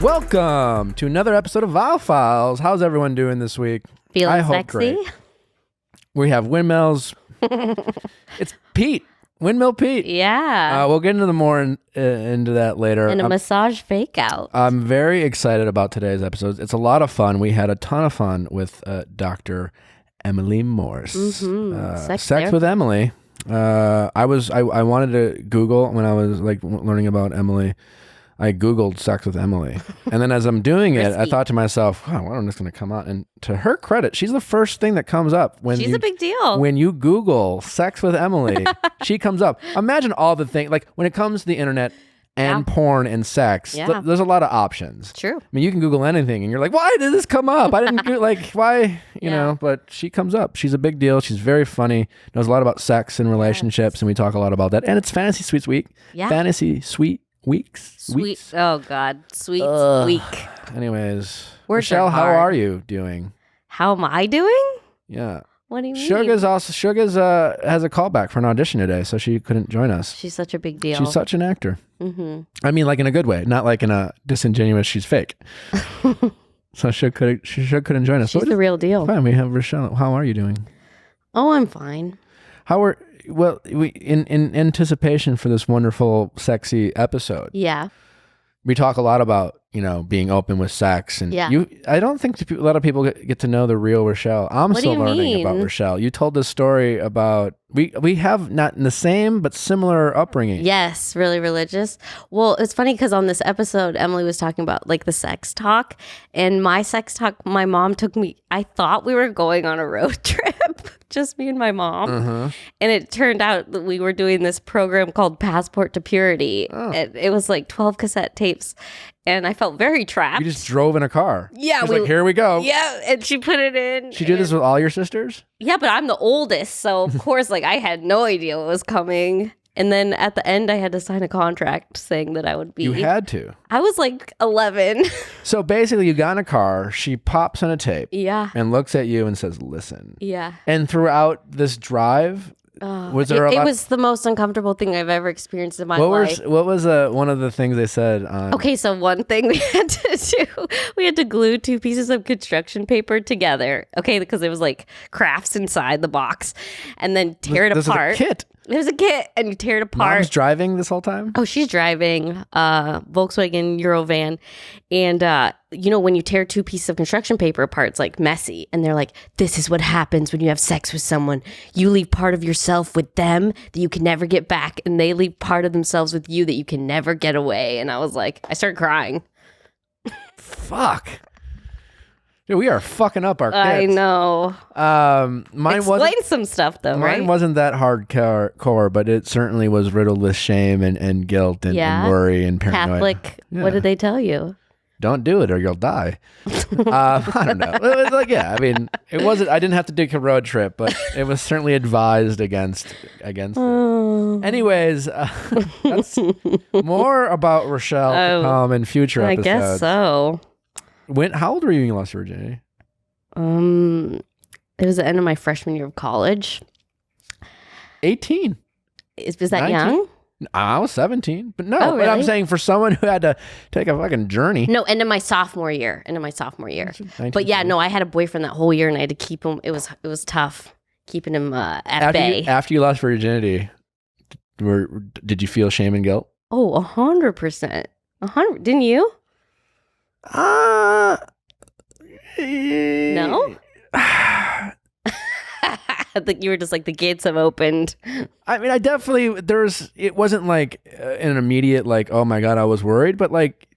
Welcome to another episode of Viall Files. How's everyone doing this week? Feeling I hope sexy? great. We have windmills. It's Pete. Windmill Pete. Yeah. We'll get into into that later. And a massage fake out. I'm very excited about today's episode. It's a lot of fun. We had a ton of fun with Dr. Emily Morse. Sex with Emily. I wanted to Google when I was like learning about Emily. I Googled sex with Emily. And then as I'm doing it, I thought to myself, wow, when is this going to come out? And to her credit, she's the first thing that comes up. She's a big deal. When you Google sex with Emily, she comes up. Imagine all the things, like when it comes to the internet and porn and sex, there's a lot of options. True. I mean, you can Google anything and you're like, why did this come up? I didn't do why, you know, but she comes up. She's a big deal. She's very funny, knows a lot about sex and relationships. And we talk a lot about that. And it's Fantasy Suites Week. Yeah. Fantasy Suite Weeks. Oh God. Sweet week. Anyways, Michelle, how are you doing? How am I doing? Yeah. What do you mean? Sugar's has a callback for an audition today, so she couldn't join us. She's such a big deal. She's such an actor. I mean, like in a good way, not like in a disingenuous. She's fake. So she couldn't join us. She's the real deal. Fine. We have Rochelle. How are you doing? Oh, I'm fine. We in anticipation for this wonderful, sexy episode. Yeah. We talk a lot about, being open with sex, and I don't think a lot of people get to know the real Rochelle. I'm still learning about Rochelle. You told this story about we have not in the same but similar upbringing. Yes, really religious. Well, it's funny because on this episode, Emily was talking about like the sex talk, and my sex talk. My mom took me. I thought we were going on a road trip, just me and my mom, and it turned out that we were doing this program called Passport to Purity. It was like 12 cassette tapes. And I felt very trapped. You just drove in a car. Yeah. She's like, here we go. Yeah. And she put it in. She did this with all your sisters? Yeah, but I'm the oldest. So, of course, I had no idea what was coming. And then at the end, I had to sign a contract saying that I would be. You had to. I was like 11. So basically, you got in a car. She pops on a tape. Yeah. And looks at you and says, listen. Yeah. And throughout this drive, was there it was the most uncomfortable thing I've ever experienced in my life. What was one of the things they said on... Okay, so one thing we had to do, we had to glue 2 pieces of construction paper together. Okay, because it was like crafts inside the box, and then tear it apart. Was a kit. It was a kit, and you tear it apart. Mom's driving this whole time? Oh, she's driving Volkswagen Eurovan. And, when you tear 2 pieces of construction paper apart, it's like messy. And they're like, this is what happens when you have sex with someone. You leave part of yourself with them that you can never get back. And they leave part of themselves with you that you can never get away. And I was like, I started crying. Fuck. Dude, we are fucking up our kids. I know. Explain some stuff, though, right? Mine wasn't that hardcore, but it certainly was riddled with shame and guilt and worry and paranoia. Catholic, what did they tell you? Don't do it or you'll die. I don't know. It was it wasn't, I didn't have to take a road trip, but it was certainly advised against it. Anyways, that's more about Rochelle to come in future episodes. I guess so. How old were you when you lost your virginity? It was the end of my freshman year of college. 18. Is that 19? young? I was 17, but no. Oh, really? But I'm saying for someone who had to take a fucking journey. No, end of my sophomore year. But yeah, no, I had a boyfriend that whole year, and I had to keep him. It was tough keeping him at bay. After you lost virginity, did you feel shame and guilt? Oh, 100%. 100. Didn't you? No. I think you were just like, the gates have opened. I mean, it wasn't like an immediate like, oh my God, I was worried, but like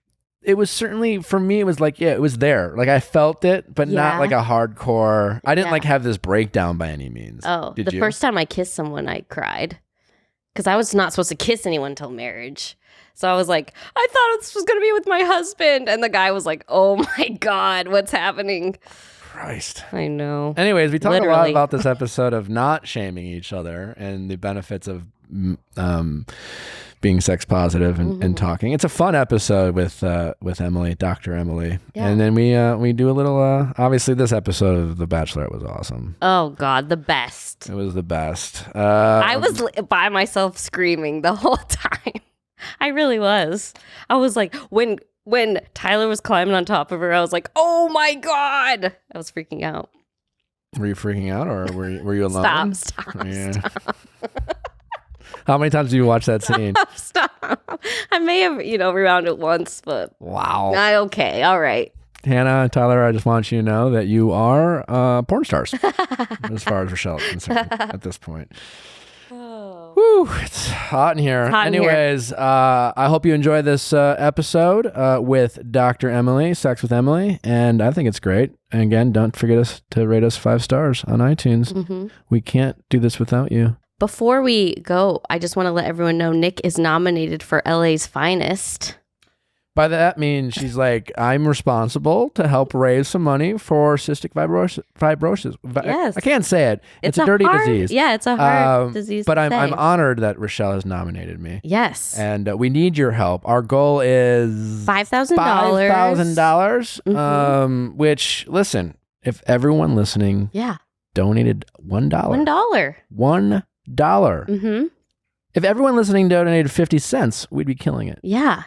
it was certainly, for me, it was like, yeah, it was there. Like I felt it, but not like a hardcore. I didn't like have this breakdown by any means. Oh, Did you? First time I kissed someone, I cried because I was not supposed to kiss anyone until marriage. So I was like, I thought this was going to be with my husband. And the guy was like, oh my God, what's happening? Christ. I know. Anyways, we talked a lot about this episode of not shaming each other and the benefits of being sex positive and talking. It's a fun episode with Emily, Dr. Emily. Yeah. And then we do a little, obviously this episode of The Bachelorette was awesome. Oh God, the best. It was the best. I was by myself screaming the whole time. I really was. I was like, when when Tyler was climbing on top of her, I was like, oh my God. I was freaking out. Were you freaking out or were you alone? Stop. How many times do you watch that scene? Stop. I may have, rewound it once, but. Wow. Okay. All right. Hannah and Tyler, I just want you to know that you are porn stars as far as Rochelle is concerned at this point. Oh. Whew, it's hot in here. Anyways, I hope you enjoy this episode with Dr. Emily, Sex with Emily, and I think it's great. And again, don't forget to rate us 5 stars on iTunes. Mm-hmm. We can't do this without you. Before we go, I just want to let everyone know Nick is nominated for LA's Finest. By that means she's like, I'm responsible to help raise some money for cystic fibrosis. Yes. I can't say it. It's a dirty disease. Yeah, it's a hard disease. But I'm honored that Rochelle has nominated me. Yes. And we need your help. Our goal is $5,000. $5,000. Which, listen, if everyone listening donated $1. $1. Mm-hmm. If everyone listening donated 50 cents, we'd be killing it. Yeah.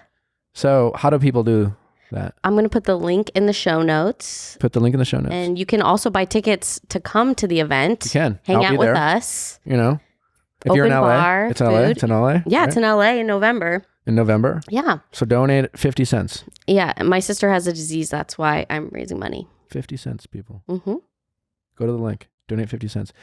So how do people do that? I'm going to put the link in the show notes. Put the link in the show notes. And you can also buy tickets to come to the event. You can. Hang out with us. If Open you're in LA. bar, it's in LA. It's in LA. Yeah, right? It's in LA in November. In November? Yeah. So donate 50 cents. Yeah. My sister has a disease. That's why I'm raising money. 50 cents, people. Mm-hmm. Go to the link. Donate 50 cents.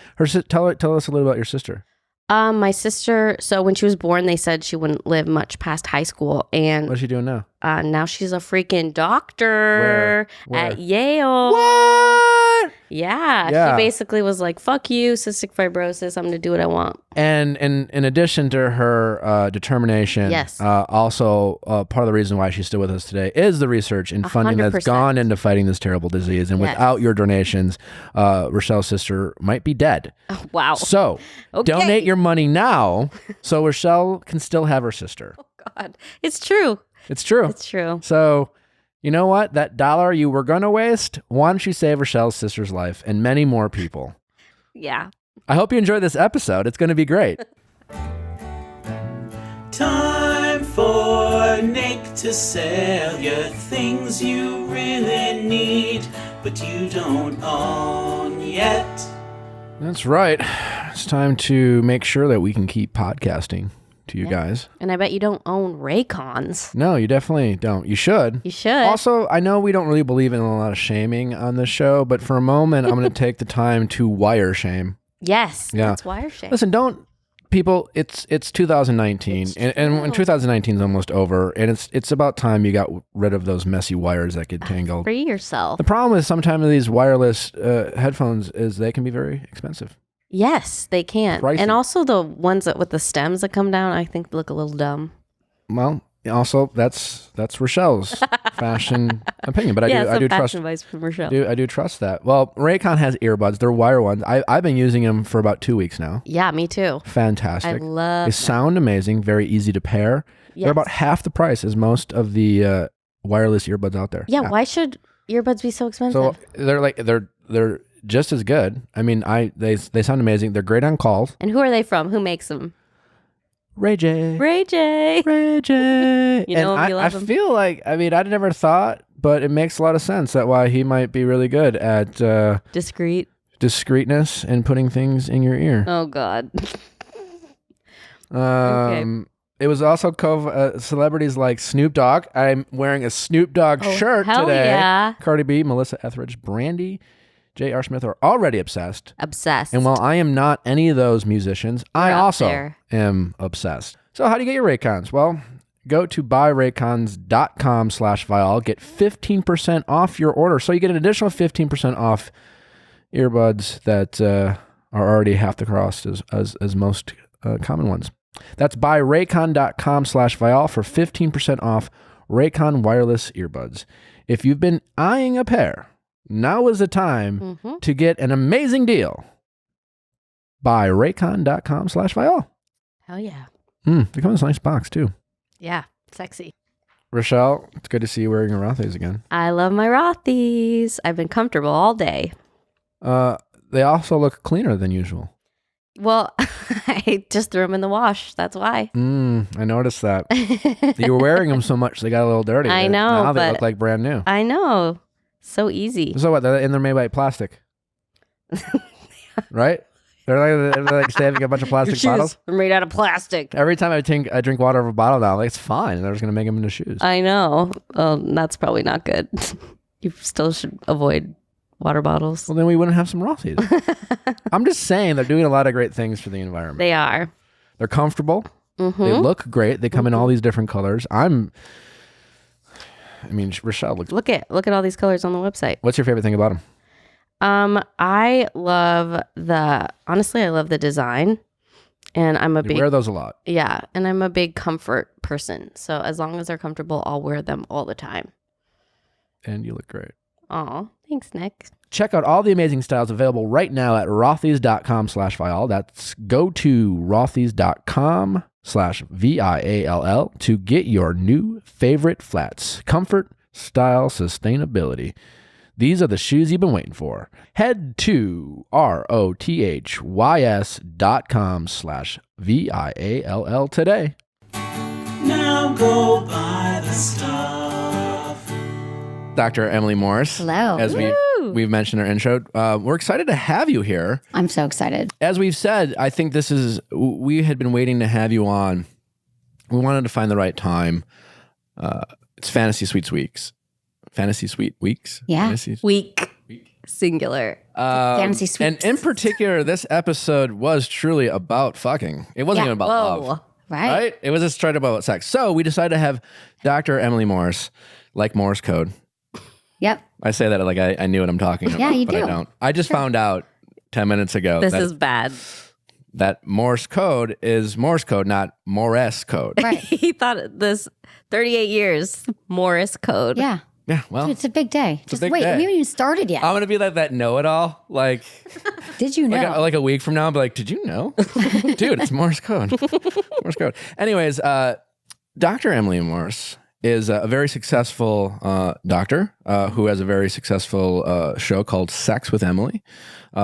Tell us a little about your sister. My sister, so when she was born, they said she wouldn't live much past high school. And what's she doing now? Now she's a freaking doctor Where? at Yale. What? Yeah. She basically was like, fuck you, cystic fibrosis. I'm going to do what I want. And in addition to her determination, yes. Also part of the reason why she's still with us today is the research and funding 100%. that's gone into fighting this terrible disease. And without your donations, Rochelle's sister might be dead. Oh, wow. So donate your money now so Rochelle can still have her sister. Oh, God. It's true. It's true. It's true. So you know what? That $1 you were going to waste, why don't you save Rochelle's sister's life and many more people? Yeah. I hope you enjoyed this episode. It's going to be great. Time for Nick to sell you things you really need, but you don't own yet. That's right. It's time to make sure that we can keep podcasting to you guys. And I bet you don't own Raycons. No, you definitely don't. You should. You should. Also, I know we don't really believe in a lot of shaming on this show, but for a moment, I'm going to take the time to wire shame. Yes. Yeah. That's wire shame. Listen, people, it's 2019, and when 2019 is almost over, and it's about time you got rid of those messy wires that get tangled. Free yourself. The problem with sometimes these wireless headphones is they can be very expensive. Yes, they can. Pricey. And also the ones with the stems that come down, I think look a little dumb. Well, also that's Rochelle's fashion opinion, but I do trust advice from Rochelle. I do trust that. Well, Raycon has earbuds. They're wire ones. I've been using them for about 2 weeks now. Yeah, me too. Fantastic. I love They sound amazing. Very easy to pair. Yes. They're about half the price as most of the wireless earbuds out there. Yeah. Why should earbuds be so expensive? So they're just as good. I mean, they sound amazing. They're great on calls. And who are they from? Who makes them? Ray J. Ray J. You know and you love him. I feel like, I mean, I'd never thought, but it makes a lot of sense that why he might be really good at discreetness and putting things in your ear. Oh, God. Okay. It was also celebrities like Snoop Dogg. I'm wearing a Snoop Dogg shirt hell today. Yeah. Cardi B, Melissa Etheridge, Brandy, J.R. Smith are already obsessed. Obsessed. And while I am not any of those musicians, I also am obsessed. So how do you get your Raycons? Well, go to buyraycons.com/Viall. Get 15% off your order. So you get an additional 15% off earbuds that are already half the cost as most common ones. That's buyraycon.com/Viall for 15% off Raycon wireless earbuds. If you've been eyeing a pair, now is the time to get an amazing deal. Buyraycon.com/Viall. Hell yeah. They come in this nice box too. Yeah. Sexy. Rochelle, it's good to see you wearing your Rothy's again. I love my Rothy's. I've been comfortable all day. They also look cleaner than usual. Well, I just threw them in the wash. That's why. I noticed that. You were wearing them so much they got a little dirty. I know. Now they look like brand new. I know. So easy. So what? And they're made by plastic. Right? They're like saving a bunch of plastic bottles. They're made out of plastic. Every time I drink water out of a bottle now, like, it's fine. They're just going to make them into shoes. I know. That's probably not good. You still should avoid water bottles. Well, then we wouldn't have some Rothy's. I'm just saying they're doing a lot of great things for the environment. They are. They're comfortable. Mm-hmm. They look great. They come in all these different colors. Rochelle, look at all these colors on the website. What's your favorite thing about them? I love the design, and You wear those a lot. Yeah, and I'm a big comfort person. So as long as they're comfortable, I'll wear them all the time. And you look great. Aw, thanks, Nick. Check out all the amazing styles available right now at rothys.com/Viall. That's go to rothys.com/VIALL to get your new favorite flats. Comfort, style, sustainability. These are the shoes you've been waiting for. Head to rothys.com/VIALL today. Now go buy the stuff. Dr. Emily Morse. Hello. As we've mentioned in our intro, we're excited to have you here. I'm so excited. As we've said, I think we had been waiting to have you on. We wanted to find the right time. It's Fantasy Suites Weeks. Fantasy Suite Weeks? Yeah. Week. Singular. Fantasy Suites. And in particular, this episode was truly about fucking. It wasn't even about love. Right. It was just straight about sex. So we decided to have Dr. Emily Morse, like Morse code. Yep. I say that like I knew what I'm talking about, you but do. I don't. I just found out 10 minutes ago This is bad. that Morse code is Morse code, not Morse code. Right. He thought this 38 years, Morse code. Yeah. Yeah, well. Dude, it's a big day. Just big wait. day. We haven't even started yet. I'm going to be like that know-it-all. Like, Did you know? like a week from now, I'll be like, did you know? Dude, it's Morse code. Morse code. Anyways, Dr. Emily Morse is a very successful doctor who has a very successful show called Sex with Emily.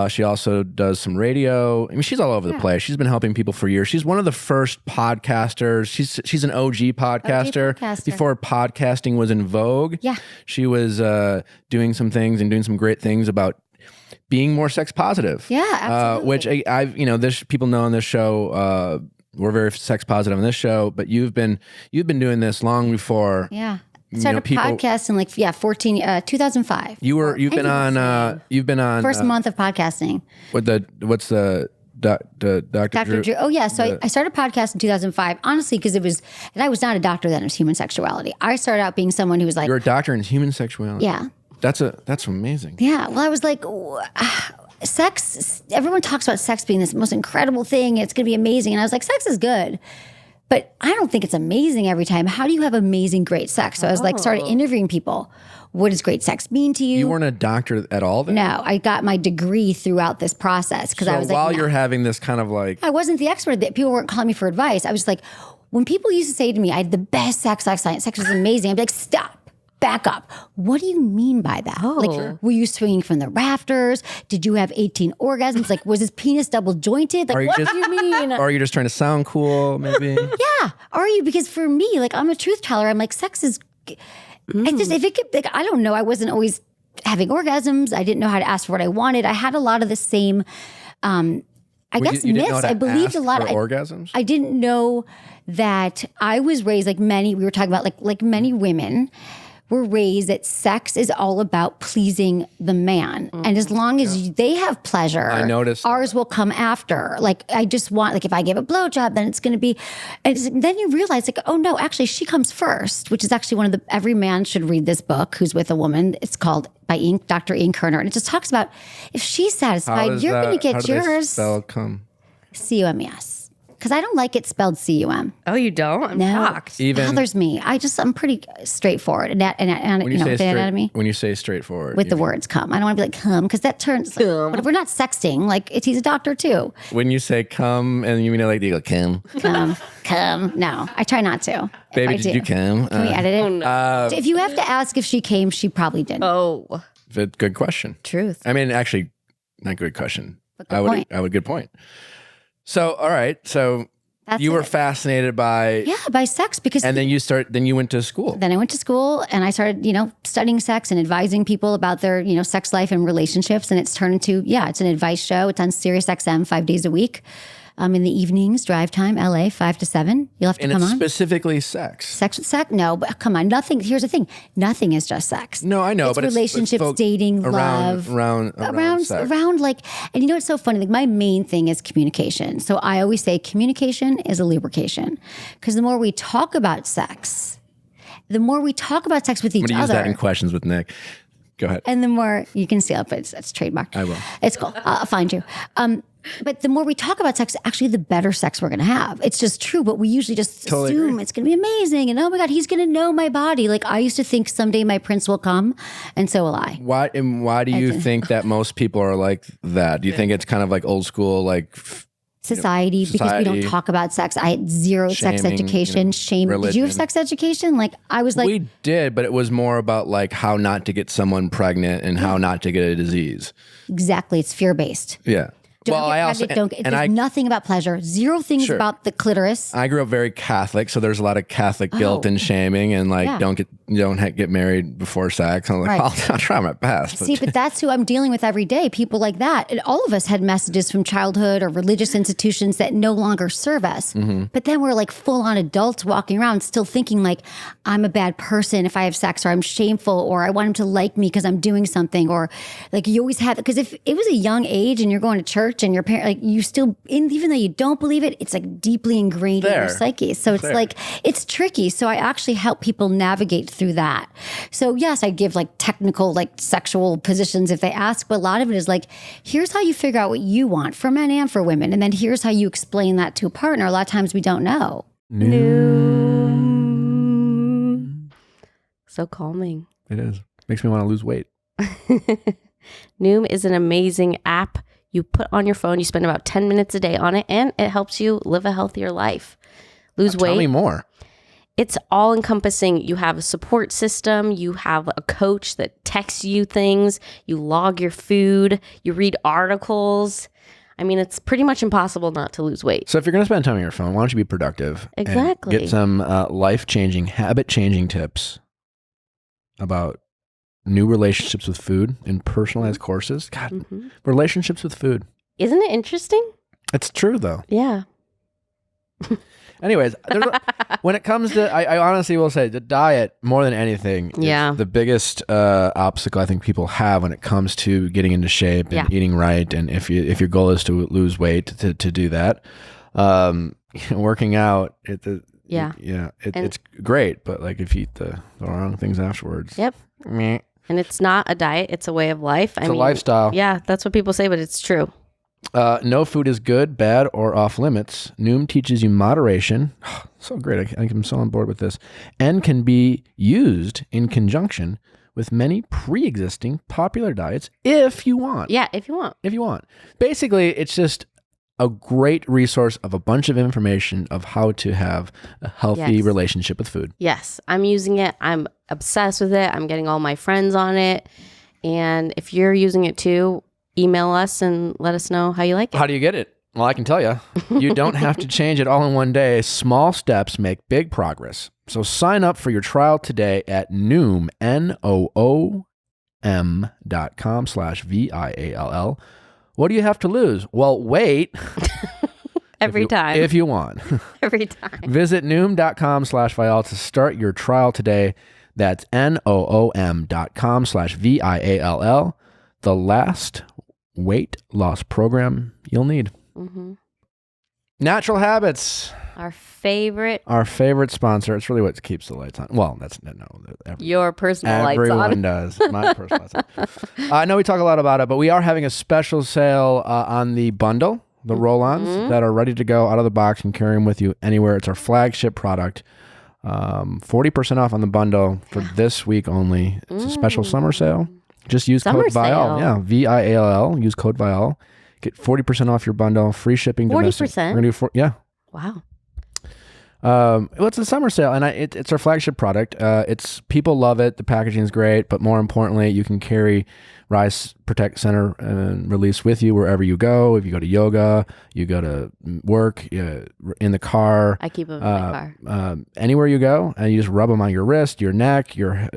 She also does some radio. I mean, she's all over the place. She's been helping people for years. She's one of the first podcasters. She's an OG podcaster. Before podcasting was in vogue. Yeah. She was doing some things and doing some great things about being more sex positive. Yeah, absolutely. Which I've people know on this show. We're very sex positive on this show, but you've been doing this long before. Yeah. I started a podcast in 2005. You've been on first month of podcasting. What's the Dr. Drew? Oh yeah. So I started a podcast in 2005, honestly, because and I was not a doctor then, it was human sexuality. I started out being someone who was like, you're a doctor in human sexuality. Yeah. That's amazing. Yeah. Well, I was like, sex, everyone talks about sex being this most incredible thing. It's going to be amazing. And I was like, sex is good, but I don't think it's amazing every time. How do you have amazing, great sex? So I was started interviewing people. What does great sex mean to you? You weren't a doctor at all then? No, I got my degree throughout this process because I was while you're having this kind of like. I wasn't the expert. People weren't calling me for advice. I was like, when people used to say to me, I had the best sex life science, sex was amazing. I'd be like, stop. Back up. What do you mean by that? Like, were you swinging from the rafters? Did you have 18 orgasms? Like, was his penis double jointed? Like, what do you mean? Or are you just trying to sound cool, maybe? Yeah. Are you? Because for me, like, I'm a truth teller. I'm like, sex is. If it could, like, I don't know. I wasn't always having orgasms. I didn't know how to ask for what I wanted. I had a lot of the same. I guess you myths. I believed a lot of orgasms. I didn't know that I was raised like many. We were talking about like many women. We're raised that sex is all about pleasing the man. And as long as they have pleasure, I noticed ours will come after. Like, I just want, like, if I give a blowjob, then it's going to be, and then you realize, like, oh no, actually she comes first, which is actually one of every man should read this book who's with a woman. It's called by Dr. Ian Kerner. And it just talks about if she's satisfied, you're going to get yours. How do they spell cum? C-U-M-E-S. Because I don't like it spelled C-U-M. Oh, you don't? I'm shocked. It bothers me. I'm pretty straightforward. And the anatomy. When you say straightforward. With the words come. I don't want to be like come, because that turns, but if we're not sexting, like he's a doctor too. When you say come, and you mean it like, you go, come? Come. No, I try not to. Baby, did you come? Can we edit it? Oh, no. If you have to ask if she came, she probably didn't. Oh. Good question. Truth. I mean, actually, not good question. Good point. Good point. So, all right. So you were fascinated by sex because and then you went to school. Then I went to school and I started, studying sex and advising people about their, sex life and relationships. And it's turned into, it's an advice show. It's on Sirius XM 5 days a week. In the evenings, drive time, LA, 5 to 7. You'll have to come on. And it's specifically sex. Sex? No, but come on. Nothing. Here's the thing. Nothing is just sex. No, I know. It's relationships, dating, love. Around sex. And you know what's so funny? Like my main thing is communication. So I always say communication is a lubrication. Because the more we talk about sex with each other. I'm going to use that in questions with Nick. Go ahead. And the more, you can steal it, but it's trademarked. I will. It's cool. I'll find you. But the more we talk about sex, actually the better sex we're going to have. It's just true, but we usually just assume it's going to be amazing. And oh my God, he's going to know my body. Like I used to think someday my prince will come, and so will I. Why do you think that most people are like that? Do you think it's kind of like old school, like society, because we don't talk about sex? I had zero shaming, sex education, shame. Religion. Did you have sex education? Like I was like, we did, but it was more about like how not to get someone pregnant and how not to get a disease. Exactly, it's fear based. Yeah. There's nothing about pleasure. Zero things about the clitoris. I grew up very Catholic, so there's a lot of Catholic guilt and shaming, and like don't get married before sex. I'm like, I'll try my best. See, but that's who I'm dealing with every day. People like that, and all of us had messages from childhood or religious institutions that no longer serve us. Mm-hmm. But then we're like full on adults walking around, still thinking like I'm a bad person if I have sex, or I'm shameful, or I want him to like me because I'm doing something, or like you always have. Because if it was a young age and you're going to church. And your parent, like you still, even though you don't believe it, it's like deeply ingrained in your psyche. So it's like, it's tricky. So I actually help people navigate through that. So yes, I give like technical, like sexual positions if they ask, but a lot of it is like, here's how you figure out what you want for men and for women. And then here's how you explain that to a partner. A lot of times we don't know. Noom. So calming. It is. Makes me want to lose weight. Noom is an amazing app. You put on your phone, you spend about 10 minutes a day on it, and it helps you live a healthier life. Lose weight. Tell me more. It's all encompassing. You have a support system. You have a coach that texts you things. You log your food. You read articles. I mean, it's pretty much impossible not to lose weight. So if you're going to spend time on your phone, why don't you be productive? Exactly. And get some life-changing, habit-changing tips about new relationships with food in personalized courses. God, relationships with food. Isn't it interesting? It's true, though. Yeah. Anyways, when it comes to, I honestly will say the diet, more than anything, is the biggest obstacle I think people have when it comes to getting into shape and eating right. And if your goal is to lose weight, to do that, working out, it's great. But like if you eat the wrong things afterwards. Yep. Meh. And it's not a diet, it's a way of life. It's a lifestyle. Yeah, that's what people say, but it's true. No food is good, bad, or off limits. Noom teaches you moderation. So great. I think I'm so on board with this. And can be used in conjunction with many pre-existing popular diets if you want. Yeah, if you want. If you want. Basically, it's just a great resource of a bunch of information of how to have a healthy relationship with food. Yes, I'm using it. I'm obsessed with it. I'm getting all my friends on it. And if you're using it too, email us and let us know how you like it. How do you get it? Well, I can tell you. You don't have to change it all in one day. Small steps make big progress. So sign up for your trial today at Noom, NOOM.com/VIALL. What do you have to lose? Well, wait. Every time. If you want. Every time. Visit Noom.com/Viall to start your trial today. That's NOOM.com/VIALL. The last weight loss program you'll need. Mm-hmm. Natural Habits. Our favorite sponsor. It's really what keeps the lights on. Well, that's your personal lights on. Everyone does. My personal lights on. I know we talk a lot about it, but we are having a special sale on the bundle, the roll-ons that are ready to go out of the box and carry them with you anywhere. It's our flagship product. 40% off on the bundle for this week only. It's a special summer sale. Just use code Viall. Yeah, VIALL. Use code Viall. Get 40% off your bundle. Free shipping. 40%? We're gonna do Wow. Well, it's a summer sale, and it's our flagship product. People love it. The packaging is great, but more importantly, you can carry rice protect, center, and release with you wherever you go. If you go to yoga, you go to work, in the car. I keep them in my car. Anywhere you go, and you just rub them on your wrist, your neck, your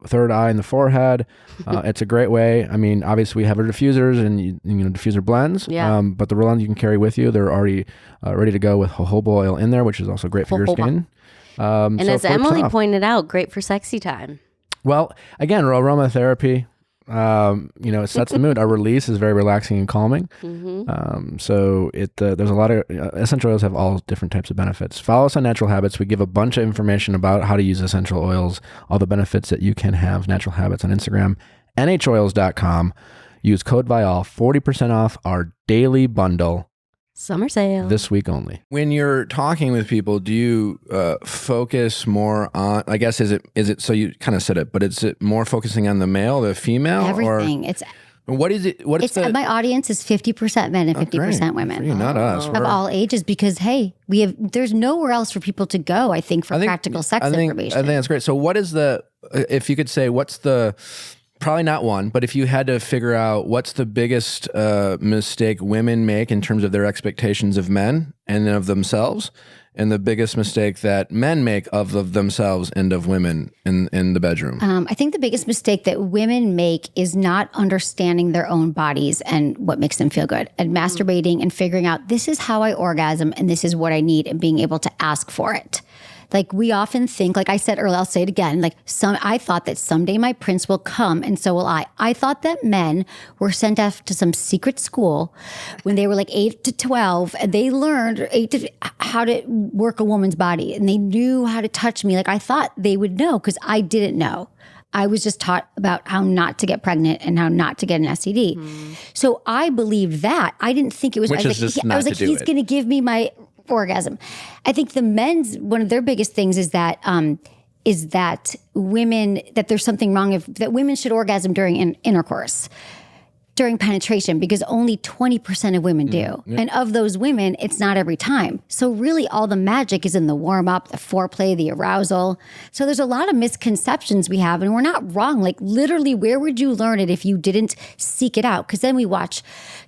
third eye, and the forehead. It's a great way. I mean, obviously we have our diffusers and diffuser blends. Yeah. But the roll-ons you can carry with you. They're already ready to go with jojoba oil in there, which is also great for your skin. And as Emily pointed out, great for sexy time. Well, again, aromatherapy, it sets the mood. Our release is very relaxing and calming. So there's a lot of essential oils have all different types of benefits. Follow us on Natural Habits. We give a bunch of information about how to use essential oils, all the benefits that you can have. Natural Habits on Instagram, nhoils.com. Use code Viall, 40% off our daily bundle. Summer sale. This week only. When you're talking with people, do you focus more on, I guess, is it, so you kind of said it, but is it more focusing on the male, the female? Everything. What is it? My audience is 50% men and 50% women. You're not us. Of all ages, because, hey, there's nowhere else for people to go, I think, for practical sex information. I think that's great. So what is if you could say, what's the, probably not one, but if you had to figure out what's the biggest mistake women make in terms of their expectations of men and of themselves, and the biggest mistake that men make of themselves and of women in the bedroom? I think the biggest mistake that women make is not understanding their own bodies and what makes them feel good, and masturbating and figuring out, this is how I orgasm and this is what I need, and being able to ask for it. Like, we often think, like I said earlier, I'll say it again, I thought that someday my prince will come and so will I. I thought that men were sent off to some secret school when they were like 8 to 12, and they learned how to work a woman's body, and they knew how to touch me. Like, I thought they would know, because I didn't know. I was just taught about how not to get pregnant and how not to get an STD. So I believed that. I didn't think it was, Which is just not to do he's going to give me my orgasm. I think the men's, one of their biggest things is that women, that there's something wrong that women should orgasm during intercourse, during penetration, because only 20% of women do. Yeah. And of those women, it's not every time. So really all the magic is in the warm up, the foreplay, the arousal. So there's a lot of misconceptions we have, and we're not wrong. Like, literally, where would you learn it if you didn't seek it out? Because then we watch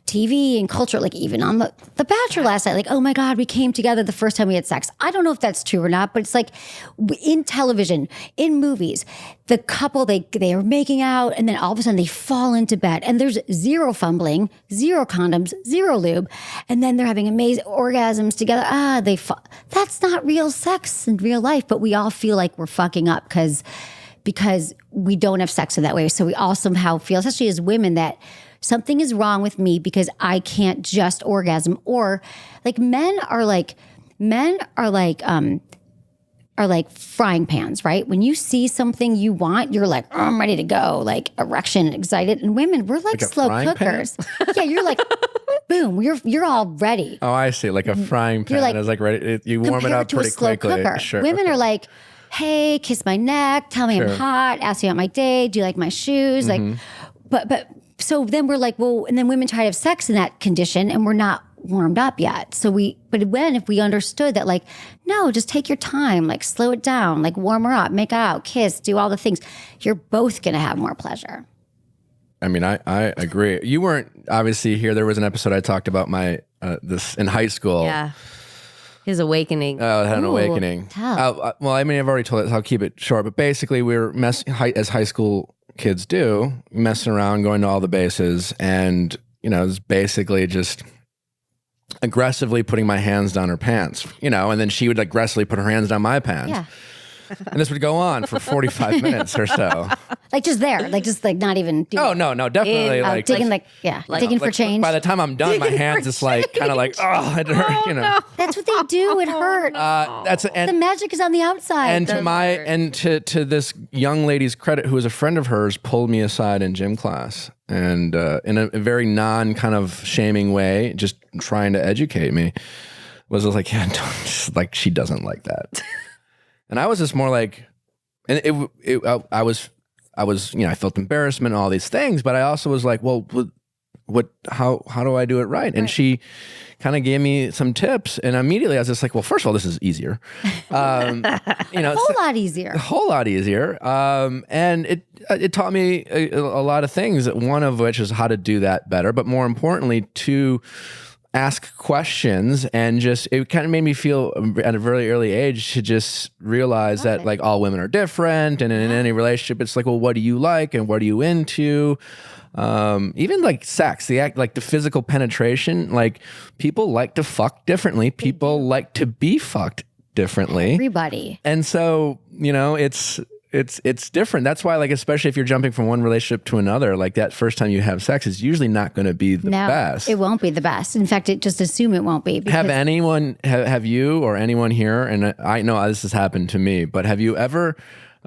TV and culture, like even on the Bachelor last night, like, oh my God, we came together the first time we had sex. I don't know if that's true or not, but it's like in television, in movies, the couple, they are making out, and then all of a sudden they fall into bed, and there's zero fumbling, zero condoms, zero lube, and then they're having amazing orgasms together. That's not real sex in real life, but we all feel like we're fucking up because we don't have sex in that way. So we all somehow feel, especially as women, that something is wrong with me because I can't just orgasm. Or like men are like frying pans, right? When you see something you want, you're like, oh, I'm ready to go, like erection and excited. And women, we're like slow cookers. Yeah, you're like, boom, you're all ready. Oh, I see. Like a frying pan. Like, is like ready. You warm it up pretty quickly. Sure. Women are like, hey, kiss my neck, tell me I'm hot, ask me about my day, do you like my shoes? Like, but so then we're like, well, and then women try to have sex in that condition, and we're not warmed up yet. So if we understood that, like, no, just take your time, like slow it down, like warm her up, make out, kiss, do all the things, you're both going to have more pleasure. I mean, I agree. You weren't obviously here. There was an episode I talked about this in high school. Yeah. His awakening. I had an awakening. Well, I mean, I've already told it, so I'll keep it short, but basically we were as high school kids do, messing around, going to all the bases, and, it was basically just aggressively putting my hands down her pants, and then she would aggressively put her hands down my pants. Yeah. And this would go on for 45 minutes or so. Like just not even doing no, definitely digging for change. By the time I'm done, my hands is like kind of like, oh, it hurt, No. That's what they do. It hurts. The magic is on the outside. And to this young lady's credit, who was a friend of hers, pulled me aside in gym class, and in a very non kind of shaming way, just trying to educate me, was like, yeah, like she doesn't like that. And I was just more like, and I was, I felt embarrassment and all these things, but I also was like, well, how do I do it right? And she kind of gave me some tips, and immediately I was just like, well, first of all, this is easier. A whole lot easier. A whole lot easier. And it taught me a lot of things, one of which is how to do that better, but more importantly, to ask questions, and just it kind of made me feel at a very early age to just realize that like all women are different, and in any relationship it's like, well, what do you like and what are you into? Even like sex, the act, like the physical penetration, like people like to fuck differently, people like to be fucked differently, everybody. And so it's different. That's why, like, especially if you're jumping from one relationship to another, like that first time you have sex is usually not going to be the best. It won't be the best. In fact, just assume it won't be. Have you or anyone here, and I know this has happened to me, but have you ever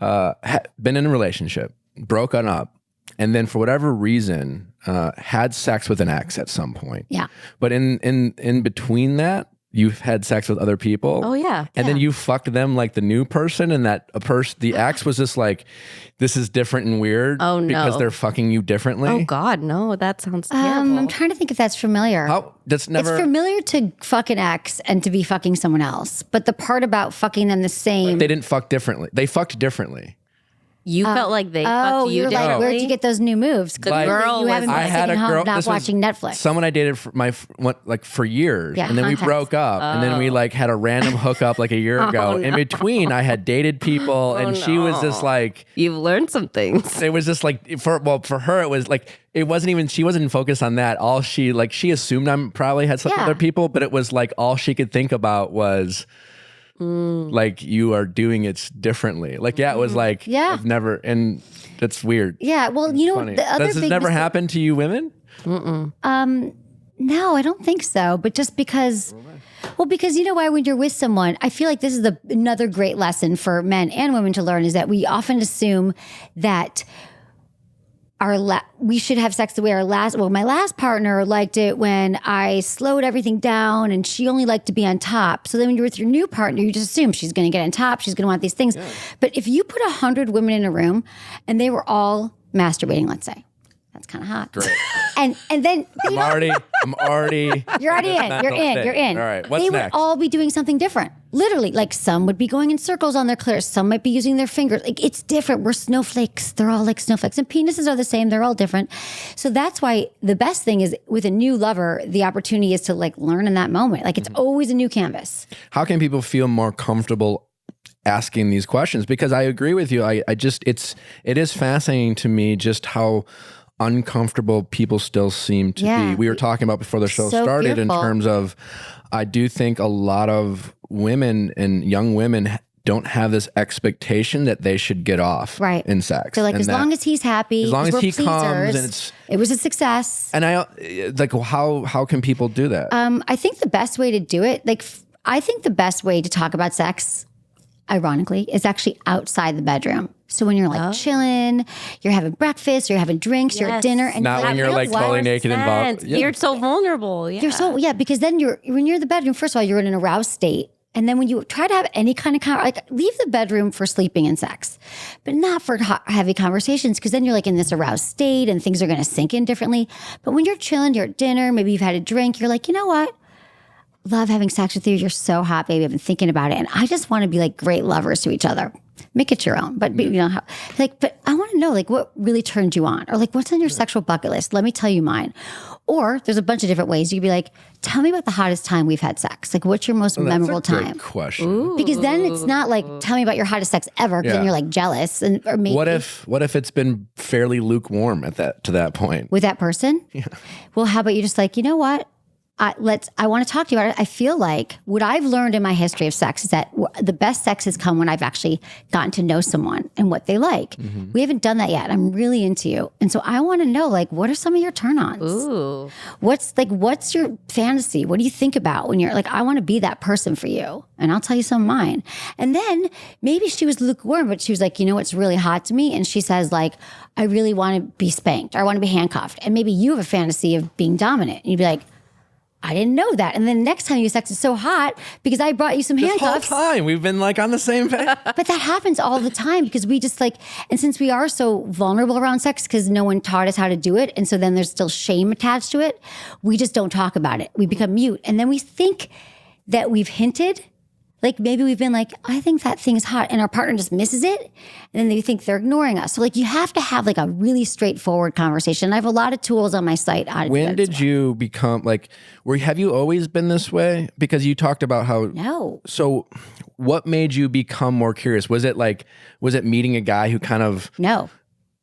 been in a relationship, broken up, and then for whatever reason had sex with an ex at some point? Yeah. But in between that, you've had sex with other people. Oh yeah. And then you fucked them like the new person, and that the ex was just like, this is different and weird. Oh no. Because they're fucking you differently. Oh God, no, that sounds terrible. I'm trying to think if that's familiar. That's never. It's familiar to fuck an ex and to be fucking someone else. But the part about fucking them the same. They didn't fuck differently. They fucked differently. You felt like they fucked you you're differently? like, where'd you get those new moves? The girl you was haven't been I had a sitting home girl. not watching Netflix. Someone I dated for years, Yeah, and then we context. broke up, and then we like had a random hookup like a year ago. In between, I had dated people, and she was just like, You've learned some things. it was just like for her, it was like it wasn't even. She wasn't focused on that. All she assumed I probably had slept with other people, but it was like all she could think about was. Like you are doing it differently. Like it was like I've never, and that's weird. Yeah, well, you know, Funny. the other Does this never happen to you women? No, I don't think so. But just because, because you know why? When you're with someone, I feel like this is another great lesson for men and women to learn is that we often assume that we should have sex the way my last partner liked it when I slowed everything down and she only liked to be on top. So then when you're with your new partner, you just assume she's going to get on top. She's going to want these things. Yeah. But if you put 100 women in a room and they were all masturbating, let's say, that's kind of hot. Great. And then I'm already. You're already in. You're in. All right. What's they next? would all be doing something different. Literally, like some would be going in circles on their clitoris. Some might be using their fingers. Like it's different. We're snowflakes. They're all like snowflakes. And penises are the same. They're all different. So that's why the best thing is with a new lover, the opportunity is to like learn in that moment. Like it's always a new canvas. How can people feel more comfortable asking these questions? Because I agree with you. It is fascinating to me just how uncomfortable people still seem to be. We were talking about before the show started fearful. In terms of, I do think a lot of women and young women don't have this expectation that they should get off in sex. They're like, as long as he's happy, as long as he pleasers, comes, and it was a success. And how can people do that? I think the best way to do it, I think the best way to talk about sex, ironically, is actually outside the bedroom. So when you're like chilling, you're having breakfast, you're having drinks, you're at dinner, and not when you're like totally naked involved. Yeah. You're so vulnerable. Yeah. Because then when you're in the bedroom, first of all, you're in an aroused state. And then when you try to have any kind of leave the bedroom for sleeping and sex, but not for heavy conversations, because then you're like in this aroused state and things are going to sink in differently. But when you're chilling, you're at dinner, maybe you've had a drink, you're like, you know what? Love having sex with you. You're so hot, baby. I've been thinking about it. And I just want to be like great lovers to each other. Make it your own. But you know, but I want to know like what really turned you on, or like what's on your sexual bucket list? Let me tell you mine. Or there's a bunch of different ways. You could be like, tell me about the hottest time we've had sex. Like, what's your most memorable time? Good question. Ooh. Because then it's not like, tell me about your hottest sex ever, because then you're like jealous. Or maybe what if it's been fairly lukewarm to that point with that person? Yeah. Well, how about you just like, you know what? I want to talk to you about it. I feel like what I've learned in my history of sex is that the best sex has come when I've actually gotten to know someone and what they like. Mm-hmm. We haven't done that yet. I'm really into you. And so I want to know, like, what are some of your turn-ons? Ooh. What's your fantasy? What do you think about when you're like, I want to be that person for you? And I'll tell you some of mine. And then maybe she was lukewarm, but she was like, you know what's really hot to me? And she says like, I really want to be spanked, or I want to be handcuffed. And maybe you have a fantasy of being dominant. And you'd be like, I didn't know that. And then next time you sex is so hot because I brought you some handcuffs. This whole time we've been like on the same page. But that happens all the time because we just like, and since we are so vulnerable around sex because no one taught us how to do it, and so then there's still shame attached to it, we just don't talk about it. We become mute. And then we think that we've hinted, like maybe we've been like, I think that thing is hot, and our partner just misses it, and then they think they're ignoring us. So like you have to have like a really straightforward conversation. I have a lot of tools on my site. When did you become like, have you always been this way? Because you talked about how. No. So what made you become more curious? Was it meeting a guy who kind of. No.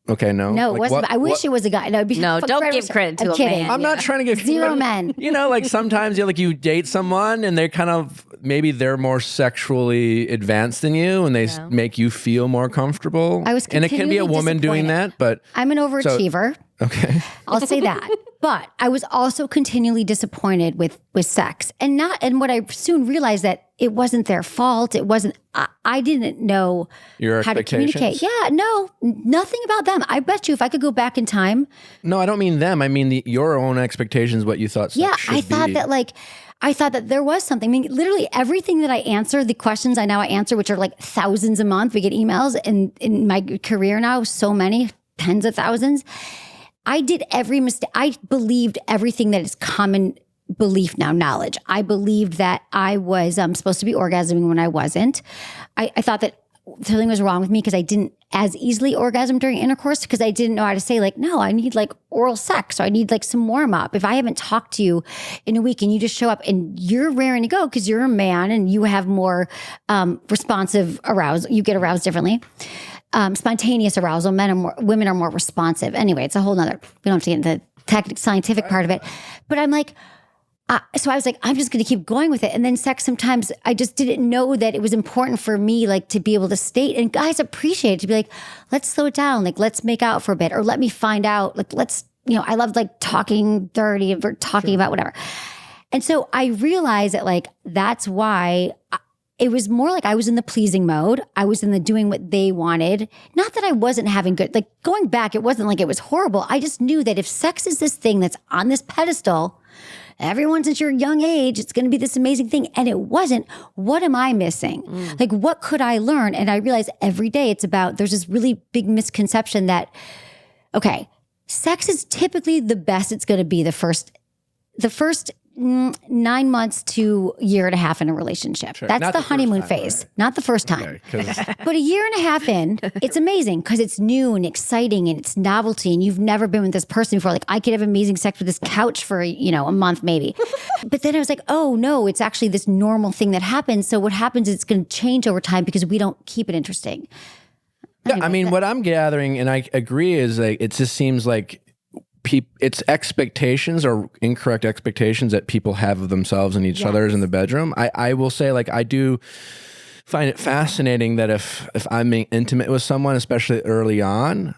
Okay, no. No, it wasn't. I wish it was a guy. No, don't give credit to I'm a kidding. man. I'm not trying to give Zero men. You know, like sometimes you date someone and they kind of, maybe they're more sexually advanced than you and they make you feel more comfortable. And it can be a woman doing that, but. I'm an overachiever. Okay. I'll say that. But I was also continually disappointed with sex. And what I soon realized that it wasn't their fault. It wasn't, I didn't know Your how to communicate. Yeah, no, nothing about them. I bet you if I could go back in time. No, I don't mean them. I mean your own expectations, what you thought sex should I thought that there was something. I mean, literally everything that I answer, the questions I answer, which are like thousands a month. We get emails, and in my career now, so many, tens of thousands. I did every mistake. I believed everything that is common belief now, knowledge. I believed that I was supposed to be orgasming when I wasn't. I thought that something was wrong with me because I didn't as easily orgasm during intercourse because I didn't know how to say like, no, I need like oral sex, or I need like some warm up. If I haven't talked to you in a week and you just show up and you're raring to go because you're a man and you have more responsive arousal, you get aroused differently. Spontaneous arousal, women are more responsive. Anyway, it's a whole nother, we don't have to get into the technical scientific part of it. But I'm like, so I was like, I'm just going to keep going with it. And then sex, sometimes I just didn't know that it was important for me, like to be able to state, and guys appreciate it, to be like, let's slow it down. Like, let's make out for a bit, or let me find out. Like, I love like talking dirty or talking about whatever. And so I realized that like, that's why it was more like I was in the pleasing mode. I was in the doing what they wanted. Not that I wasn't having good, like going back, it wasn't like it was horrible. I just knew that if sex is this thing that's on this pedestal, everyone since your young age, it's going to be this amazing thing. And it wasn't. What am I missing? Like, what could I learn? And I realized every day there's this really big misconception that, okay, sex is typically the best it's going to be the first 9 months to a year and a half in a relationship. Sure. That's the honeymoon phase, right? Not the first time. Okay, but a year and a half in, it's amazing because it's new and exciting and it's novelty, and you've never been with this person before. Like, I could have amazing sex with this couch for, a month maybe. But then I was like, oh no, it's actually this normal thing that happens. So what happens is it's going to change over time because we don't keep it interesting. Anyway, I mean, what I'm gathering, and I agree, is like, it just seems like it's expectations or incorrect expectations that people have of themselves and each other in the bedroom. I will say, like, I do find it fascinating that if I'm intimate with someone, especially early on,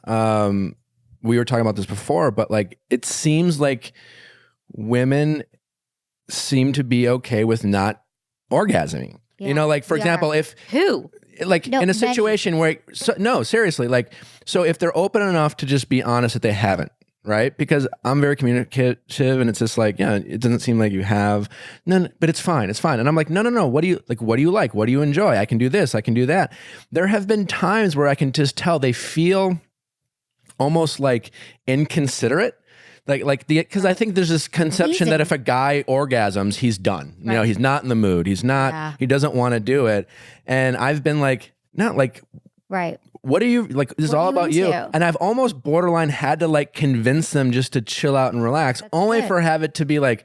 we were talking about this before, but like, it seems like women seem to be okay with not orgasming. Yeah. Like, for example, in a situation where, seriously, like, so if they're open enough to just be honest that they haven't, right? Because I'm very communicative, and it's just like, yeah, it doesn't seem like you have none, but it's fine. It's fine. And I'm like, no. What do you like? What do you like? What do you enjoy? I can do this. I can do that. There have been times where I can just tell they feel almost like inconsiderate. Because I think there's this conception that if a guy orgasms, he's done. Right. He's not in the mood. He's not, he doesn't want to do it. And I've been like, not like, right. What do you like? This is all about you. And I've almost borderline had to like convince them just to chill out and relax, for have it to be like,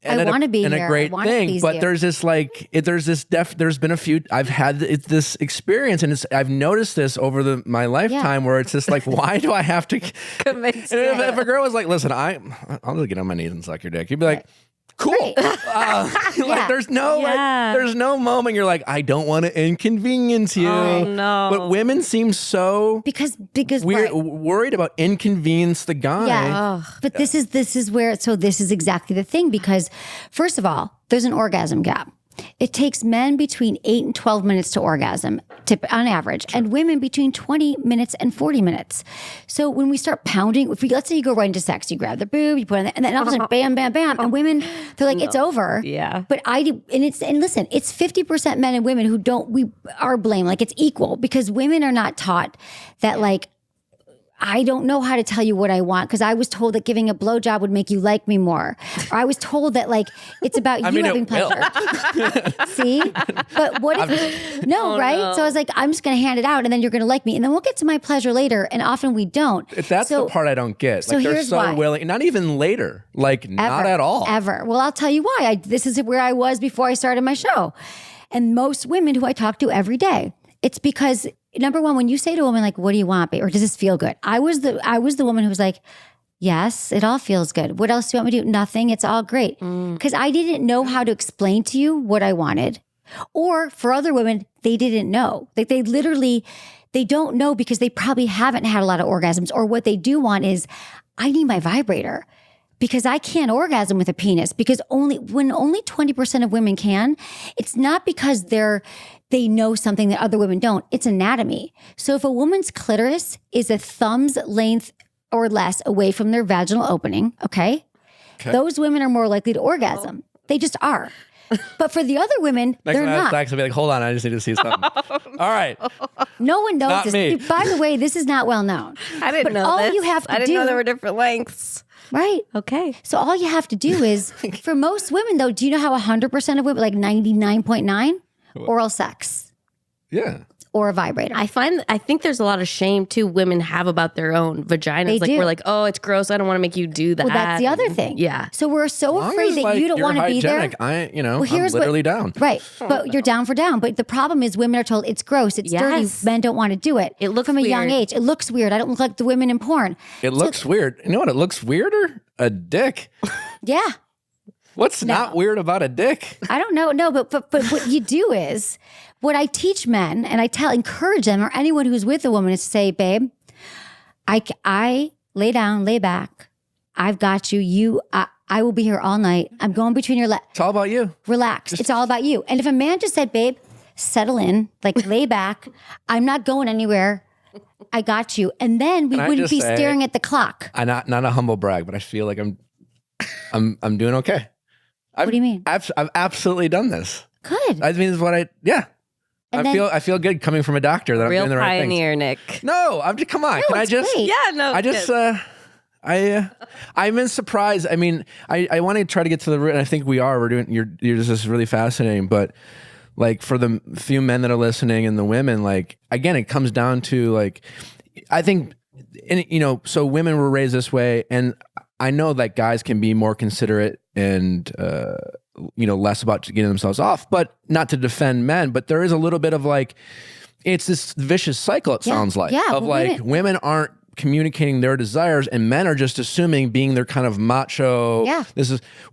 I want to be and here. a great thing. But there's this like, there's been a few, I've had this experience, and I've noticed this over my lifetime where it's just like, why do I have to convince? And if a girl was like, listen, I'll just get on my knees and suck your dick, you'd be like, cool. Right. Like, there's no moment you're like, I don't want to inconvenience you. Oh, no. But women seem so because we're worried about inconvenience the guy. Yeah. Oh. But this is where, so this is exactly the thing, because first of all, there's an orgasm gap. It takes men between 8 and 12 minutes to orgasm, on average, and women between 20 minutes and 40 minutes. So when we start pounding, let's say you go right into sex, you grab the boob, you put it in, and then all of a sudden, bam, bam, bam, and women, they're like, it's over. Yeah. But listen, it's 50% men and women who we are blamed. Like, it's equal, because women are not taught that, like, I don't know how to tell you what I want, because I was told that giving a blowjob would make you like me more. Or I was told that, like, it's about you having pleasure. See? But what if, right? No. So I was like, I'm just going to hand it out and then you're going to like me. And then we'll get to my pleasure later. And often we don't. That's the part I don't get. Like, they're so willing, not even later, like not at all. Ever. Well, I'll tell you why. This is where I was before I started my show. And most women who I talk to every day, it's because, number one, when you say to a woman, like, what do you want, babe? Or does this feel good? I was the woman who was like, yes, it all feels good. What else do you want me to do? Nothing. It's all great. Because I didn't know how to explain to you what I wanted. Or for other women, they didn't know. Like, they don't know, because they probably haven't had a lot of orgasms. Or what they do want is, I need my vibrator, because I can't orgasm with a penis, because only 20% of women can. It's not because they know something that other women don't. It's anatomy. So if a woman's clitoris is a thumb's length or less away from their vaginal opening, okay. Those women are more likely to orgasm. They just are. But for the other women, they're not. Sex, I'll be like, hold on, I just need to see something. All right. No one knows Not this. me. By the way, this is not well known. I didn't know all this. You have to I didn't know there were different lengths. Right. Okay. So all you have to do is, for most women though, do you know how 100% of women, like 99.9, oral sex? Yeah. Or a vibrator. I think there's a lot of shame too women have about their own vaginas. They do. We're like, oh, it's gross. I don't want to make you do that. Well, that's the other thing. Yeah. So we're so afraid that you don't want to be there. I'm literally down. Right. But you're down for down. But the problem is women are told it's gross, it's dirty. Men don't want to do it. It looks from weird. a young age. It looks weird. I don't look like the women in porn. It looks weird. You know what? It looks weirder? A dick. Yeah. What's not weird about a dick? I don't know. No, but what you do is, what I teach men, and I encourage them, or anyone who's with a woman, is to say, babe, I lay down, lay back. I've got you. I will be here all night. I'm going between your legs. It's all about you. Relax. It's all about you. And if a man just said, babe, settle in, like, lay back. I'm not going anywhere. I got you. And then we wouldn't be staring at the clock. I'm not a humble brag, but I feel like I'm doing okay. What do you mean? I've absolutely done this. Good. I mean, this is what I feel good coming from a doctor that I'm doing the right things. Real pioneer, Nick. No, come on. No, Can I just? Great. Yeah, no. I'm in surprise. I mean, I want to try to get to the root, and I think we are. We're doing. You're just this is really fascinating, but like for the few men that are listening and the women, like, again, it comes down to, like, I think, so women were raised this way, and I know that guys can be more considerate and less about getting themselves off, but not to defend men, but there is a little bit of, like, it's this vicious cycle, it sounds like, of like women aren't communicating their desires and men are just assuming, being their kind of macho. Yeah.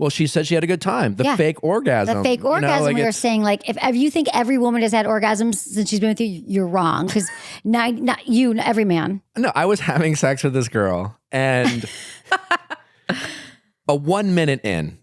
She said she had a good time. The fake orgasm. The fake orgasm, we were saying, like, if you think every woman has had orgasms since she's been with you, you're wrong. Because not you, every man. No, I was having sex with this girl, and 1 minute in,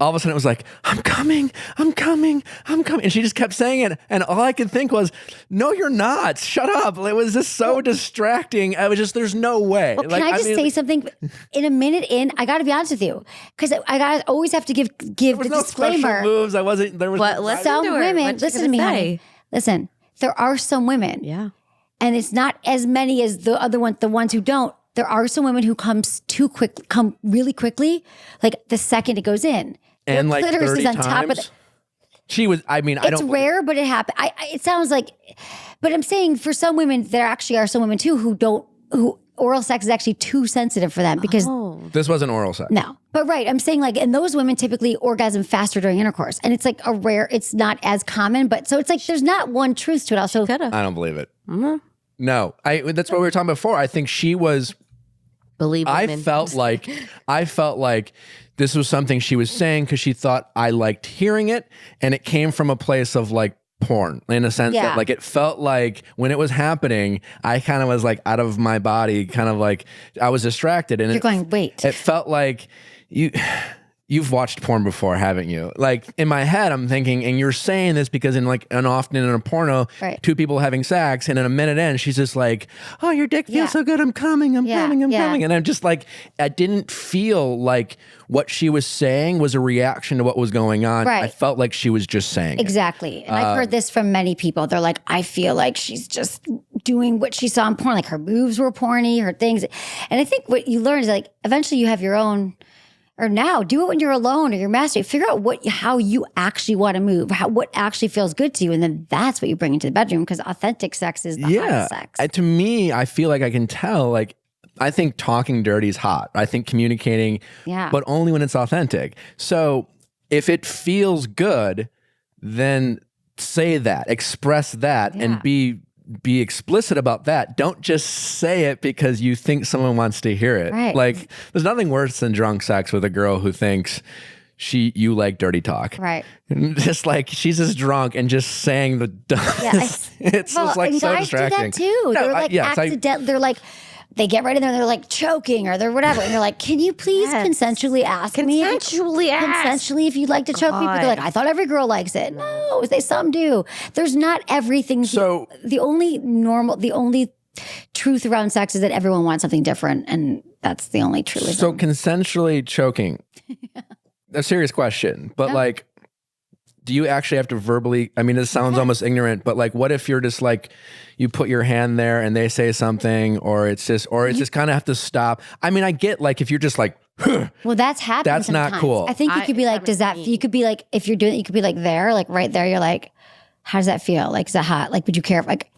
all of a sudden it was like, I'm coming. And she just kept saying it. And all I could think was, no, you're not. Shut up. It was just so distracting. I was just, there's no way. Well, can I say something? In a minute in, I got to be honest with you. Because I always have to give the disclaimer. Special moves. Some women, listen to me, honey. Listen, there are some women. Yeah. And it's not as many as the other ones, the ones who don't. There are some women who come really quickly, like the second it goes in. And their like clitoris 30 is on times. top of She was, I mean, it's rare, but it happened. It sounds like, but I'm saying for some women, there actually are some women too who oral sex is actually too sensitive for them because this wasn't oral sex. No, but right. I'm saying, like, and those women typically orgasm faster during intercourse, and it's like it's not as common, but so it's like there's not one truth to it. Also, I don't believe it. Mm-hmm. No, that's what we were talking about before. I think she was. I felt like this was something she was saying because she thought I liked hearing it, and it came from a place of, like, porn, in a sense that, like, it felt like when it was happening, I kind of was, like, out of my body, kind of like I was distracted, and you're going, wait. It felt like you you've watched porn before, haven't you? Like in my head, I'm thinking, and you're saying this because often in a porno, two people having sex, and in a minute in, she's just like, "Oh, your dick feels so good. I'm coming. I'm coming. And I'm just like, I didn't feel like what she was saying was a reaction to what was going on. Right. I felt like she was just saying exactly. And I've heard this from many people. They're like, I feel like she's just doing what she saw in porn. Like her moves were porny, her things. And I think what you learn is like, eventually you have your own. Or now, do it when you're alone or you're masturbating. Figure out how you actually want to move, what actually feels good to you, and then that's what you bring into the bedroom. Because authentic sex is the hottest sex. To me, I feel like I can tell. Like, I think talking dirty is hot. I think communicating, but only when it's authentic. So if it feels good, then say that, express that, and be explicit about that. Don't just say it because you think someone wants to hear it. Right. Like, there's nothing worse than drunk sex with a girl who thinks you like dirty talk. Right. And just like she's just drunk and just saying the dumbest. It's just like so distracting. Do that too. They're like accidentally. They're like. They get right in there, they're like choking or they're whatever. And you're like, can you please consensually ask me? Consensually, if you'd like to choke me. But they're like, I thought every girl likes it. No, some do. There's not everything. So the only truth around sex is that everyone wants something different. And that's the only truth. So consensually choking, a serious question, but like, do you actually have to verbally, I mean, this sounds almost ignorant, but like, what if you're just like, you put your hand there and they say something, or it's just kind of have to stop. I mean, I get like, if you're just like, well, that's happening. That's sometimes. not cool. I think you could be like, you could be like, if you're doing it, you could be like there, like right there. You're like, how does that feel? Like, is that hot? Like, would you care? Like,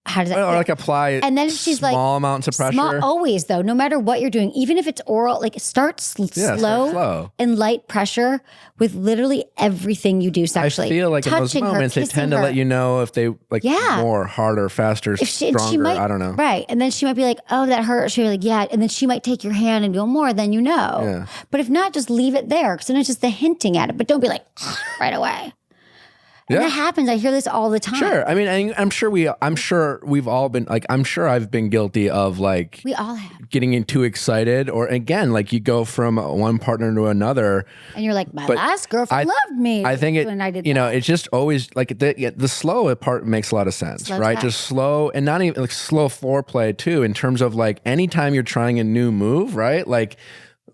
how does that feel? Like apply and then she's like small amounts of pressure. Always though, no matter what you're doing, even if it's oral, like start slow and light pressure with literally everything you do sexually. I feel like touching in those moments, they tend to let you know if they like more harder, faster, stronger. I don't know. Right. And then she might be like, oh, that hurt. She'll be like, yeah. And then she might take your hand and go more than you know. Yeah. But if not, just leave it there. Because then it's just the hinting at it. But don't be like, right away. And that happens. I hear this all the time. Sure. I mean, I'm sure we've all been like, I'm sure I've been guilty of like, we all have getting too excited, or again, like you go from one partner to another. And you're like, my last girlfriend loved me. I think when I did it's just always like the slow part makes a lot of sense, right? Back. Just slow, and not even like slow foreplay too, in terms of like anytime you're trying a new move, right? Like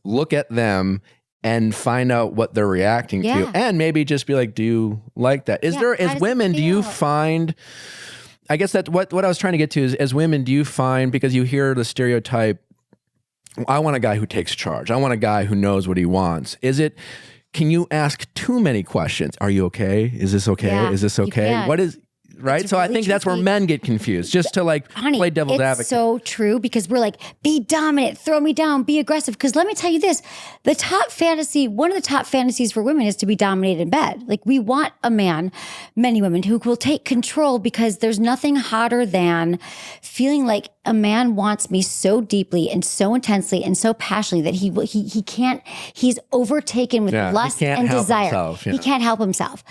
look at them and find out what they're reacting to. And maybe just be like, do you like that? As women, do you find, I guess that's what I was trying to get to is, as women, do you find, because you hear the stereotype, I want a guy who takes charge. I want a guy who knows what he wants. Can you ask too many questions? Are you okay? Is this okay? Yeah, is this okay? What is... Right. It's so really I think that's where men get confused, just to like play devil's advocate. It's so true, because we're like, be dominant, throw me down, be aggressive. Because let me tell you this, one of the top fantasies for women is to be dominated in bed. Like we want a man, many women, who will take control, because there's nothing hotter than feeling like a man wants me so deeply and so intensely and so passionately that he's overtaken with lust and desire. He can't help himself.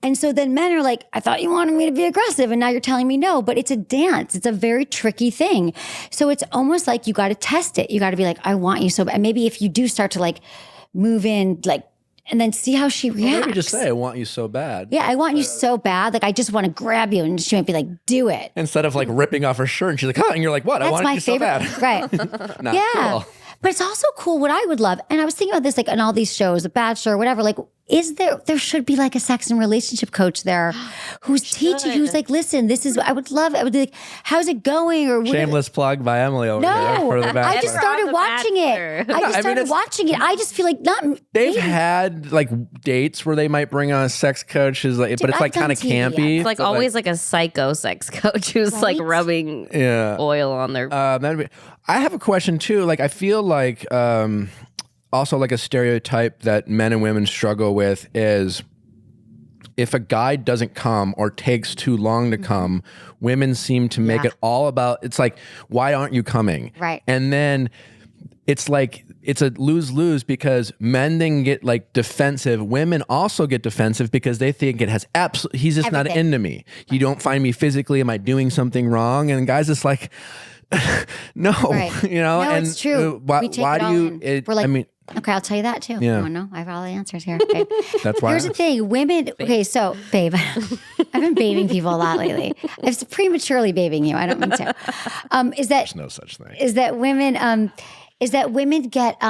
And so then men are like, I thought you wanted me to be aggressive and now you're telling me no. But it's a dance. It's a very tricky thing. So it's almost like you got to test it. You got to be like, I want you so bad. And maybe if you do start to like move in, like, and then see how she reacts. Well, maybe just say, I want you so bad. Yeah, I want you so bad. Like, I just want to grab you. And she might be like, do it. Instead of like ripping off her shirt. And she's like, oh, and you're like, what? That's I want you favorite. so bad. Right. Not cool. But it's also cool. What I would love, and I was thinking about this, like on all these shows, The Bachelor, whatever, like, there should be like a sex and relationship coach there who's teaching, who's like, listen, I would be like, how's it going? Or shameless plug by Emily over there for The Bachelor. I just started watching it. I just feel like they've had like dates where they might bring on a sex coach, but it's like kind of campy. It's like always like a psycho sex coach who's like rubbing oil on their. I have a question too. Like I feel like also like a stereotype that men and women struggle with is if a guy doesn't come or takes too long to come, women seem to make it all about, it's like, why aren't you coming? Right. And then it's like, it's a lose-lose, because men then get like defensive. Women also get defensive because they think it has he's just not into me. You don't find me physically. Am I doing something wrong? And guys, it's like, no, right. No, and it's true. Why do you? We're like, Okay, I'll tell you that too. Yeah. You want to know? I have all the answers here. Okay. That's why. Here's the thing. Women, okay, so, babe, I've been babying people a lot lately. I'm prematurely babying you. I don't mean to. There's no such thing. Is that women get,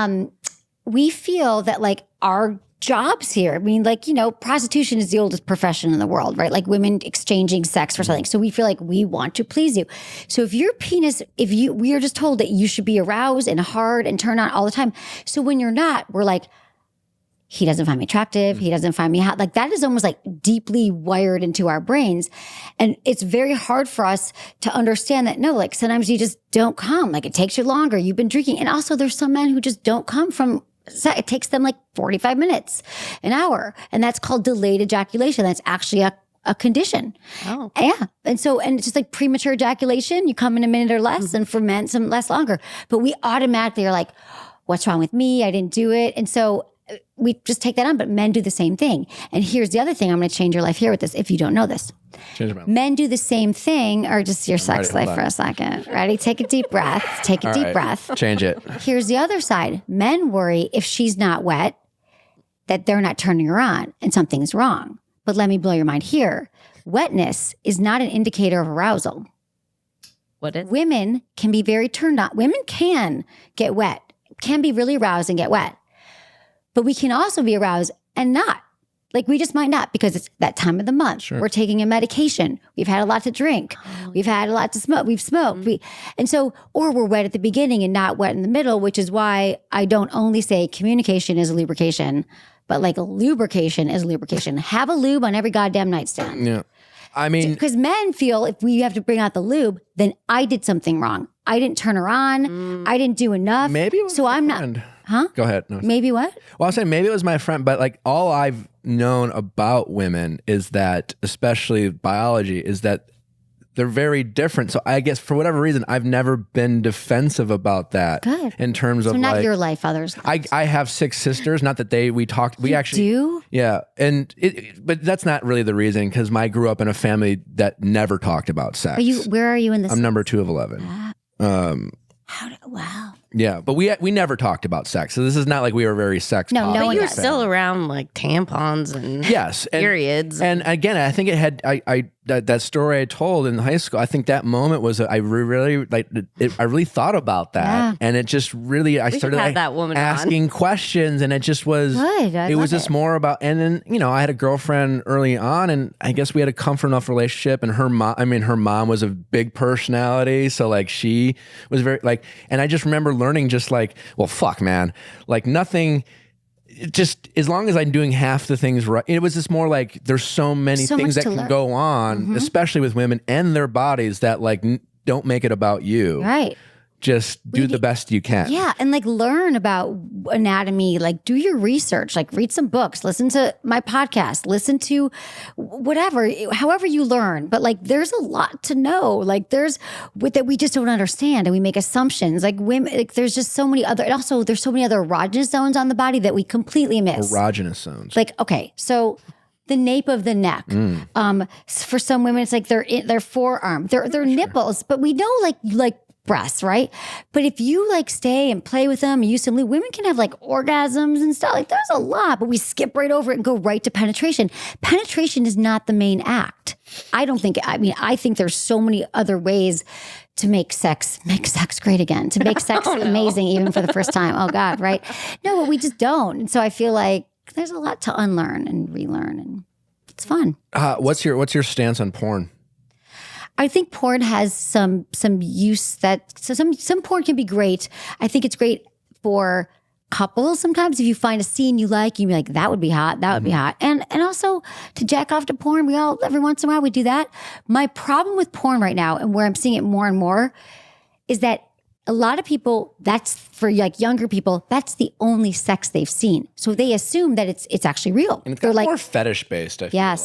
we feel that like our jobs here, I mean, like, you know, prostitution is the oldest profession in the world, right? Like women exchanging sex for something. So we feel like we want to please you. So if your penis, we are just told that you should be aroused and hard and turned on all the time. So when you're not, we're like, he doesn't find me attractive. He doesn't find me hot. Like that is almost like deeply wired into our brains. And it's very hard for us to understand that, no, like sometimes you just don't come. Like it takes you longer. You've been drinking. And also there's some men who just don't come from, it takes them like 45 minutes, an hour. And that's called delayed ejaculation. That's actually a condition. Oh. Yeah. And it's just like premature ejaculation. You come in a minute or less, and for men, some less longer. But we automatically are like, what's wrong with me? I didn't do it. And so we just take that on, but men do the same thing. And here's the other thing. I'm going to change your life here with this if you don't know this. Men do the same thing, or just your sex life for a second. Ready? Take a deep breath. Take a deep breath. Change it. Here's the other side. Men worry if she's not wet, that they're not turning her on and something's wrong. But let me blow your mind here. Wetness is not an indicator of arousal. What is? Women can be very turned on. Women can get wet, can be really aroused and get wet. But we can also be aroused and not. Like we just might not because it's that time of the month. Sure. We're taking a medication. We've had a lot to drink. We've had a lot to smoke. We've smoked. Or we're wet at the beginning and not wet in the middle, which is why I don't only say communication is lubrication, but like lubrication is lubrication. Have a lube on every goddamn nightstand. Yeah. I mean, because men feel if we have to bring out the lube, then I did something wrong. I didn't turn her on. I didn't do enough. Maybe it was so I'm friend. not. Huh? Go ahead. No. Maybe what? Well, I was saying maybe it was my friend, but like all I've known about women is that, especially biology, is that they're very different. So I guess for whatever reason, I've never been defensive about that. Good. In terms of not like your life, others' lives. I have 6 sisters. Not that we actually do. Yeah, but that's not really the reason because I grew up in a family that never talked about sex. Where are you in this? I'm number 2 of 11. Wow. Yeah, but we never talked about sex, so this is not like we were very sex. No, But one you were does. still around like tampons and periods. And again, I think it had that story I told in high school. I think that moment was I really thought about that, and it just really I started have like, that woman asking questions, and it just was Good. it was just more about. And then I had a girlfriend early on, and I guess we had a comfort enough relationship. And her mom was a big personality, so like she was very like, and I just remember learning just like, well, fuck, man, like nothing. Just as long as I'm doing half the things right, it was just more like there's so many things that can go on, especially with women and their bodies that like don't make it about you. Right. Just do the best you can. Yeah. And like learn about anatomy, like do your research, like read some books, listen to my podcast, listen to whatever, however you learn. But like there's a lot to know. Like there's that we just don't understand and we make assumptions. Like women, like there's just so many other, and also there's so many other erogenous zones on the body that we completely miss. Erogenous zones. Like, okay, so the nape of the neck. For some women, it's like their forearm, their nipples. But we know like breasts, right? But if you like stay and play with them and use some lube, women can have like orgasms and stuff. Like there's a lot, but we skip right over it and go right to penetration. Penetration is not the main act. I think there's so many other ways to make sex great again, to make sex amazing even for the first time. Oh God, right? No, but we just don't. And so I feel like there's a lot to unlearn and relearn, and it's fun. What's your stance on porn? I think porn has some use some porn can be great. I think it's great for couples. Sometimes if you find a scene you like, you be like, that would be hot. That would be hot. And also to jack off to porn, we all, every once in a while we do that. My problem with porn right now, and where I'm seeing it more and more, is that a lot of people, that's for like younger people, that's the only sex they've seen. So they assume that it's actually real. And it's more fetish based, I feel like.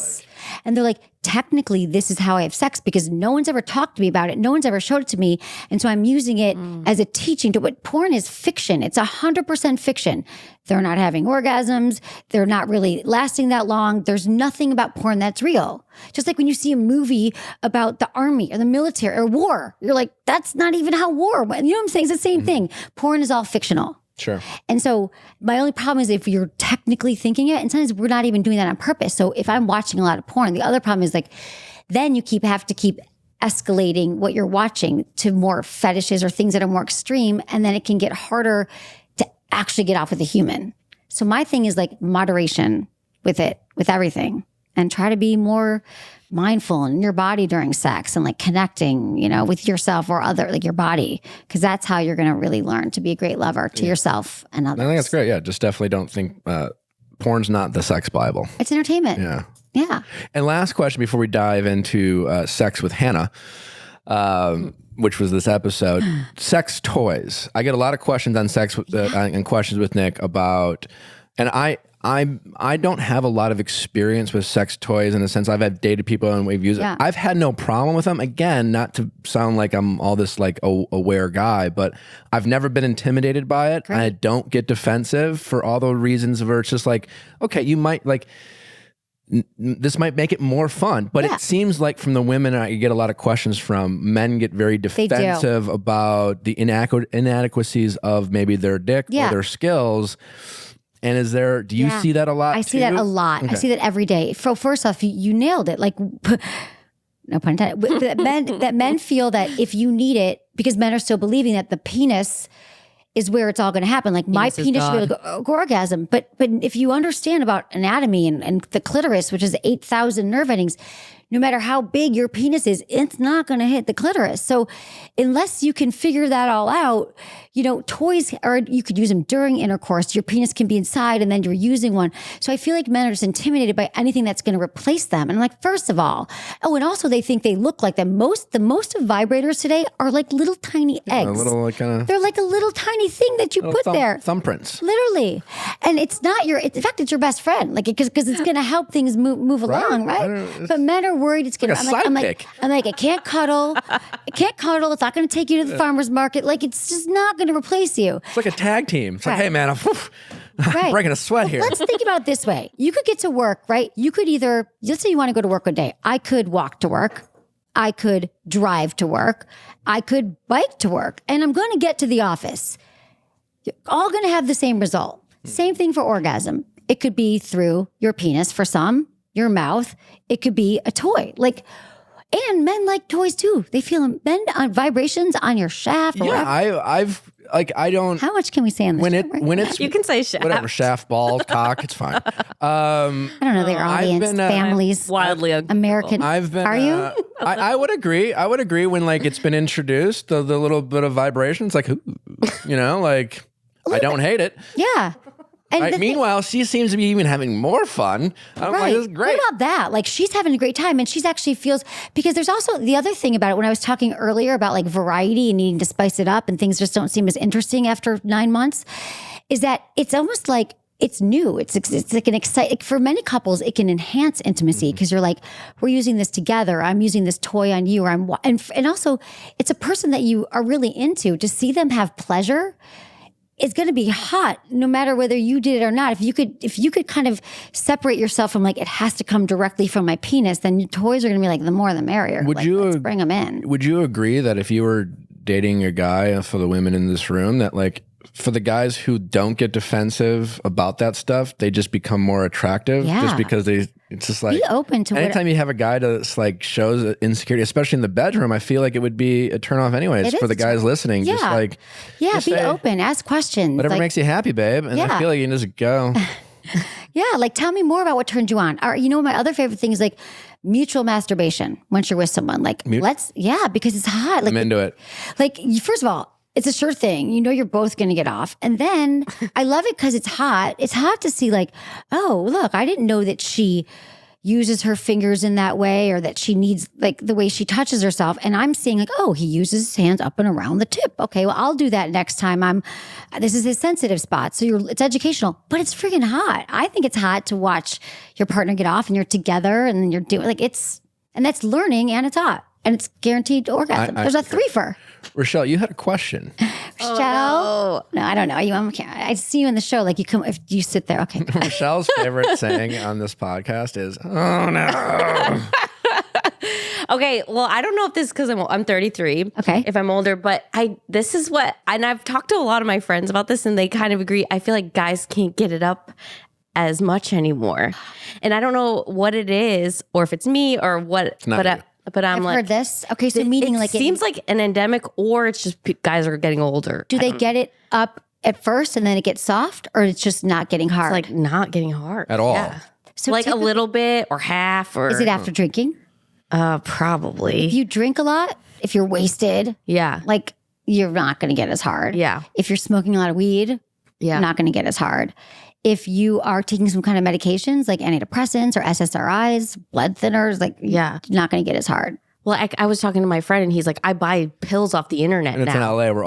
And they're like, technically, this is how I have sex because no one's ever talked to me about it. No one's ever showed it to me. And so I'm using it as a teaching to what porn is fiction. It's 100% fiction. They're not having orgasms. They're not really lasting that long. There's nothing about porn that's real. Just like when you see a movie about the army or the military or war, you're like, that's not even how war went. You know what I'm saying? It's the same thing. Porn is all fictional. Sure. And so my only problem is if you're technically thinking it, and sometimes we're not even doing that on purpose. So if I'm watching a lot of porn, the other problem is like, then you have to keep escalating what you're watching to more fetishes or things that are more extreme. And then it can get harder to actually get off with a human. So my thing is like moderation with it, with everything, and try to be more mindful in your body during sex and like connecting, with yourself or like your body, because that's how you're going to really learn to be a great lover to yourself and others. I think that's great. Yeah. Just definitely don't think porn's not the sex Bible. It's entertainment. Yeah. Yeah. And last question before we dive into sex with Hannah, which was this episode, sex toys. I get a lot of questions on sex and questions with Nick about, and I don't have a lot of experience with sex toys in the sense I've dated people and we've used it. I've had no problem with them. Again, not to sound like I'm all this like aware guy, but I've never been intimidated by it. Great. And I don't get defensive for all the reasons where it's just like, okay, you might like, this might make it more fun, but it seems like from the women I get a lot of questions from, men get very defensive about the inadequacies of maybe their dick or their skills. And do you see that a lot? I see that a lot. Okay. I see that every day. First off, you nailed it. Like, no pun intended. that men feel that if you need it, because men are still believing that the penis is where it's all going to happen. Like my penis should be able to go orgasm. But if you understand about anatomy and the clitoris, which is 8,000 nerve endings, no matter how big your penis is, it's not going to hit the clitoris. So unless you can figure that all out, toys you could use them during intercourse. Your penis can be inside and then you're using one. So I feel like men are just intimidated by anything that's going to replace them. And I'm like, first of all, and also they think they look like them. The most of vibrators today are like little tiny eggs. They're like a little tiny thing that you put there. Thumbprints. Literally. And it's not in fact, it's your best friend. Like, because it's going to help things move along, right? But men are worried it's going to, I'm like, it can't cuddle. It's not going to take you to the farmer's market. Like, it's just not going to replace you. It's like a tag team. It's like, hey man, I'm breaking a sweat here. Let's think about it this way. You could get to work, right? You could let's say you want to go to work one day. I could walk to work. I could drive to work. I could bike to work. And I'm going to get to the office. You're all going to have the same result. Same thing for orgasm. It could be through your penis for some, your mouth. It could be a toy. And men like toys too. They feel them. Men on vibrations on your shaft. Or I don't. How much can we say on this? When it's you can say shaft. Whatever, shaft, balls, cock. It's fine. I don't know their audience, families, wildly American. Are you? I would agree. I would agree when it's been introduced, the little bit of vibration. It's like, I don't hate it. Yeah. And right. Meanwhile, she seems to be even having more fun. I'm like, this is great. What about that? Like, she's having a great time, and she's actually feels, because there's also the other thing about it. When I was talking earlier about like variety and needing to spice it up, and things just don't seem as interesting after 9 months, is that it's almost like it's new. It's like an exciting, for many couples, it can enhance intimacy because you're like, we're using this together. I'm using this toy on you, and also it's a person that you are really into. To see them have pleasure, it's going to be hot no matter whether you did it or not. If you could kind of separate yourself from like, it has to come directly from my penis, then your toys are going to be like, the more the merrier. Let's bring them in. Would you agree that if you were dating a guy, for the women in this room, that like, for the guys who don't get defensive about that stuff, they just become more attractive just because it's just like, be open to anytime you have a guy that's like shows insecurity, especially in the bedroom, I feel like it would be a turn off anyways for the guys listening. Yeah. Just like, be say, open, ask questions. Whatever makes you happy, babe. And I feel like you can just go. Like tell me more about what turned you on. Or, my other favorite thing is like mutual masturbation once you're with someone. Like because it's hot. Like, I'm into it. Like, first of all, it's a sure thing. You're both going to get off. And then I love it because it's hot. It's hot to see like, oh, look, I didn't know that she uses her fingers in that way, or that she needs like the way she touches herself. And I'm seeing like, oh, he uses his hands up and around the tip. Okay, well, I'll do that next time. This is his sensitive spot. So it's educational, but it's freaking hot. I think it's hot to watch your partner get off and you're together and then you're doing and that's learning, and it's hot. And it's guaranteed orgasm. There's a threefer. Rochelle, you had a question. Rochelle? No, I don't know. I see you in the show. Like if you sit there. Okay. Rochelle's favorite saying on this podcast is, "Oh no." Okay, well, I don't know if this is because I'm 33. Okay. If I'm older, but this is what, and I've talked to a lot of my friends about this, and they kind of agree. I feel like guys can't get it up as much anymore, and I don't know what it is, or if it's me, or what. But I'm I've like, heard this. Okay, so meaning it like seems like an endemic, or it's just guys are getting older. do they get it up at first and then it gets soft, or it's just not getting hard? It's like not getting hard At all. Yeah. So like a little bit or half, or is it after drinking? Probably. If you drink a lot, if you're wasted, Yeah. like you're not going to get as hard. Yeah. If you're smoking a lot of weed, you're not going to get as hard. If you are taking some kind of medications like antidepressants or SSRIs, blood thinners, like you're not going to get as hard. Well, I was talking to my friend, and he's like, I buy pills off the internet And it's now. in LA. We're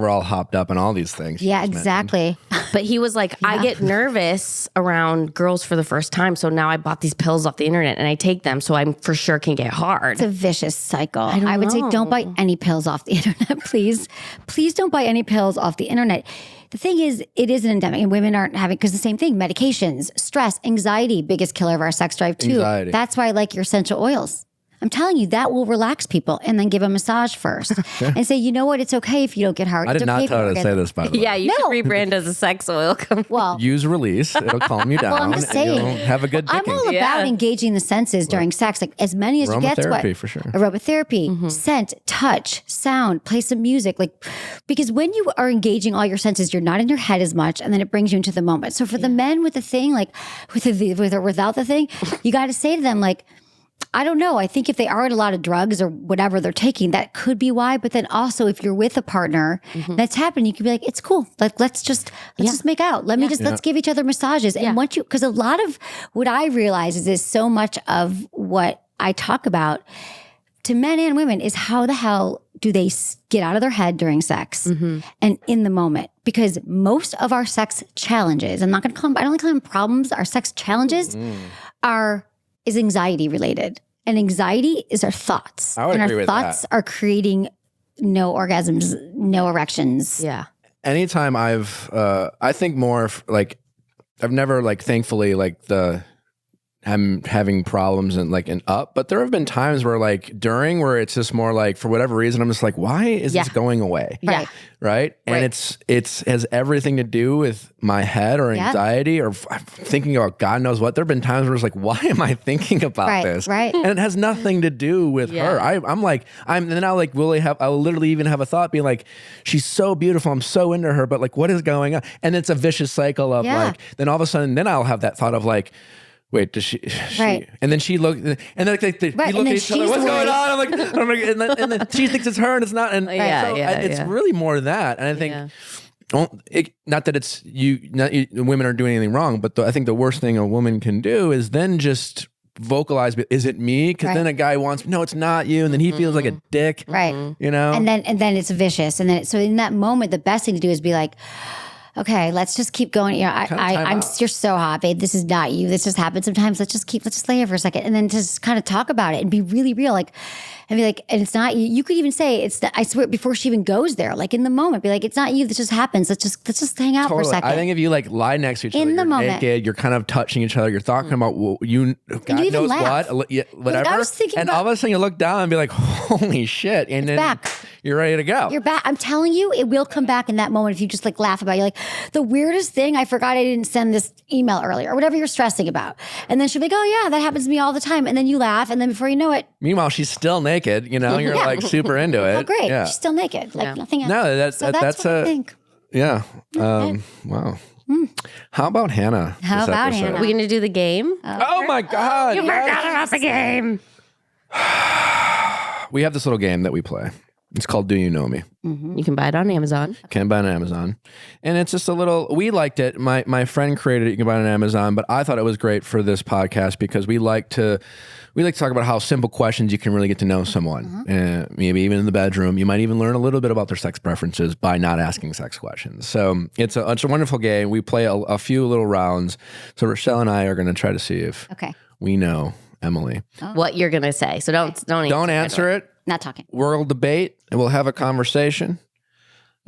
all hopped up on all these things. Yeah, exactly. But he was like, I get nervous around girls for the first time. So now I bought these pills off the internet and I take them so I for sure can get hard. It's a vicious cycle. I would say don't buy any pills off the internet, please. Please don't buy any pills off the internet. The thing is, it is an endemic, and women aren't having, because the same thing, medications, stress, anxiety, biggest killer of our sex drive too. Anxiety. That's why I like your essential oils. I'm telling you, that will relax people, and then give a massage first and say, you know what? It's okay if you don't get hard. I did It's not okay tell her to say this, by the way. Yeah, you should rebrand as a sex oil company. Well, Use release. It'll calm you down. I'm just saying. And you'll have a good I'm dicking. all about engaging the senses during sex, like as many as you get. Aromatherapy, for sure. Aromatherapy, scent, touch, sound, play some music, like because when you are engaging all your senses, you're not in your head as much, and then it brings you into the moment. So for the men with the thing, like with or without the thing, you got to say to them, like, I don't know. I think if they are on a lot of drugs or whatever they're taking, that could be why. But then also, if you're with a partner that's happening, you can be like, "It's cool. Like let's just make out. Let's give each other massages." And once you, because a lot of what I realize is so much of what I talk about to men and women is how the hell do they get out of their head during sex and in the moment? Because most of our sex challenges, I'm not going to call them, I don't like calling them problems. Our sex challenges is anxiety related. And anxiety is our thoughts. I would and agree our with thoughts are creating no orgasms, no erections. Yeah. Anytime I think more of, like, I've never, like, thankfully, like, I'm having problems and up, but there have been times where, like, during, where it's just more like, for whatever reason, I'm just like, why is this going away? Yeah. Right. And it's has everything to do with my head or anxiety or thinking about God knows what. There have been times where it's like, why am I thinking about this? Right. And it has nothing to do with her. I'm like, and then I'll literally even have a thought being like, she's so beautiful. I'm so into her, but like, what is going on? And it's a vicious cycle of like, then all of a sudden, then I'll have that thought of like, wait, does she? And then she looked, and then we look at each other. What's going on? I'm like, and then she thinks it's her, and it's not. And it's really more that. And I think, not that it's women aren't doing anything wrong, but I think the worst thing a woman can do is then just vocalize, is it me? Because then a guy wants, no, it's not you, and then he feels like a dick, right? You know, and then it's vicious, and then so in that moment, the best thing to do is be like, okay, let's just keep going. You know, you're so hot, babe. This is not you. This just happens sometimes. Let's just lay here for a second, and then just kind of talk about it and be really real, like, and be like, and it's not you. You could even say it's. I swear, before she even goes there, like in the moment, be like, it's not you. This just happens. Let's just hang out for a second. I think if you like lie next to each other, in the you're moment, naked, you're kind of touching each other, you're talking about God you knows laugh. what, whatever. I was thinking and all of a sudden you look down and be like, holy shit, and then back. You're ready to go. You're back. I'm telling you, it will come back in that moment if you just like laugh about it. You're like, the weirdest thing, I forgot I didn't send this email earlier or whatever you're stressing about. And then she'll be like, oh yeah, that happens to me all the time. And then you laugh, and then before you know it. Meanwhile, she's still naked, you know, you're like super into it. Oh great. Yeah. She's still naked. Like nothing else. No, that's what I think. Yeah. Wow. How about Hannah? How about Hannah? Are we going to do the game? Oh my God. You forgot about the game. We have this little game that we play. It's called Do You Know Me? You can buy it on Amazon. Can buy it on Amazon. And it's just a little, we liked it. My friend created it. You can buy it on Amazon, but I thought it was great for this podcast because we like to talk about how simple questions you can really get to know someone. Maybe even in the bedroom. You might even learn a little bit about their sex preferences by not asking sex questions. So it's a wonderful game. We play a few little rounds. So Rochelle and I are going to try to see if we know Emily. What you're going to say. So don't answer it. Not talking. We'll debate and we'll have a conversation.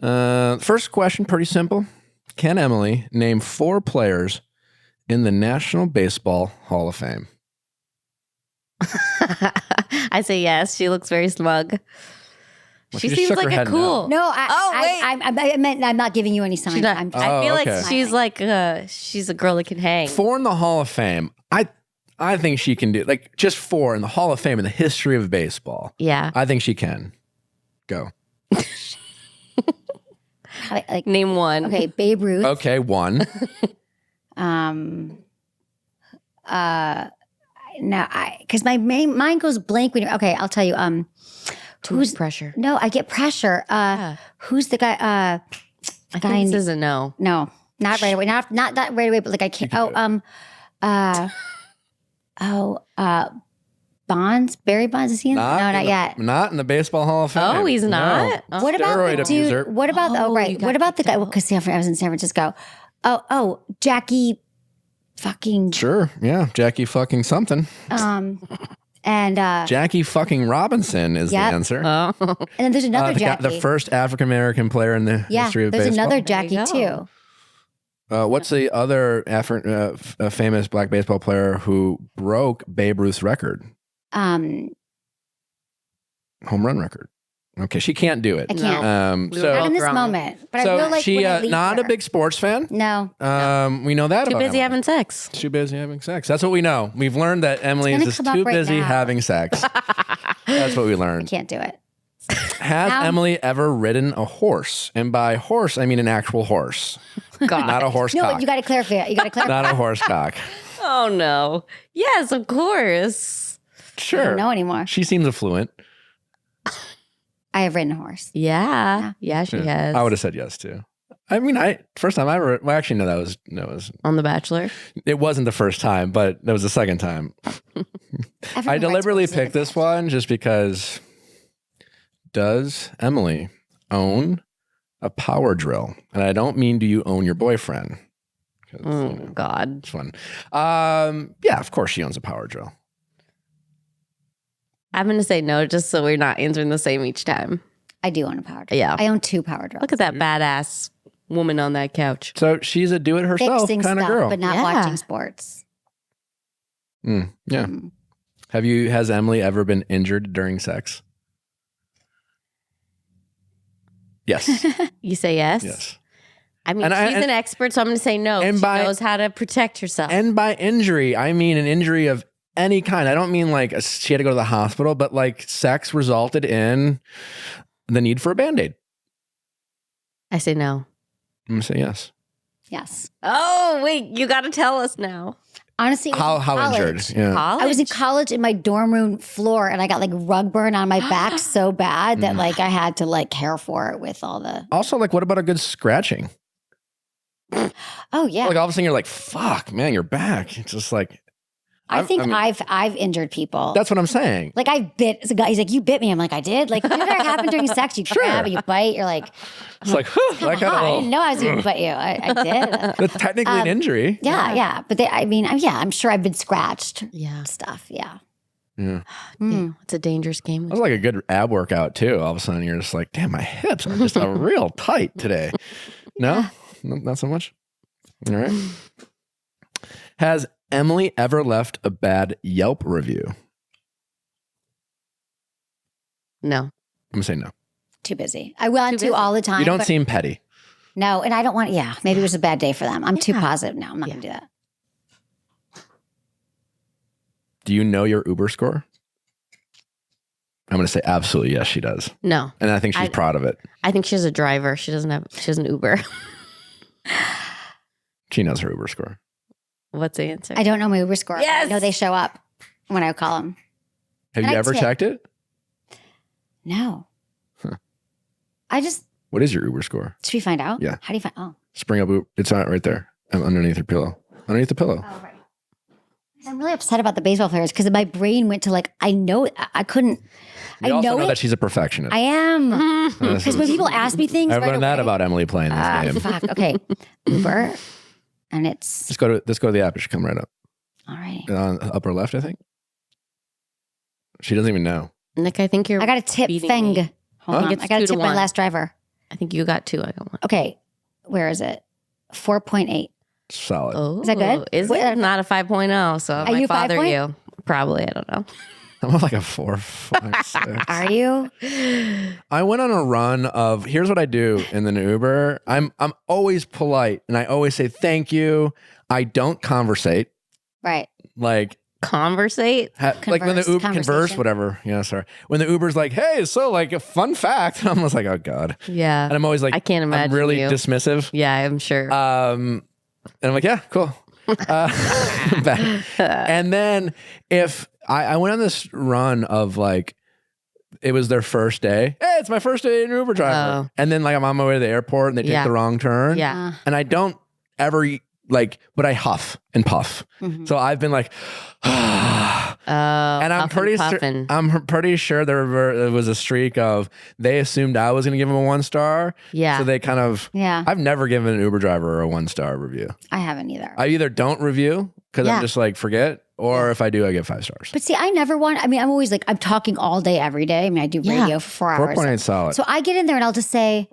First question, pretty simple. Can Emily name 4 players in the National Baseball Hall of Fame? I say yes. She looks very smug. Well, She just seems shook her like a head cool. No, wait. I meant I'm not giving you any signs. I feel like okay. she's like she's a girl that can hang. 4 in the Hall of Fame. I think she can do like just 4 in the Hall of Fame in the history of baseball. Yeah. I think she can. Go. like Name one. okay, Babe Ruth. Okay, 1. No, because my mind goes blank when okay, I'll tell you. Too much pressure. No, I get pressure. Who's the guy? I think this is a no. No, not right away. Not that right away, but like I can't. Bonds, Barry Bonds, is he in? No, not yet. Not in the Baseball Hall of Fame. Oh, he's not? No. Oh. What about Steroid the dude? abuser. What about What about the guy? Well, because I was in San Francisco. Jackie, fucking Sure, yeah, Jackie fucking something. and Jackie fucking Robinson is Yep. the answer. Oh. and then there's another Jackie. The first African American player in the history of there's baseball. another Jackie There you go. too. What's the other famous black baseball player who broke Babe Ruth's record? Home run record. Okay, she can't do it. I can't. We were So, Not in this wrong. moment, but I so feel like she when I leave not her. a big sports fan. No, We know that Too about busy Emily. having sex. Too busy having sex. That's what we know. We've learned that Emily gonna is just come up too right busy now. having sex. That's what we learned. can't do it. Has Emily ever ridden a horse? And by horse, I mean an actual horse, God. not a horse No, cock. you got to clarify. You got to clarify. Not a horse cock. Oh no. Yes, of course. I Sure. don't know anymore. She seems affluent. I have ridden a horse. Yeah. Yeah, she has. I would have said yes too. I mean, first time I ever. Well, actually, no, that was. On The Bachelor. It wasn't the first time, but that was the second time. I deliberately picked this one just because. Does Emily own a power drill? And I don't mean do you own your boyfriend? Oh, God. It's fun. Yeah, of course she owns a power drill. I'm going to say no, just so we're not answering the same each time. I do own a power drill. Yeah. I own 2 power drills. Look at that badass woman on that couch. So she's a do-it-herself Fixing kind of stuff, girl. but not Yeah. watching sports. Yeah. Mm. Has Emily ever been injured during sex? Yes. You say yes? Yes. I mean, And she's an expert, so I'm going to say no. and She by- knows how to protect herself. And by injury, I mean an injury of any kind. I don't mean like she had to go to the hospital, but like sex resulted in the need for a Band-Aid. I say no. I'm going to say yes. Yes. Oh, wait, you got to tell us now. Honestly, it was in How college. injured? Yeah. College? I was in college in my dorm room floor and I got like rug burn on my back so bad that like I had to like care for it with all the. Also, like, what about a good scratching? Oh yeah. Like all of a sudden you're like, fuck, man, your back. It's just like, I think mean, I've injured people. that's what I'm saying. Like I bit the guy. He's like, "You bit me." I'm like, "I did." Like, you know that happened during sex? You grab and you bite. You're like, It's like, huh, that kind I of didn't know I was going to bite you. I did. That's technically an injury. Yeah. But I'm sure I've been scratched. Yeah. Stuff. Yeah. Yeah. Damn, it's a dangerous game. That was like a good ab workout too. All of a sudden you're just like, damn, my hips are just real tight today. No? Not so much? All right. Has Emily ever left a bad Yelp review? No. I'm going to say no. Too busy. I want Too to busy. all the time. You don't but seem petty. no, and I don't want. Yeah, maybe it was a bad day for them. I'm too positive. No, I'm not going to do that. Do you know your Uber score? I'm going to say absolutely yes, she does. No. And I think she's proud of it. I think she's a driver. She has an Uber. She knows her Uber score. What's the answer? I don't know my Uber score. Yes! I know they show up when I call them. Have And you I ever tip. checked it? No. I just What is your Uber score? should we find out? Yeah. How do you find? Oh. Spring up. It's on right there. Underneath your pillow. Underneath the pillow. Oh, right. I'm really upset about the baseball players because my brain went to like, I know it. I couldn't. You I also know know it. that she's a perfectionist. I am. This Because is- when people ask me things, I've right learned that away- about Emily playing this game. Fuck. Okay. Uber. And it's Just go to the app. It should come right up. all right. On upper left, I think. She doesn't even know. Nick, I think you're. I got a tip beating thing. me. Hold on. It's I got to 2 to tip my 1. last driver. I think you got 2. I got 1. Okay. Where is it? 4.8. Solid. Oh, Is that good? Is What- it not a 5.0? So it Are you might bother 5 point? you. Probably. I don't know. I'm like a 4, 5, 6. Are you? I went on a run of, here's what I do in the Uber. I'm always polite and I always say thank you. I don't conversate. Right. Like Conversate? like when the Uber converse, conversation. whatever. Yeah, sorry. When the Uber's like, hey, so like a fun fact. I'm just like, oh God. Yeah. And I'm always like, I can't imagine I'm really you. dismissive. Yeah, I'm sure. And I'm like, yeah, cool. And then if I went on this run of like, it was their first day. Hey, it's my first day in Uber driver. And then like I'm on my way to the airport and they take the wrong turn. Yeah. And I don't ever like, but I huff and puff. So I've been like, and I'm pretty sure there was a streak of they assumed I was going to give them a 1 star. Yeah. So they kind of, I've never given an Uber driver a 1 star review. I haven't either. I either don't review because I'm just like, forget, or if I do, I get 5 stars. But see, I never want, I mean, I'm always like, I'm talking all day, every day. I mean, I do radio for 4 hours. 4.8 solid. So I get in there and I'll just say,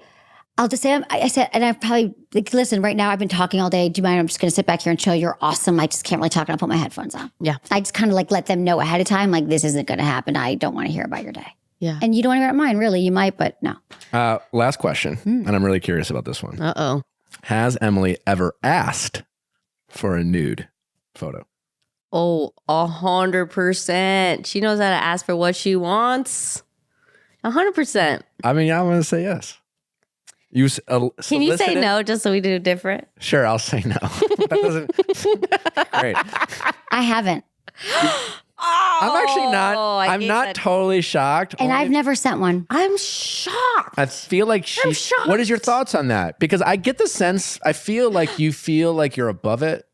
I said, and I probably like, listen, right now I've been talking all day. Do you mind? I'm just going to sit back here and chill. You're awesome. I just can't really talk and I'll put my headphones on. Yeah. I just kind of like let them know ahead of time, like this isn't going to happen. I don't want to hear about your day. Yeah. And you don't want to hear about mine, really. You might, but no. Last question. And I'm really curious about this one. Uh-oh. Has Emily ever asked for a nude photo? Oh, 100%. She knows how to ask for what she wants. 100%. I mean, I'm going to say yes. Can you say no just so we do different? Sure, I'll say no. That doesn't. Great. I haven't. I'm actually not. I'm not totally shocked. And I've never sent one. I'm shocked. I feel like I'm shocked. What is your thoughts on that? Because I get the sense. I feel like you feel like you're above it.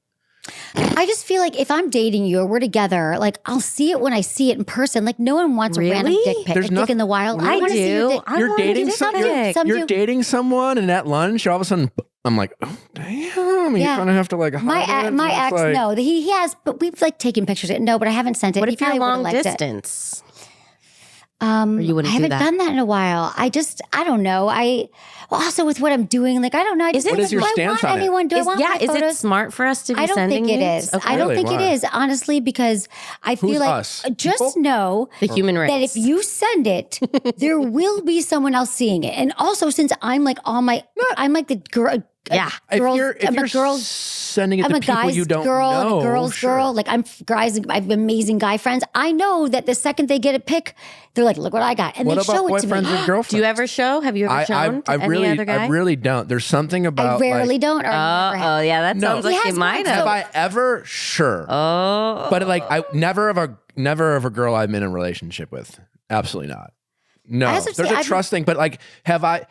I just feel like if I'm dating you or we're together, like I'll see it when I see it in person. Like no one wants a random dick pic. There's a dick in the wild. I want to see your do. dick. You're dating Some dating someone, and at lunch, all of a sudden, I'm like, oh, damn. You kind of have to like hide it. My It's ex, like, no, he has, but we've like taken pictures. No, but I haven't sent it. What He if you're probably would've long liked it. distance? Or you wouldn't I haven't do that? done that in a while. I don't know. Also with what I'm doing, like I don't know. What is your stance on it? Do I want my is photos? it smart for us to be I don't sending think it nudes? is. Okay. I don't Really? think Why? it is, honestly, because I feel like us? just People? know The human race. that if you send it, there will be someone else seeing it. And also, since I'm like I'm like the girl. Yeah. If Girls, you're I'm a girl's sending it I'm to a people guy's you don't girl know, and a girl's sure. girl. Like I have amazing guy friends. I know that the second they get a pic, they're like, "Look what I got," and What they about show it to boyfriends me. and girlfriends? Do you ever show? Have you ever shown to any other guy? I really don't. There's something about I rarely like, don't. Or never have. Oh, yeah. That No. sounds like He you has might one, have have. I ever? Sure. Oh. But like, I never of a girl I'm in a relationship with. Absolutely not. No, I also there's say a trust thing, but like, have I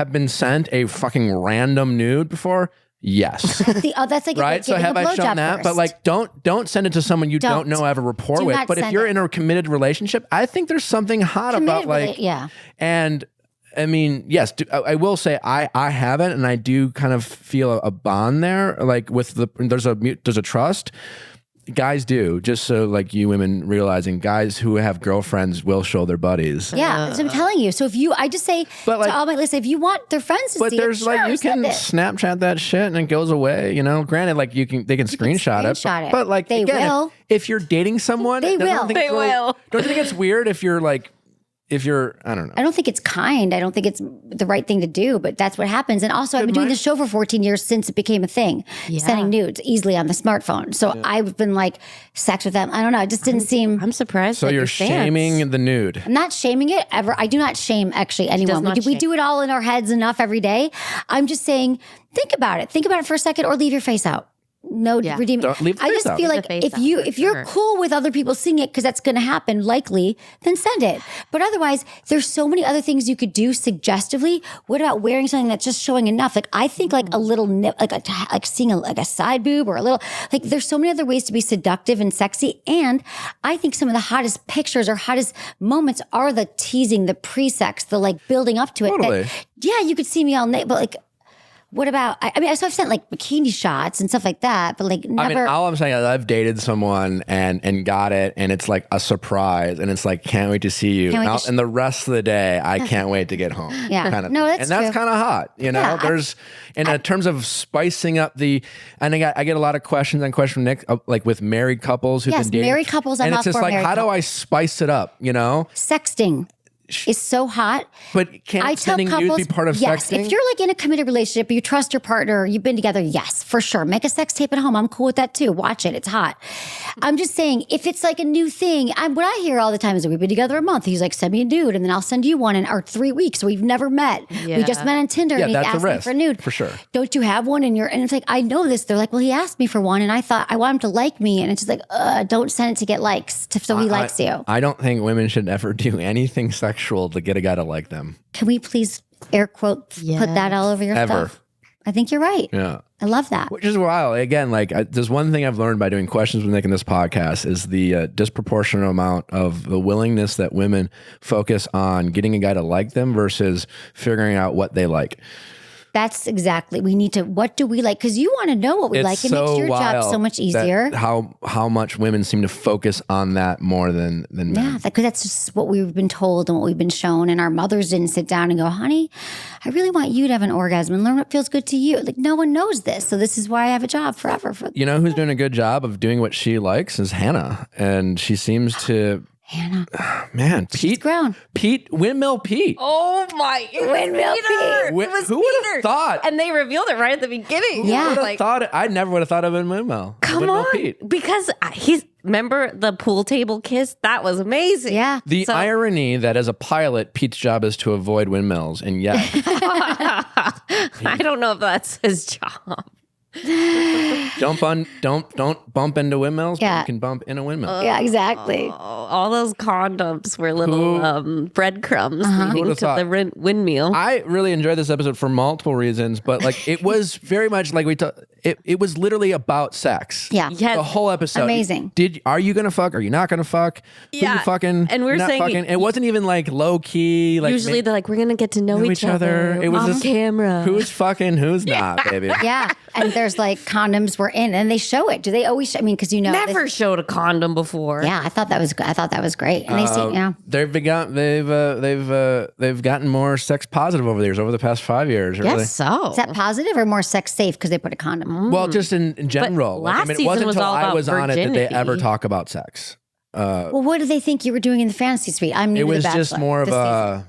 been sent a fucking random nude before? Yes. That's like Right. So have I shown that? First. But like, don't send it to someone you don't know, have a rapport Do with. not But if send you're it. in a committed relationship, I think there's something hot about like, yeah. And I mean, yes, I will say I haven't, and I do kind of feel a bond there. Like with there's a trust. Guys do, just so like you women realizing, guys who have girlfriends will show their buddies. Yeah, that's what I'm telling you. So I just say But like- to all my listeners, if you want their friends to But see there's it, like sure, you can send it. Snapchat that shit and it goes away. You know, granted, like they can screenshot it. But like They again, will. if you're dating someone, They don't will. think it's They will. Don't you think it's weird if you're like, I don't know. I don't think it's kind. I don't think it's the right thing to do, but that's what happens. And also, I've been doing this show for 14 years since it became a thing, sending nudes easily on the smartphone. So I've been like sex with them. I don't know. It just didn't seem. I'm surprised. So at you're your stance. shaming the nude. I'm not shaming it ever. I do not shame actually anyone. not We shame. do it all in our heads enough every day. I'm just saying, think about it. Think about it for a second, or leave your face out. No redeeming. Don't leave the I face just out. feel Leave like the face if out, you for if you're sure. cool with other people seeing it, because that's going to happen likely, then send it. But otherwise, there's so many other things you could do suggestively. What about wearing something that's just showing enough? Like I think like a little nip, like seeing a side boob or a little like. There's so many other ways to be seductive and sexy. And I think some of the hottest pictures or hottest moments are the teasing, the pre-sex, the like building up to it. Totally. Yeah, you could see me all night, but like. What about, I mean, so I've sent like bikini shots and stuff like that, but like never. I mean, all I'm saying is I've dated someone and got it, and it's like a surprise, and it's like, can't wait to see you. And the rest of the day, I can't wait to get home. Yeah. Kind of No, thing. that's And that's kind of hot, you know? Yeah, There's, in terms of spicing up I get a lot of questions from Nick, like with married couples who've been dating. Married couples, I'm and all it's just for like, married how do couples. I spice it up, you know? Sexting is so hot. But can't sending nudes be part of yes, sexting? if you're like in a committed relationship, you trust your partner, you've been together, yes, for sure. Make a sex tape at home. I'm cool with that too. Watch it. It's hot. I'm just saying, if it's like a new thing, what I hear all the time is that we've been together a month. He's like, send me a nude, and then I'll send you one in our 3 weeks. We've never met. We just met on Tinder, and he that's a asked me risk, for a nude. for sure. Don't you have one? And it's like, I know this. They're like, well, he asked me for one, and I thought I want him to like me, and it's just like, don't send it to get likes, so he likes you. I don't think women should ever do anything sexual to get a guy to like them. Can we please air quote put that all over your Ever. stuff? I think you're right. Yeah. I love that. Which is wild. Again, like there's one thing I've learned by doing questions with Nick in this podcast is the disproportionate amount of the willingness that women focus on getting a guy to like them versus figuring out what they like. That's exactly. We need to, what do we like? Because you want to know what we like. It makes your job so much easier. How much women seem to focus on that more than men. Yeah, because that's just what we've been told and what we've been shown. And our mothers didn't sit down and go, honey, I really want you to have an orgasm and learn what feels good to you. Like, no one knows this. So this is why I have a job forever. You know who's doing a good job of doing what she likes is Hannah. And she seems to... Hannah. Man, Windmill Pete. Oh my, Windmill Pete. Who would have thought? And they revealed it right at the beginning. Yeah. I never would have thought of a windmill. Come on, Pete. because remember the pool table kiss? That was amazing. Yeah. The irony that as a pilot, Pete's job is to avoid windmills, and yet I don't know if that's his job. don't bump into windmills. But Yeah. you can bump in a windmill. Yeah, exactly. All those condoms were little breadcrumbs leading to the windmill. I really enjoyed this episode for multiple reasons, but like it was very much like it was literally about sex. Yeah. Yes. The whole episode. Amazing. Are you gonna fuck? Are you not gonna fuck? Who you fucking? And we're not saying fucking. It wasn't even like low key. Like usually they're like, we're gonna get to know each other. It was on just camera. Who's fucking? Who's not, baby? Yeah. And there's like condoms were in, and they show it. Do they always show? I mean, because Never showed a condom before. Yeah, I thought that was great. And they see, they've gotten more sex positive over the years, over the past 5 years. Yes, Really. so. is that positive or more sex safe because they put a condom? Well, just in general. last it season wasn't was until all I about was on it that they virginity. ever talk about sex. Well, what do they think you were doing in the fantasy suite? I'm new It to was The just Bachelor more of this season. a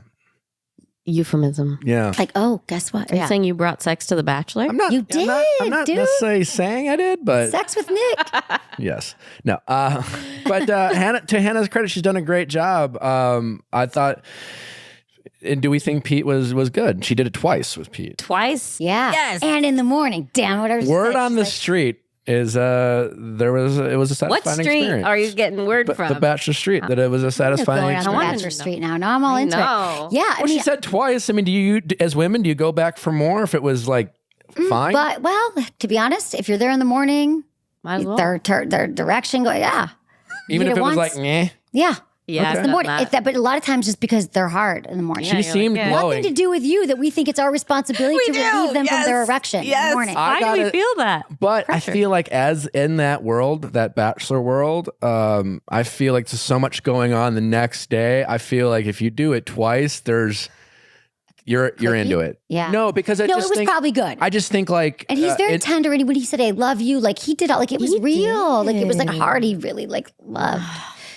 Euphemism. yeah. Like, oh, guess what? Are you saying you brought sex to The Bachelor? I'm not. You did, I'm not dude. necessarily saying I did, but Sex with Nick. yes. No. But to Hannah's credit, she's done a great job. I thought. And do we think Pete was good? She did it twice with Pete. Twice? Yeah. Yes. And in the morning. Damn, whatever. Word on the street is it was a satisfying What street experience. are you getting word from? The Bachelor Street, that it was a satisfying Going on experience. Bachelor Street now. Now I'm all into know. it. Yeah. I Well, mean, she said twice. I mean, do you, as women, do you go back for more if it was like fine? but well, to be honest, if you're there in the morning, Might as well. their direction go, yeah. Even did if it it was once. like, meh. Yeah. Yeah, Okay. it's The morning. not- But a lot of times just because they're hard in the morning. She seemed yeah. glowing. Nothing to do with you that we think it's our responsibility to relieve them from their erection in the morning. I Why do we gotta- feel that? But Pressure. I feel like as in that world, that Bachelor world, I feel like there's so much going on the next day. I feel like if you do it twice, you're into it. Yeah. No, because I No, just it was think, probably good. I just think like, And he's very tender. And when he said, I love you, like he did, like it was real. Like it was like hard. He really like loved.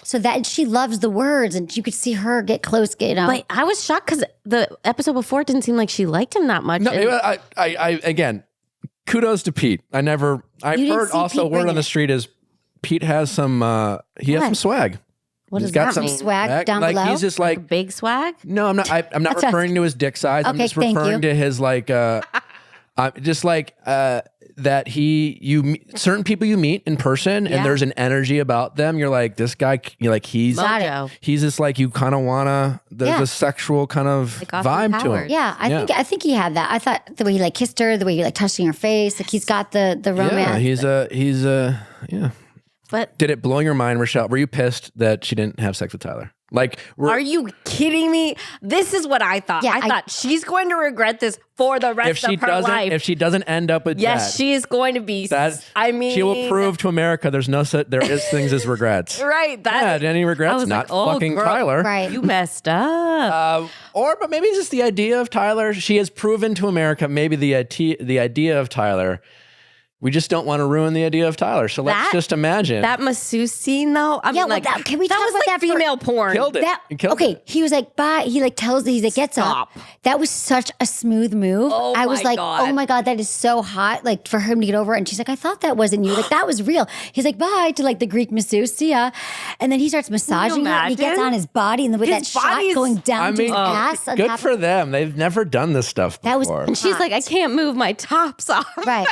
So that she loves the words and you could see her get close, you know. But I was shocked because the episode before it didn't seem like she liked him that much. No, And I again, kudos to Pete. I've You didn't heard see also Pete word on bringing the it. street is Pete has some, he has some swag. what He's does got that some mean? swag down like below? he's just like, Big swag? no, I'm not That's referring to his dick size. I'm Okay, just thank referring you. to his like, just like, that certain people you meet in person Yeah. and there's an energy about them. You're like, this guy, you're like, he's Mojo. just like, you kind of wanna, there's Yeah. a sexual kind of Like Austin vibe to him. Powers. yeah, I think he had that. I thought the way he like kissed her, the way he like touching her face, like he's got the romance. Yeah, he's yeah. But Did it blow your mind, Rochelle? Were you pissed that she didn't have sex with Tyler? Like, are you kidding me? This is what I thought. Yeah, I thought she's going to regret this for the rest of her life. If she doesn't end up with yes, Jed, she is going to be. she will prove to America there is things as regrets. Right. Any regrets? Not fucking girl, Tyler. Right. You messed up. But maybe it's just the idea of Tyler. She has proven to America maybe the idea of Tyler. We just don't want to ruin the idea of Tyler. So let's just imagine. That masseuse scene, though. I mean, can we talk was about like that female porn. Killed it. He was like, bye. He like gets up. That was such a smooth move. Oh I was like, God. oh my God, that is so hot. Like for him to get over. And she's like, I thought that wasn't you. Like that was real. He's like, bye to like the Greek masseuse. See ya. And then he starts massaging her and he gets on his body and with that shot going down to his ass. Good for them. They've never done this stuff before. And she's like, I can't move my tops off. Right.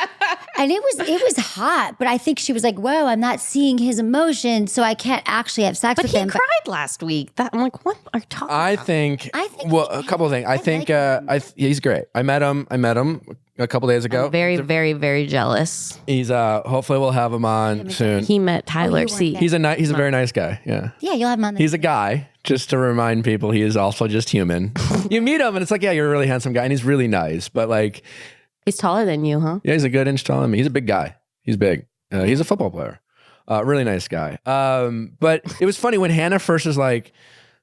And it was hot, but I think she was like, whoa, I'm not seeing his emotion, so I can't actually have sex with him. But he cried last week. I'm like, what are you talking about? I think a couple of things. I think he's great. I met him a couple days ago. I'm very, very, very jealous. He's hopefully we'll have him on soon. He met Tyler C. He's a very nice guy. Yeah. Yeah, you'll have him on. He's a guy. Just to remind people, he is also just human. You meet him and it's like, yeah, you're a really handsome guy, and he's really nice, but like, he's taller than you, huh? Yeah, he's a good inch taller than me. He's a big guy. He's big. He's a football player. Really nice guy. But it was funny when Hannah first was like,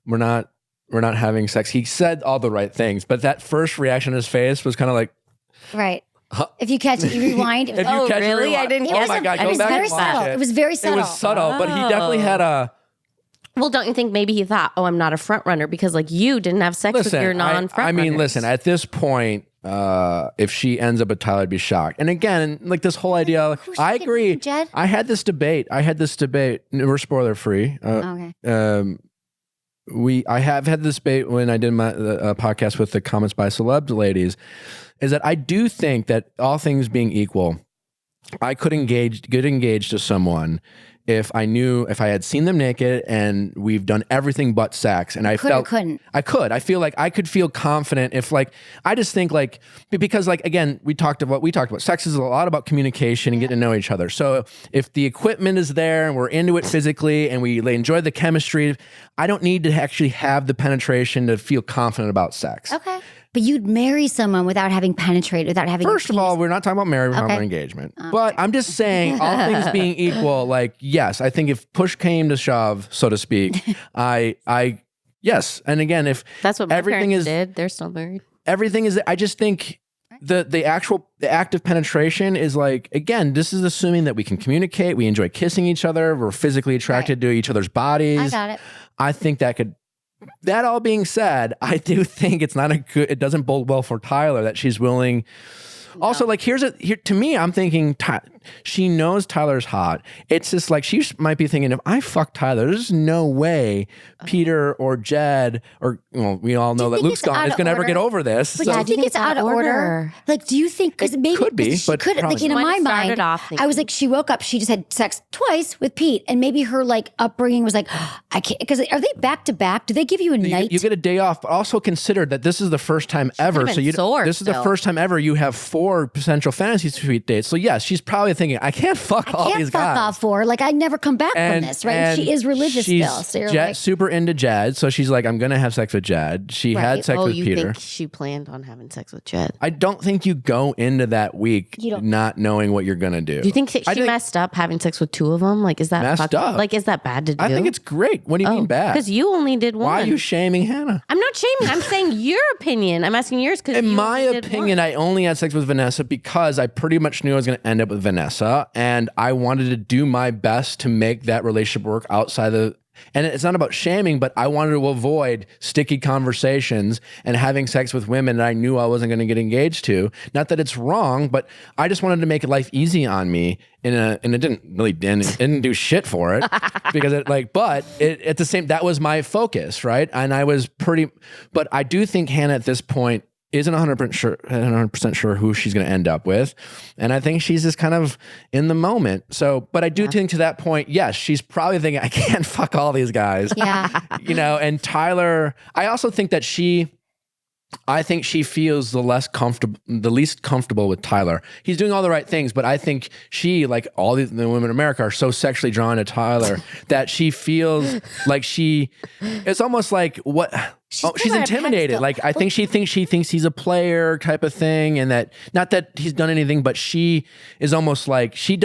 we're not having sex. He said all the right things, but that first reaction on his face was kind of like, right. Huh? If you catch it, you rewind. It was, really? I didn't. Oh my God, go back and watch it. It was very subtle. It was subtle, but he definitely had a. Well, don't you think maybe he thought, I'm not a front runner because like you didn't have sex with your non-front runners. I mean, listen, at this point, if she ends up with Tyler, I'd be shocked. And again, like this whole idea, I agree. Jed? I had this debate. We're spoiler free. Okay. I have had this debate when I did my podcast with the Comments by Celebs ladies, is that I do think that all things being equal, I could get engaged to someone if I had seen them naked and we've done everything but sex, and I couldn't. I feel like I could feel confident if I just think because again, we talked about sex is a lot about communication and getting to know each other. So if the equipment is there and we're into it physically and we enjoy the chemistry, I don't need to actually have the penetration to feel confident about sex. Okay. But you'd marry someone without having penetrated, without having. First of all, we're not talking about marriage, we're talking about engagement. Okay. But I'm just saying, all things being equal, yes, I think if push came to shove, so to speak, yes. And again, if that's what my parents did, they're still married. Everything is. I just think the act of penetration is again, this is assuming that we can communicate, we enjoy kissing each other, we're physically attracted to each other's bodies. I got it. I think that could. That all being said, I do think it doesn't bode well for Tyler that she's willing. No. Also, to me, I'm thinking she knows Tyler's hot. It's just she might be thinking, if I fuck Tyler, there's no way Peter or Jed we all know that Luke's gone is going to ever get over this. But do you think it's out of order? Do you think, because maybe could be, she could, in my mind, I was she woke up, she just had sex twice with Pete, and maybe her upbringing was I can't, because are they back to back? Do they give you a night? You get a day off, but also consider that this is the first time ever. So this is the first time ever you have 4 potential fantasy suite dates. So yes, she's probably thinking, I can't fuck all these guys. Off 4. I never come back from this, right? And she is religious still. So super into Jed, so she's I'm going to have sex with Jed. She had sex with Peter. You think she planned on having sex with Jed? I don't think you go into that week not knowing what you're going to do. Do you think she messed up having sex with 2 of them? Is that messed up? Is that bad to do? I think it's great. What do you mean bad? Because you only did 1. Why are you shaming Hannah? I'm not shaming. I'm saying your opinion. I'm asking yours because in my opinion, I only had sex with Vanessa because I pretty much knew I was going to end up with Vanessa, and I wanted to do my best to make that relationship work outside and it's not about shaming, but I wanted to avoid sticky conversations and having sex with women that I knew I wasn't going to get engaged to. Not that it's wrong, but I just wanted to make life easy on me. And it didn't do shit for it because at the same, that was my focus, right? And I was but I do think Hannah at this point isn't 100% sure who she's going to end up with. And I think she's just kind of in the moment. So, but I do think to that point, yes, she's probably thinking, I can't fuck all these guys. Yeah. And Tyler, I also think that she I think she feels the least comfortable with Tyler. He's doing all the right things, but I think she, like all the women in America, are so sexually drawn to Tyler that she feels like it's almost like she's intimidated. Like I think she thinks he's a player type of thing, and that not that he's done anything, but she is almost like she's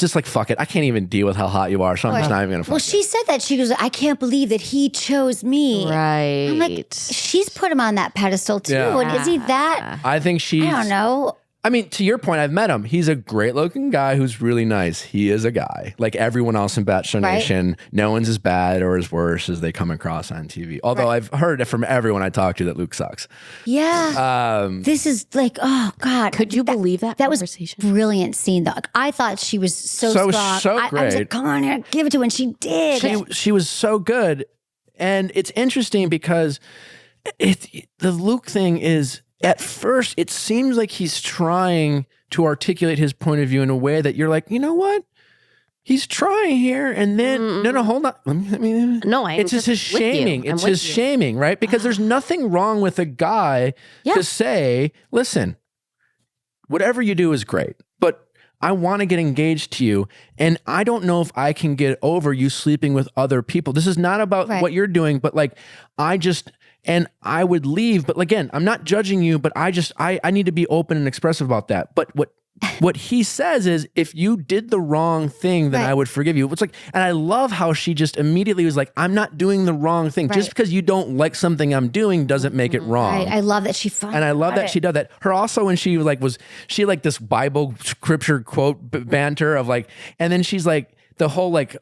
just like, fuck it. I can't even deal with how hot you are, so I'm just not even going to fuck Well, she said that. She goes, I can't believe that he chose me. Right. I'm like, she's put him on that pedestal too. Yeah. And is he that? I think she's... I don't know. I mean, to your point, I've met him. He's a great looking guy who's really nice. He is a guy. Like everyone else in Bachelor Nation, no one's as bad or as worse as they come across on TV. Although I've heard from everyone I talk to that Luke sucks. Yeah. This is like, oh God. Could you believe that conversation? Was brilliant scene though. I thought she was so strong. So great. I was like, come on here, give it to her. And she did. She was so good. And it's interesting because the Luke thing is, at first, it seems like he's trying to articulate his point of view in a way that you're like, you know what? He's trying here. And then, no, hold on. It's just his shaming. It's his shaming, right? Because there's nothing wrong with a guy to say, listen, whatever you do is great, but I want to get engaged to you. And I don't know if I can get over you sleeping with other people. This is not about what you're doing, but like, and I would leave, but again, I'm not judging you, but I need to be open and expressive about that. But what he says is, if you did the wrong thing, then I would forgive you. It's like, and I love how she just immediately was like, I'm not doing the wrong thing. Just because you don't like something I'm doing doesn't make it wrong. Right. I love that she and I love that she does that. Her also, when she was this Bible scripture quote banter of like, and then she's like the whole like,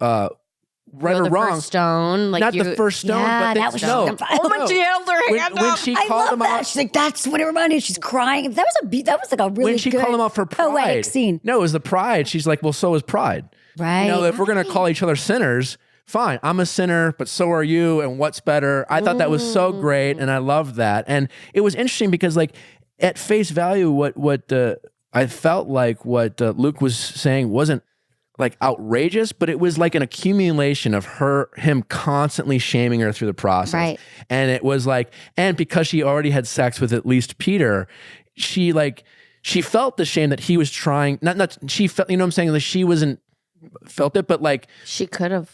right or wrong. First stone, like not the first stone, but that was she held her hand when she called him out. She's like, that's what it reminded me. She's crying. That was like a really when she called him out for pride. Poetic scene. No, it was the pride. She's like, well, so is pride. Right. You know, if we're gonna call each other sinners, fine. I'm a sinner, but so are you. And what's better? I thought that was so great, and I loved that. And it was interesting because, like, at face value, what I felt like what Luke was saying wasn't like outrageous, but it was like an accumulation of him constantly shaming her through the process. Right. And it was like, and because she already had sex with at least Peter, she felt the shame that he was trying, she felt, you know what I'm saying? Like she wasn't felt it, but like she could have.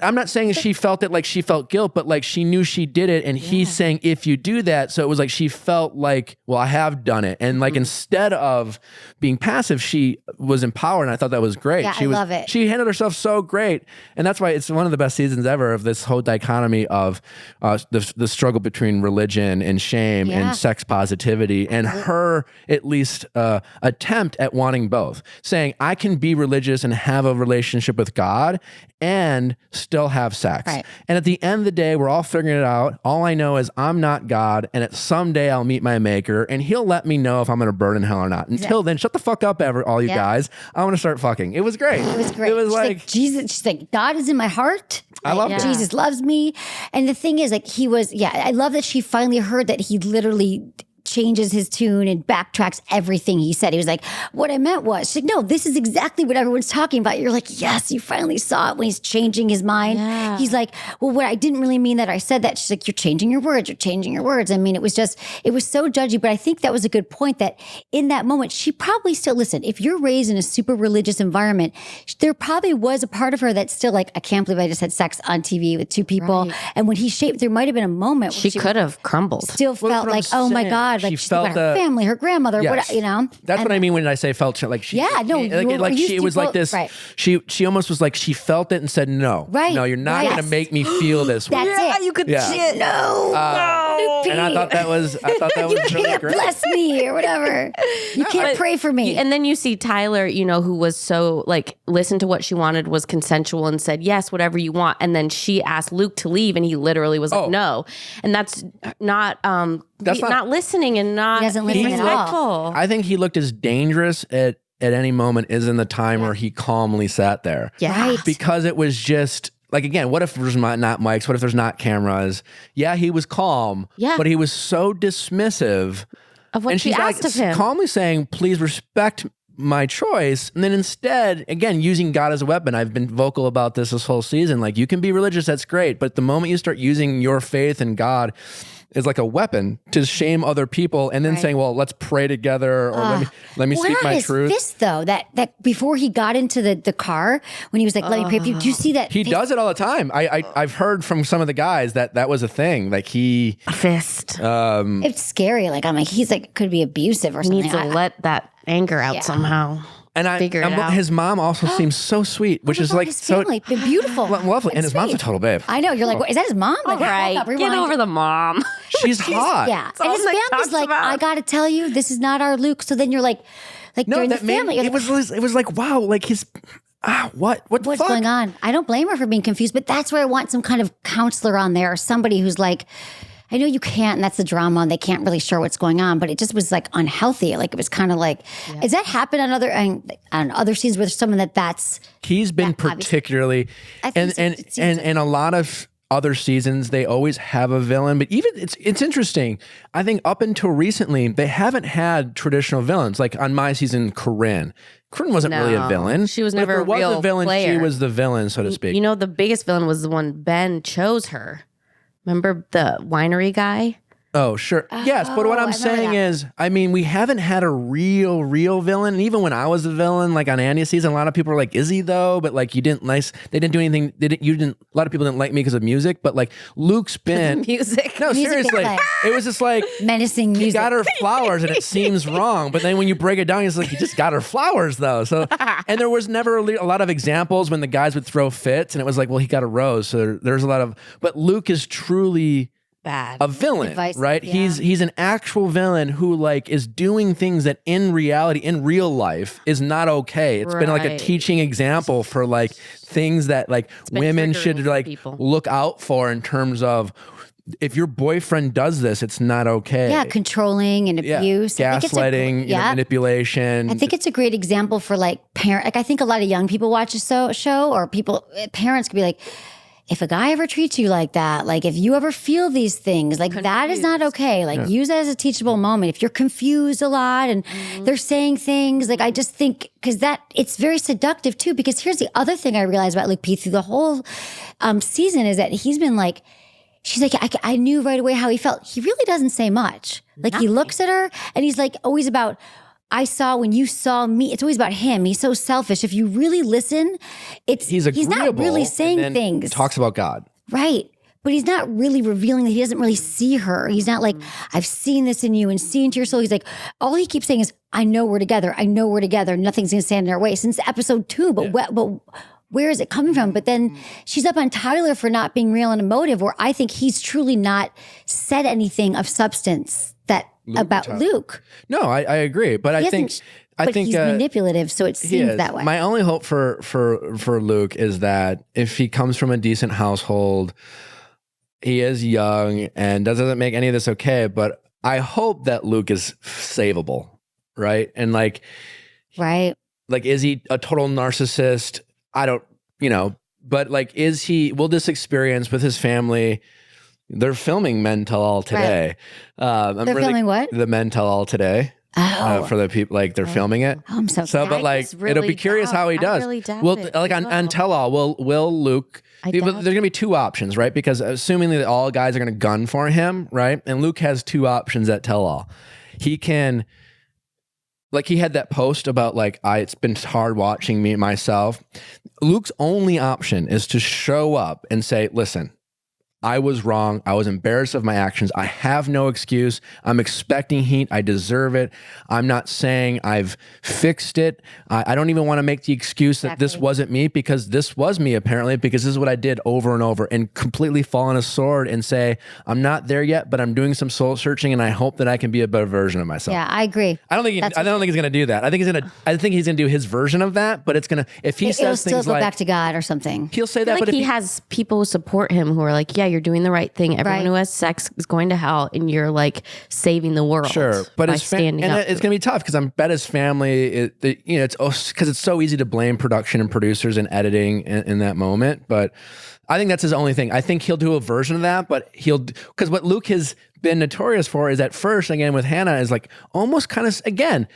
I'm not saying she felt it like she felt guilt, but like she knew she did it. And he's saying, if you do that. So it was like, she felt like, well, I have done it. And like, instead of being passive, she was empowered. And I thought that was great. Yeah, I love it. She handled herself so great. And that's why it's one of the best seasons ever of this whole dichotomy of the struggle between religion and shame and sex positivity, and her at least attempt at wanting both, saying, I can be religious and have a relationship with God and still have sex. Right. And at the end of the day, we're all figuring it out. All I know is I'm not God, and at someday I'll meet my maker, and he'll let me know if I'm going to burn in hell or not. Until then, shut the fuck up, all you guys. I want to start fucking. It was great. It was great. It was she's like Jesus. She's like, God is in my heart. I love it. Jesus loves me. And the thing is, like, I love that she finally heard that he literally changes his tune and backtracks everything he said. He was like, what I meant was, she's like, no, this is exactly what everyone's talking about. You're like, yes, you finally saw it when he's changing his mind. Yeah. He's like, well, what I didn't really mean that I said that. She's like, you're changing your words. You're changing your words. I mean, it was so judgy, but I think that was a good point that in that moment, she probably still, listen, if you're raised in a super religious environment, there probably was a part of her that's still like, I can't believe I just had sex on TV with two people. Right. And when he shaped, there might've been a moment where she could have crumbled. Still felt like, oh my God, like she felt her family, her grandmother, you know. That's what I mean when I say felt like she. Yeah, no, it was like this. Right. She almost was like she felt it and said no. Right. No, you're not going to make me feel this way. That's it. You could. Yeah. No. And I thought that was. You can't bless me or whatever. You can't pray for me. And then you see Tyler, you know, who was so like listened to what she wanted, was consensual and said yes, whatever you want. And then she asked Luke to leave, and he literally was like no. And that's not listening and not being respectful. I think he looked as dangerous at any moment as in the time where he calmly sat there. Yeah. Right. Because it was just like, again, what if there's not mics? What if there's not cameras? Yeah, he was calm, but he was so dismissive of what she asked of him. Calmly saying, please respect my choice. And then instead, again, using God as a weapon. I've been vocal about this whole season. Like, you can be religious, that's great. But the moment you start using your faith in God is like a weapon to shame other people, and then saying, well, let's pray together, or let me speak my truth. This though, that before he got into the car, when he was like, let me pray for you, do you see that? He does it all the time. I've heard from some of the guys that was a thing. Like he... A fist. It's scary. Like, I'm like, he's like, could be abusive or something. Needs to let that anger out somehow. And his mom also seems so sweet, which is like his family, so beautiful, lovely. And his mom's a total babe. I know. You're like, is that his mom? Like, right, get over the mom. She's hot. Yeah, and his family's like, I got to tell you, this is not our Luke. So then you're like no, during the family, it was like, wow, like his. What's going on? I don't blame her for being confused, but that's where I want some kind of counselor on there, or somebody who's like, I know you can't, and that's the drama, and they can't really sure what's going on, but it just was like unhealthy. Like, it was kind of like, has that happened on other scenes with someone that's... He's been particularly, and a lot of other seasons, they always have a villain, but even, it's interesting. I think up until recently, they haven't had traditional villains. Like on my season, Corinne wasn't really a villain. She was never a real villain. player. She was the villain, so to speak. You know, the biggest villain was the one Ben chose her. Remember the winery guy? Oh, sure. Yes, but what I'm saying is, I mean, we haven't had a real villain. And even when I was a villain, like on Andy's season, a lot of people were like, is he though? But like, they didn't do anything. A lot of people didn't like me because of music, but like Luke's been... music. No, seriously. It was just like... menacing music. He got her flowers and it seems wrong. But then when you break it down, he's like, he just got her flowers though. So, and there was never a lot of examples when the guys would throw fits and it was like, well, he got a rose. So there's a lot of... But Luke is truly... bad. A villain, right? Yeah. He's an actual villain who like is doing things that in reality, in real life, is not okay. It's been like a teaching example for like things that like women should like look out for in terms of, if your boyfriend does this, it's not okay. Yeah, controlling and abuse. Gaslighting, manipulation. I think it's a great example for like parent. Like, I think a lot of young people watch a show, or parents could be like, if a guy ever treats you like that, like if you ever feel these things, like that is not okay. Like use that as a teachable moment. If you're confused a lot and they're saying things, like I just think, because it's very seductive too, because here's the other thing I realized about Luke P through the whole season is that he's been like, she's like, I knew right away how he felt. He really doesn't say much. Like he looks at her and he's like always about, I saw when you saw me. It's always about him. He's so selfish. If you really listen, he's not really saying things. Talks about God. Right. But he's not really revealing that he doesn't really see her. He's not like, I've seen this in you and seen into your soul. He's like, all he keeps saying is, I know we're together. I know we're together. Nothing's going to stand in our way since episode 2. But where is it coming from? But then she's up on Tyler for not being real and emotive, where I think he's truly not said anything of substance about Luke. No, I agree. But I think he's manipulative, so it seems that way. My only hope for Luke is that if he comes from a decent household, he is young and doesn't make any of this okay, but I hope that Luke is savable, right? And like is he a total narcissist? I don't, but like, will this experience with his family? They're filming Men Tell All today. They're filming what? The Men Tell All today. For the people, like they're filming it. Oh, I'm so excited. But like, it'll be curious how he does. On Tell All, will Luke? There's gonna be 2 options, right? Because assuming that all guys are gonna gun for him, right? And Luke has 2 options at Tell All. He can. Like he had that post about like, it's been hard watching me myself. Luke's only option is to show up and say, listen, I was wrong. I was embarrassed of my actions. I have no excuse. I'm expecting heat. I deserve it. I'm not saying I've fixed it. I don't even want to make the excuse that this wasn't me, because this was me apparently, because this is what I did over and over, and completely fall on a sword and say, I'm not there yet, but I'm doing some soul searching and I hope that I can be a better version of myself. Yeah, I agree. I don't think he's going to do that. I think he's going to do his version of that, but it's going to, if he says things still go back to God or something. He'll say that, but he has people who support him who are like, yeah, you're doing the right thing. Everyone who has sex is going to hell, and you're like saving the world. Sure, but it's going to be tough because I bet his family. It's because it's so easy to blame production and producers and editing in that moment. But I think that's his only thing. I think he'll do a version of that, but because what Luke has been notorious for is at first, again with Hannah, is like almost kind of again.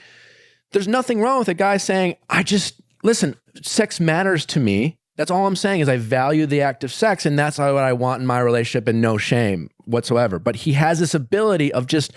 there's nothing wrong with a guy saying, listen, sex matters to me. That's all I'm saying is I value the act of sex, and that's what I want in my relationship, and no shame whatsoever. But he has this ability of just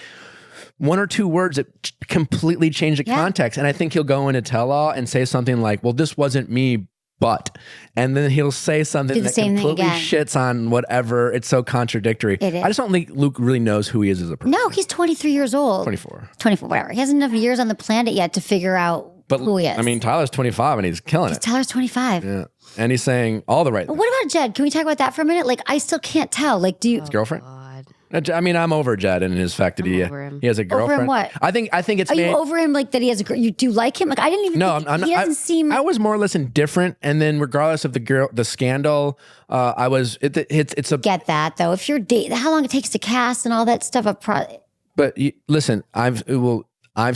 one or two words that completely change the context. And I think he'll go into tell-all and say something like, well, this wasn't me, but, and then he'll say something that completely shits on whatever. It's so contradictory. I just don't think Luke really knows who he is as a person. No, he's 23 years old. 24, whatever. He hasn't enough years on the planet yet to figure out who he is. I mean, Tyler's 25 and he's killing it. Tyler's 25. Yeah. And he's saying all the right things. What about Jed? Can we talk about that for a minute? Like, I still can't tell. Like, do you... His girlfriend? I mean, I'm over Jed and his fact that he has a girlfriend. Over him what? I think it's. Are you over him like that he has a girl? You do like him? Like I didn't even. No, think, he doesn't seem. I was more or less indifferent, and then regardless of the scandal, I was. It's a. Get that though? If you're dating, how long it takes to cast and all that stuff. But listen, I've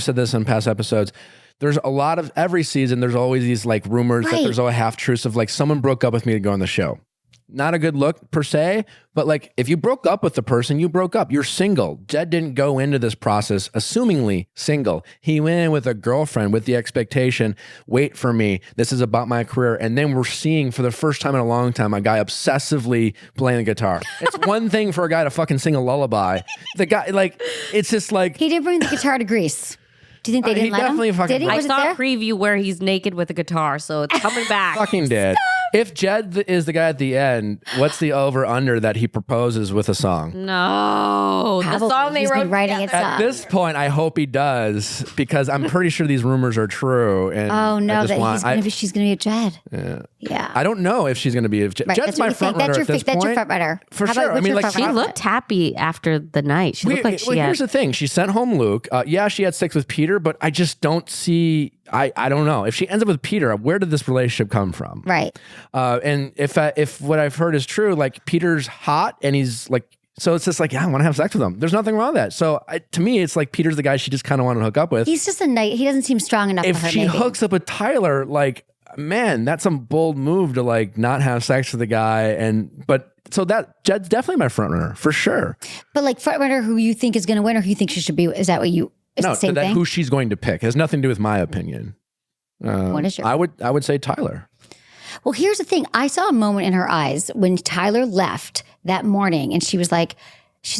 said this in past episodes. There's a lot of every season. There's always these like rumors that there's always half truths of like someone broke up with me to go on the show. Not a good look per se, but like if you broke up with the person, you broke up. You're single. Jed didn't go into this process assumingly single. He went in with a girlfriend with the expectation, wait for me. This is about my career. And then we're seeing for the first time in a long time, a guy obsessively playing the guitar. It's one thing for a guy to fucking sing a lullaby. The guy, like, it's just like. He did bring the guitar to Greece. Do you think they didn't let him? Did he? I saw a preview where he's naked with a guitar, so it's coming back. Fucking dead. If Jed is the guy at the end, what's the over-under that he proposes with a song? No. The song they wrote writing it At this point, I hope he does, because I'm pretty sure these rumors are true. And oh, no, she's going to be a Jed. Yeah. I don't know if she's going to be a Jed. Right, Jed's my front runner at this point. That's your front runner. For sure. I mean, like, she looked happy after the night. She looked like she had... Here's the thing. She sent home Luke. Yeah, she had sex with Peter, but I just don't see... I don't know. If she ends up with Peter, where did this relationship come from? Right. And if what I've heard is true, like Peter's hot and he's like, so it's just like, yeah, I want to have sex with him. There's nothing wrong with that. So to me, it's like Peter's the guy she just kind of wanted to hook up with. He's just he doesn't seem strong enough for her. If she hooks up with Tyler, like, man, that's some bold move to like not have sex with the guy. So that Jed's definitely my front runner for sure. But like front runner who you think is going to win or who you think she should be, is that what you... No, who she's going to pick. It has nothing to do with my opinion. What is your? I would say Tyler. Well, here's the thing. I saw a moment in her eyes when Tyler left that morning, and she's like,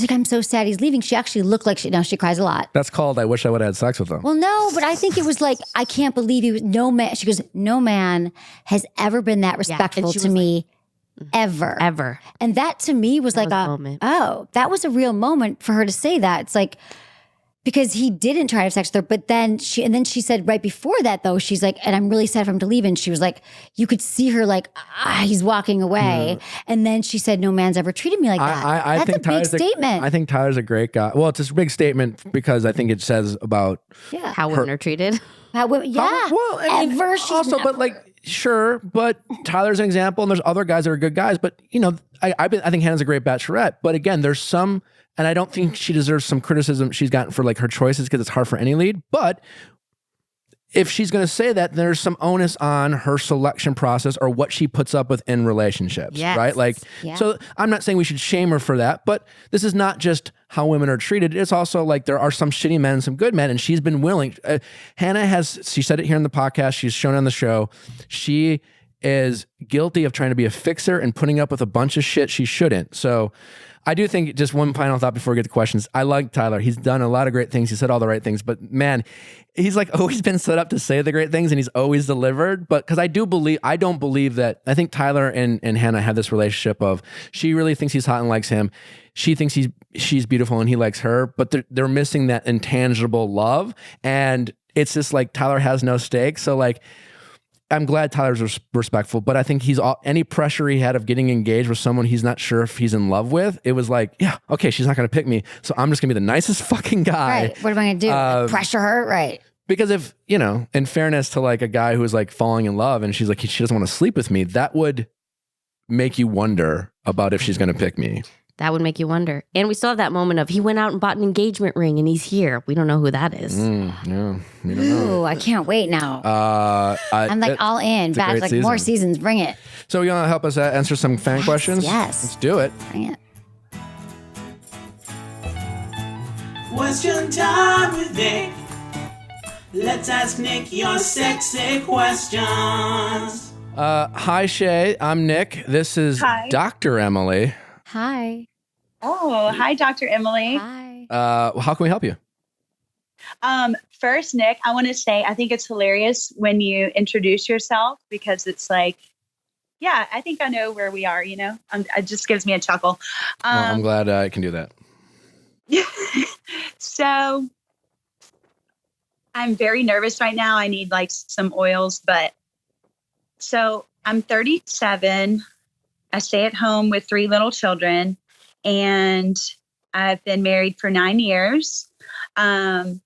I'm so sad he's leaving. She actually looked like she cries a lot. That's called I wish I would have had sex with him. Well, no, but I think it was like, I can't believe he was no man. She goes, no man has ever been that respectful to me. Ever. And that to me was like a moment. Oh, that was a real moment for her to say that. It's like, because he didn't try to have sex with her, but then she said right before that though, she's like, and I'm really sad for him to leave. And she was like, you could see her like, he's walking away. And then she said, no man's ever treated me like that. I That's think a big statement. I think Tyler's a great guy. Well, it's a big statement because I think it says about how women are treated. But sure, but Tyler's an example, and there's other guys that are good guys. But you know, I think Hannah's a great Bachelorette. But again, there's some. And I don't think she deserves some criticism she's gotten for like her choices because it's hard for any lead. But if she's going to say that, there's some onus on her selection process or what she puts up with in relationships, right? Like, so I'm not saying we should shame her for that, but this is not just how women are treated. It's also like there are some shitty men, some good men, and she's been willing. Hannah she said it here in the podcast. She's shown on the show. She is guilty of trying to be a fixer and putting up with a bunch of shit she shouldn't. So I do think, just one final thought before we get to questions. I like Tyler. He's done a lot of great things. He said all the right things, but man, he's like always been set up to say the great things and he's always delivered. But because I don't believe that, I think Tyler and Hannah have this relationship of she really thinks he's hot and likes him. She thinks she's beautiful and he likes her, but they're missing that intangible love. And it's just like Tyler has no stake. So like, I'm glad Tyler's respectful, but I think any pressure he had of getting engaged with someone he's not sure if he's in love with, it was like, yeah, okay, she's not going to pick me, so I'm just going to be the nicest fucking guy. Right. What am I going to do? Pressure her? Right. Because if, you know, in fairness to like a guy who's like falling in love and she's like, she doesn't want to sleep with me, that would make you wonder about if she's going to pick me. That would make you wonder. And we still have that moment of he went out and bought an engagement ring and he's here. We don't know who that is. Yeah, we don't know. Ooh, I can't wait now. I'm like all in. Back like season. More seasons. Bring it. So you want to help us answer some fan questions? Yes. Let's do it. Bring it. Question time with Nick. Let's ask Nick your sexy questions. Hi, Shay. I'm Nick. This is Dr. Emily. Hi. Oh, hi, Dr. Emily. Hi. How can we help you? First, Nick, I want to say I think it's hilarious when you introduce yourself because it's like, yeah, I think I know where we are, you know? It just gives me a chuckle. Well, I'm glad I can do that. So I'm very nervous right now. I need like some oils, so I'm 37. I stay at home with 3 little children and I've been married for 9 years. My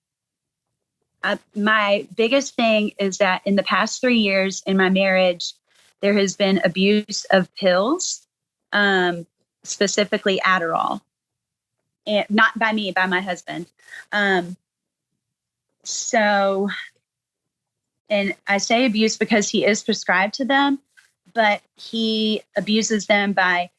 biggest thing is that in the past 3 years in my marriage, there has been abuse of pills, specifically Adderall, and not by me, by my husband. And I say abuse because he is prescribed to them, but he abuses them by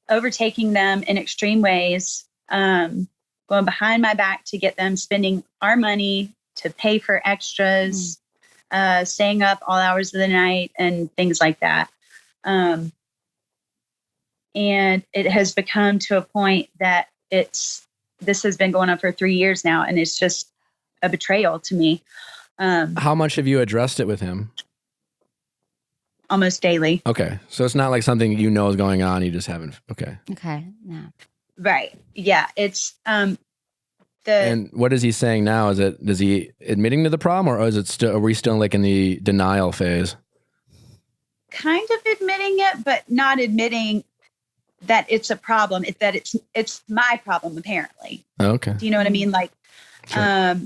overtaking them in extreme ways, going behind my back to get them spending our money to pay for extras, staying up all hours of the night and things like that. And it has become to a point that this has been going on for 3 years now. And it's just a betrayal to me. How much have you addressed it with him? Almost daily. Okay. So it's not like something you know is going on. You just haven't. Okay. Okay. No. Right. Yeah. It's, and what is he saying now? Is he admitting to the problem, or is it still? Are we still like in the denial phase? Kind of admitting it, but not admitting that it's a problem. It's my problem apparently. Okay. Do you know what I mean? Like, Sure.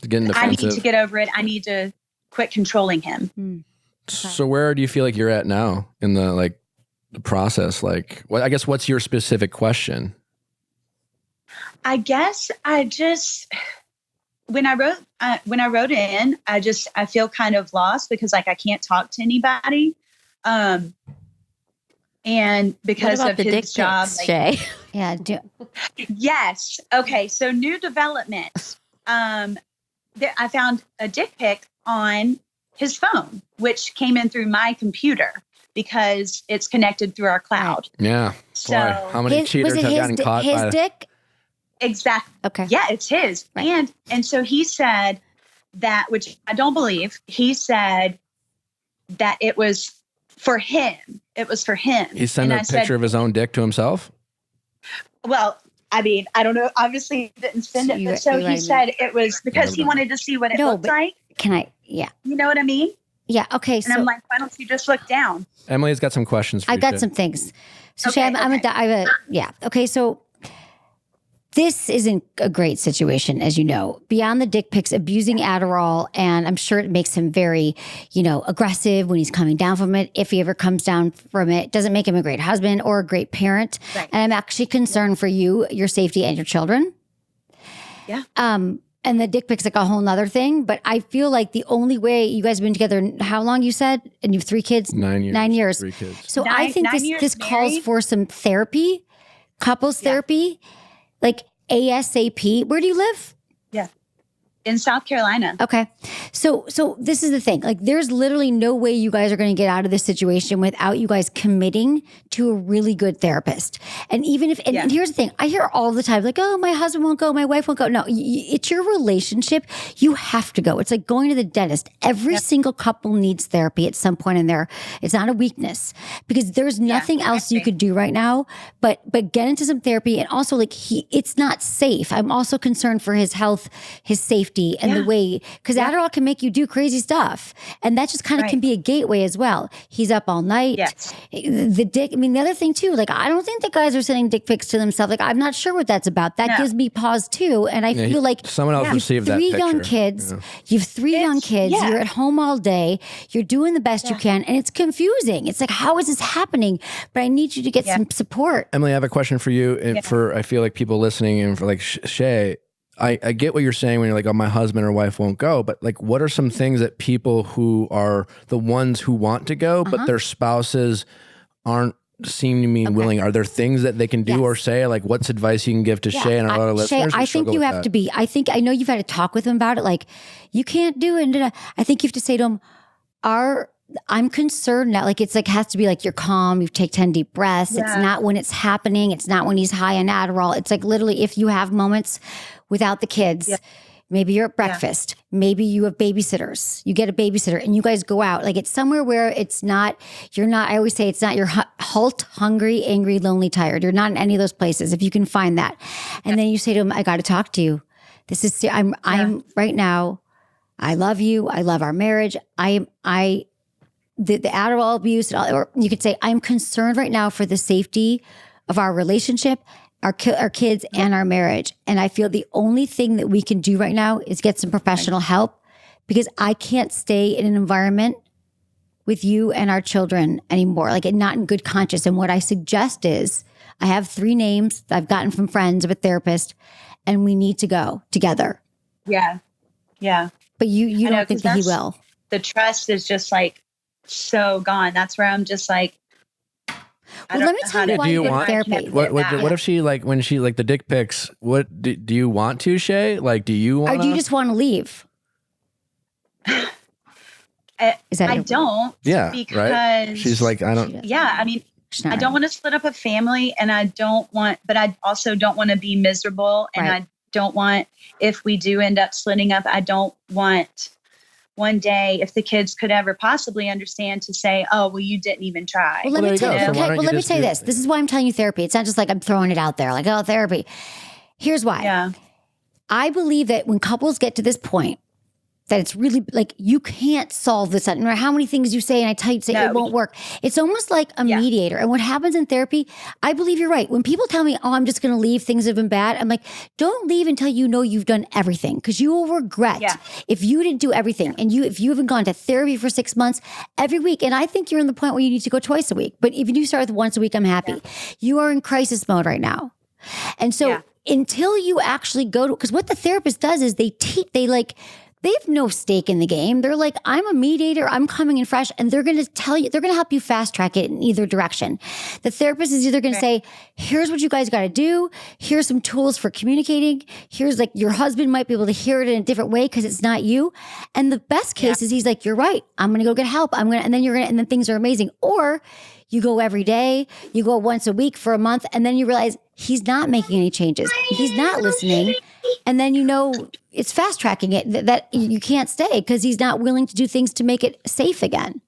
Getting defensive. I need to get over it. I need to quit controlling him. So where do you feel like you're at now in the process? Like, I guess what's your specific question? I guess when I wrote in, I feel kind of lost because I can't talk to anybody. And because what about of the his job, pics, Shay? Yeah. Yes. Okay. So new development. I found a dick pic on his phone, which came in through my computer because it's connected through our cloud. Yeah. So boy, how many cheaters have gotten caught? His dick? Exactly. Okay. Yeah, it's his. Right. And so he said that, which I don't believe, he said that it was for him. It was for him. He sent a picture of his own dick to himself? Well, I mean, I don't know. Obviously, he didn't send it. But so he said it was because he wanted to see what it looked like. Can I? Yeah. You know what I mean? Yeah. Okay. And I'm like, why don't you just look down? Emily's got some questions for you. I've got some things. So Okay, Shay, yeah. Okay. So this isn't a great situation, as you know. Beyond the dick pics, abusing Adderall, and I'm sure it makes him very, aggressive when he's coming down from it. If he ever comes down from it, doesn't make him a great husband or a great parent. Right. And I'm actually concerned for you, your safety, and your children. Yeah. And the dick pic's like a whole nother thing. But I feel like the only way you guys have been together, how long you said? And you have 3 kids? 9 years. 9 years. 3 kids. So I think this calls for some therapy, couples therapy, like ASAP. Where do you live? Yeah. In South Carolina. Okay. So this is the thing. Like, there's literally no way you guys are going to get out of this situation without you guys committing to a really good therapist. And even if, and here's the thing, I hear all the time, like, oh, my husband won't go, my wife won't go. No, it's your relationship. You have to go. It's like going to the dentist. Every single couple needs therapy at some point in there. It's not a weakness because there's nothing else you could do right now, but get into some therapy. And also, like, it's not safe. I'm also concerned for his health, his safety, and the way, because Adderall can make you do crazy stuff. And that just kind of can be a gateway as well. He's up all night. Yes. The dick, I mean, the other thing too, like, I don't think the guys are sending dick pics to themselves. Like, I'm not sure what that's about. That gives me pause too. And I feel like someone else received that picture. 3 young kids. You have 3 young kids. You're at home all day. You're doing the best you can. And it's confusing. It's like, how is this happening? But I need you to get some support. Emily, I have a question for you. And for, I feel like people listening, and for like Shay, I get what you're saying when you're like, oh, my husband or wife won't go. But like, what are some things that people who are the ones who want to go, but their spouses aren't seem to me willing. Are there things that they can do or say? Like, what's advice you can give to Shay and our other listeners? Shay, I think you have to be. I know you've had to talk with him about it. Like, you can't do it. I think you have to say to him, I'm concerned now. Like, it's like, has to be like, you're calm. You take 10 deep breaths. Yeah. It's not when it's happening. It's not when he's high on Adderall. It's like literally if you have moments without the kids, maybe you're at breakfast, maybe you have babysitters, you get a babysitter and you guys go out. Like, it's somewhere where it's not, I always say it's not your halt, hungry, angry, lonely, tired. You're not in any of those places. If you can find that. And then you say to him, I got to talk to you. I'm right now. I love you. I love our marriage. The Adderall abuse, or you could say, I'm concerned right now for the safety of our relationship, our kids, and our marriage. And I feel the only thing that we can do right now is get some professional help, because I can't stay in an environment with you and our children anymore, like not in good conscience. And what I suggest is, I have 3 names that I've gotten from friends of a therapist, and we need to go together. Yeah. Yeah. But you don't think that he will. The trust is just like, so gone. That's where I'm just like, well, let me tell you why you get therapy. What if she, like, when she, like, the dick pics, what do you want to, Shay? Like, do you want or do you just want to leave? I don't. Yeah. Because right? She's like, I don't. Yeah. I mean, I don't want to split up a family, and I also don't want to be miserable. And I don't want, if we do end up splitting up, I don't want one day, if the kids could ever possibly understand, to say, oh, well, you didn't even try. Well, let me tell you. Let me say this. This is why I'm telling you therapy. It's not just like I'm throwing it out there, like, oh, therapy. Here's why. Yeah. I believe that when couples get to this point, that it's really like, you can't solve this. No matter how many things you say, and I tell you to say it won't work. It's almost like a mediator. And what happens in therapy, I believe you're right. When people tell me, oh, I'm just going to leave, things have been bad, I'm like, don't leave until you know you've done everything, because you will regret if you didn't do everything. And if you haven't gone to therapy for 6 months every week, and I think you're in the point where you need to go twice a week. But if you do start with once a week, I'm happy. You are in crisis mode right now. And so until you actually go to, because what the therapist does is they have no stake in the game. They're like, I'm a mediator, I'm coming in fresh, and they're going to tell you, they're going to help you fast track it in either direction. The therapist is either going to say, here's what you guys got to do. Here's some tools for communicating. Here's, like, your husband might be able to hear it in a different way because it's not you. And the best case is he's like, you're right. I'm going to go get help. And then things are amazing. Or you go every day, you go once a week for a month, and then you realize he's not making any changes. He's not listening. And then it's fast tracking it that you can't stay because he's not willing to do things to make it safe again.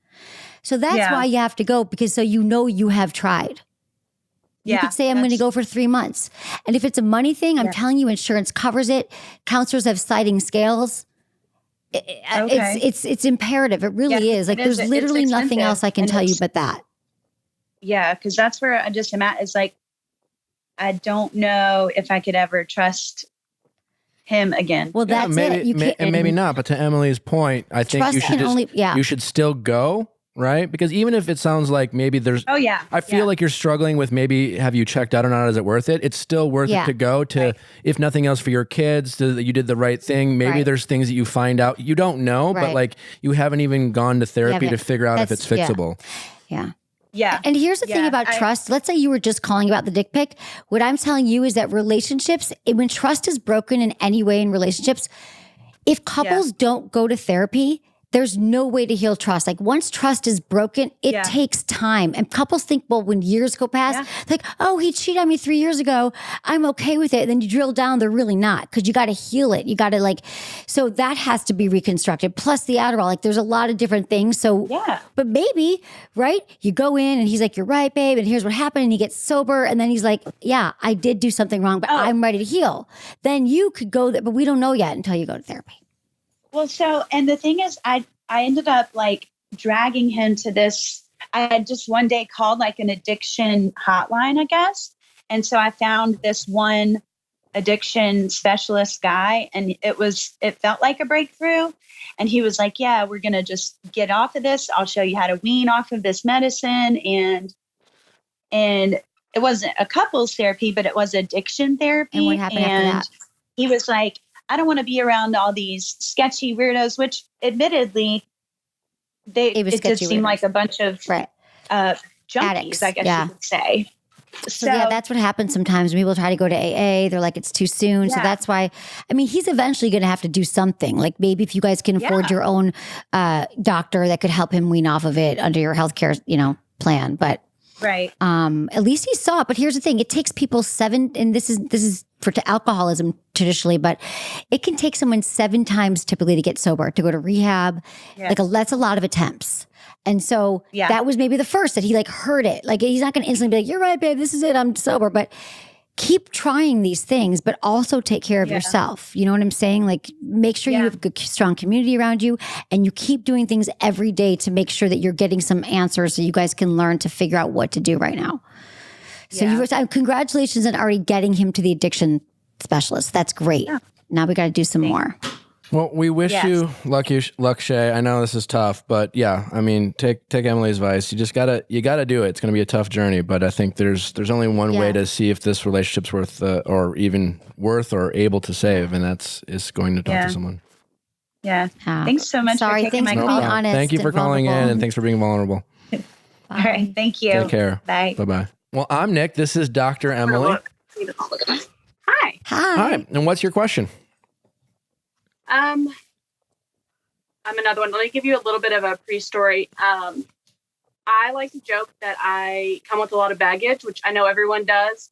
So that's why you have to go, because you have tried. You could say, I'm going to go for 3 months. And if it's a money thing, I'm telling you, insurance covers it. Counselors have sliding scales. It's imperative. It really is. Like, there's literally nothing else I can tell you but that. Yeah, because that's where I just am at. Is like, I don't know if I could ever trust him again. Well, that's it. You can't, and maybe not. But to Emily's point, I think you should you should still go, right? Because even if it sounds like maybe there's, I feel like you're struggling with maybe have you checked out or not? Is it worth it? It's still worth it to go to, if nothing else, for your kids, that you did the right thing. Maybe there's things that you find out you don't know, but like you haven't even gone to therapy to figure out if it's fixable. Yeah. And here's the thing about trust. Let's say you were just calling about the dick pic. What I'm telling you is that relationships, when trust is broken in any way in relationships, if couples don't go to therapy, there's no way to heal trust. Like, once trust is broken, it takes time. And couples think, well, when years go past, like, oh, he cheated on me 3 years ago, I'm okay with it. And then you drill down, they're really not, because you got to heal it. You got to so that has to be reconstructed. Plus the Adderall, like, there's a lot of different things. So, but maybe, right? You go in and he's like, you're right, babe. And here's what happened. And he gets sober. And then he's like, yeah, I did do something wrong, but I'm ready to heal. Then you could go there, but we don't know yet until you go to therapy. Well, and the thing is, I ended up like dragging him to this. I had just one day called like an addiction hotline, I guess. And so I found this one addiction specialist guy, and it felt like a breakthrough. And he was like, yeah, we're going to just get off of this. I'll show you how to wean off of this medicine. And it wasn't a couples therapy, but it was addiction therapy. And what happened after that? He was like, I don't want to be around all these sketchy weirdos, which admittedly, it just seemed like a bunch of junkies, Addicts, I guess yeah. you could say. So yeah, that's what happens sometimes when people try to go to AA. They're like, it's too soon. So that's why, I mean, he's eventually going to have to do something. Like maybe if you guys can afford your own doctor that could help him wean off of it under your healthcare, plan. But right. At least he saw it. But here's the thing: it takes people 7, and this is for alcoholism traditionally, but it can take someone 7 times typically to get sober, to go to rehab. Yes. That's a lot of attempts. And so that was maybe the first that he heard it. Like he's not going to instantly be like, "You're right, babe. This is it. I'm sober." But keep trying these things, but also take care of yourself. You know what I'm saying? Like make sure you have a good, strong community around you, and you keep doing things every day to make sure that you're getting some answers so you guys can learn to figure out what to do right now. So congratulations on already getting him to the addiction specialist. That's great. Yeah. Now we got to do some more. Well, we wish you luck, Shay. I know this is tough, but yeah, I mean, take Emily's advice. You just gotta do it. It's gonna be a tough journey, but I think there's only one way to see if this relationship's worth or able to save, and is going to talk to someone. Yeah. Thanks so much. Sorry, thanks for being honest. Thank you for calling in, and thanks for being vulnerable. All right, thank you. Take care. Bye. Bye. Well, I'm Nick. This is Dr. Emily. Hi. Hi. And what's your question? I'm another one. Let me give you a little bit of a pre-story. I like to joke that I come with a lot of baggage, which I know everyone does.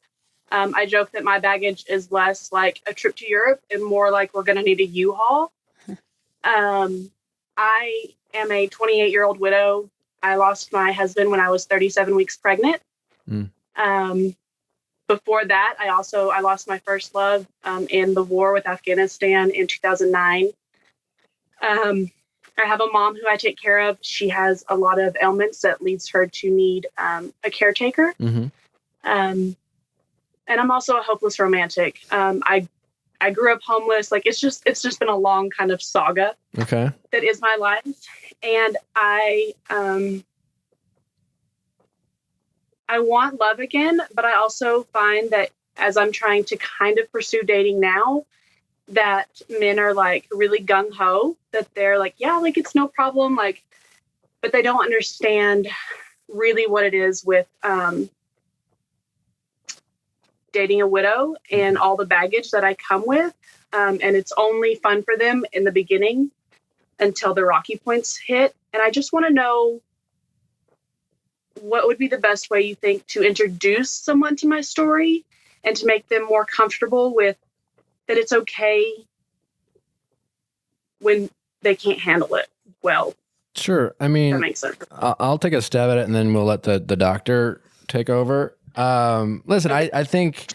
I joke that my baggage is less like a trip to Europe and more like we're going to need a U-Haul. I am a 28-year-old widow. I lost my husband when I was 37 weeks pregnant. Before that, I lost my first love in the war with Afghanistan in 2009. I have a mom who I take care of. She has a lot of ailments that leads her to need a caretaker. Mm-hmm. And I'm also a hopeless romantic. I grew up homeless. Like it's just been a long kind of saga. Okay. That is my life. And I want love again, but I also find that as I'm trying to kind of pursue dating now, that men are like really gung ho, that they're like, yeah, like it's no problem. Like, but they don't understand really what it is with dating a widow and all the baggage that I come with. And it's only fun for them in the beginning until the rocky points hit. And I just want to know, what would be the best way you think to introduce someone to my story and to make them more comfortable with that it's okay when they can't handle it well? Sure. I mean, that makes sense. I'll take a stab at it and then we'll let the doctor take over. Listen, I think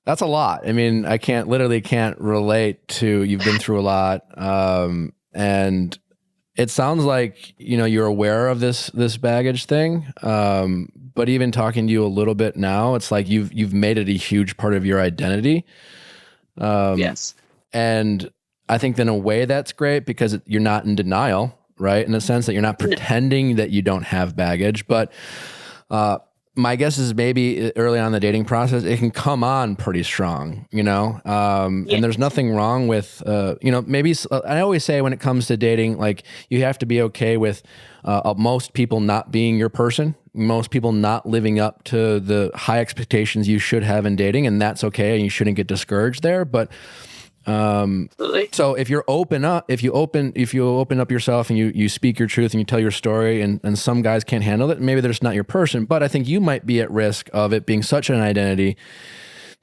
that's a lot. I mean, I can't relate to, you've been through a lot. And it sounds like, you're aware of this baggage thing. But even talking to you a little bit now, it's like you've made it a huge part of your identity. Yes. And I think in a way that's great because you're not in denial, right? In the sense that you're not pretending that you don't have baggage. But my guess is maybe early on in the dating process, it can come on pretty strong, and there's nothing wrong with, maybe I always say when it comes to dating, like you have to be okay with most people not being your person, most people not living up to the high expectations you should have in dating. And that's okay. And you shouldn't get discouraged there. But so if you open up yourself and you speak your truth and you tell your story and some guys can't handle it, maybe they're just not your person. But I think you might be at risk of it being such an identity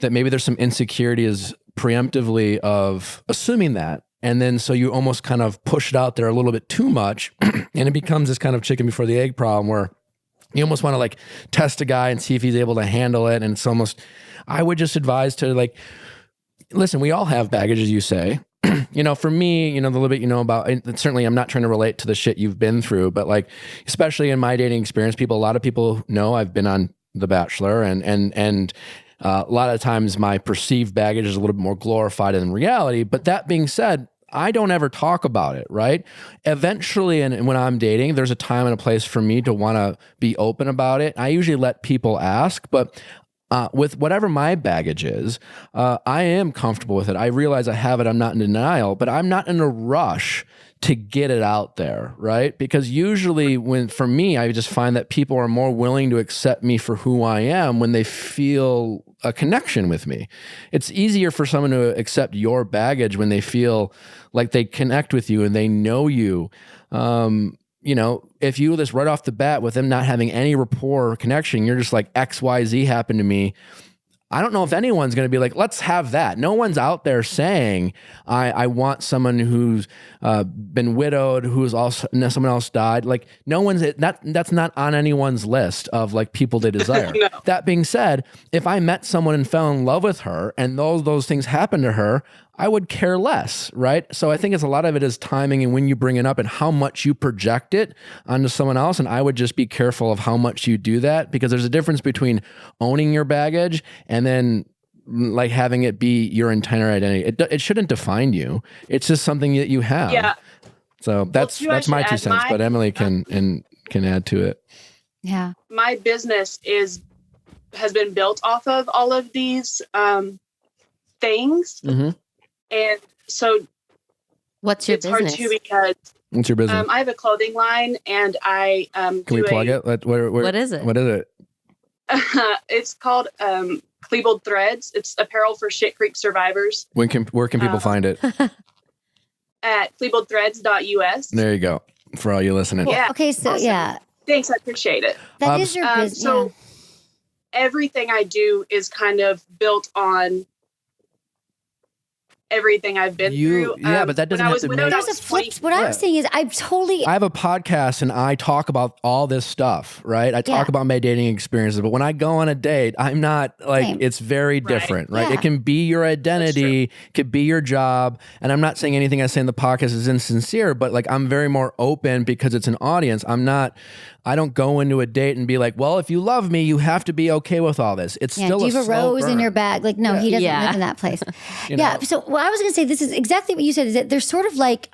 that maybe there's some insecurities preemptively of assuming that. And then so you almost kind of push it out there a little bit too much and it becomes this kind of chicken before the egg problem where you almost want to like test a guy and see if he's able to handle it. And it's almost, I would just advise to like, listen, we all have baggage, as you say. For me, the little bit about, and certainly I'm not trying to relate to the shit you've been through, but like, especially in my dating experience, a lot of people know I've been on The Bachelor and a lot of times my perceived baggage is a little bit more glorified than reality. But that being said, I don't ever talk about it, right? Eventually, and when I'm dating, there's a time and a place for me to want to be open about it. I usually let people ask, but with whatever my baggage is, I am comfortable with it. I realize I have it. I'm not in denial, but I'm not in a rush to get it out there, right? Because usually for me, I just find that people are more willing to accept me for who I am when they feel a connection with me. It's easier for someone to accept your baggage when they feel like they connect with you and they know you. If you just right off the bat with them not having any rapport or connection, you're just like XYZ happened to me. I don't know if anyone's going to be like, let's have that. No one's out there saying, I want someone who's been widowed, who's also someone else died. Like that's not on anyone's list of like people they desire. No. That being said, if I met someone and fell in love with her and those things happened to her, I would care less, right? So I think a lot of it is timing and when you bring it up and how much you project it onto someone else. And I would just be careful of how much you do that, because there's a difference between owning your baggage and then like having it be your entire identity. It shouldn't define you. It's just something that you have. Yeah. So that's my 2 cents, but Emily can add to it. Yeah. My business has been built off of all of these things. Mm-hmm. And so what's your business? It's hard too because what's your business? I have a clothing line and I can we plug it? What is it? What is it? It's called Klebold Threads. It's apparel for Shit Creek survivors. Where can people find it? At kleboldthreads.us. There you go. For all you listening. Yeah. Okay, so awesome. Yeah. Thanks, I appreciate it. That is your business. So everything I do is kind of built on everything I've been through. Yeah, but that doesn't have to make... There's a flip. What I'm saying is I have a podcast and I talk about all this stuff, right? I talk about my dating experiences, but when I go on a date, I'm not like, Same. It's very different, right? Yeah. It can be your identity, could be your job. And I'm not saying anything I say in the podcast is insincere, but like I'm very more open because it's an audience. I don't go into a date and be like, well, if you love me, you have to be okay with all this. It's still do you have a rose burn. In your bag? Like, no, he doesn't live in that place. So what I was going to say, this is exactly what you said, is that there's sort of like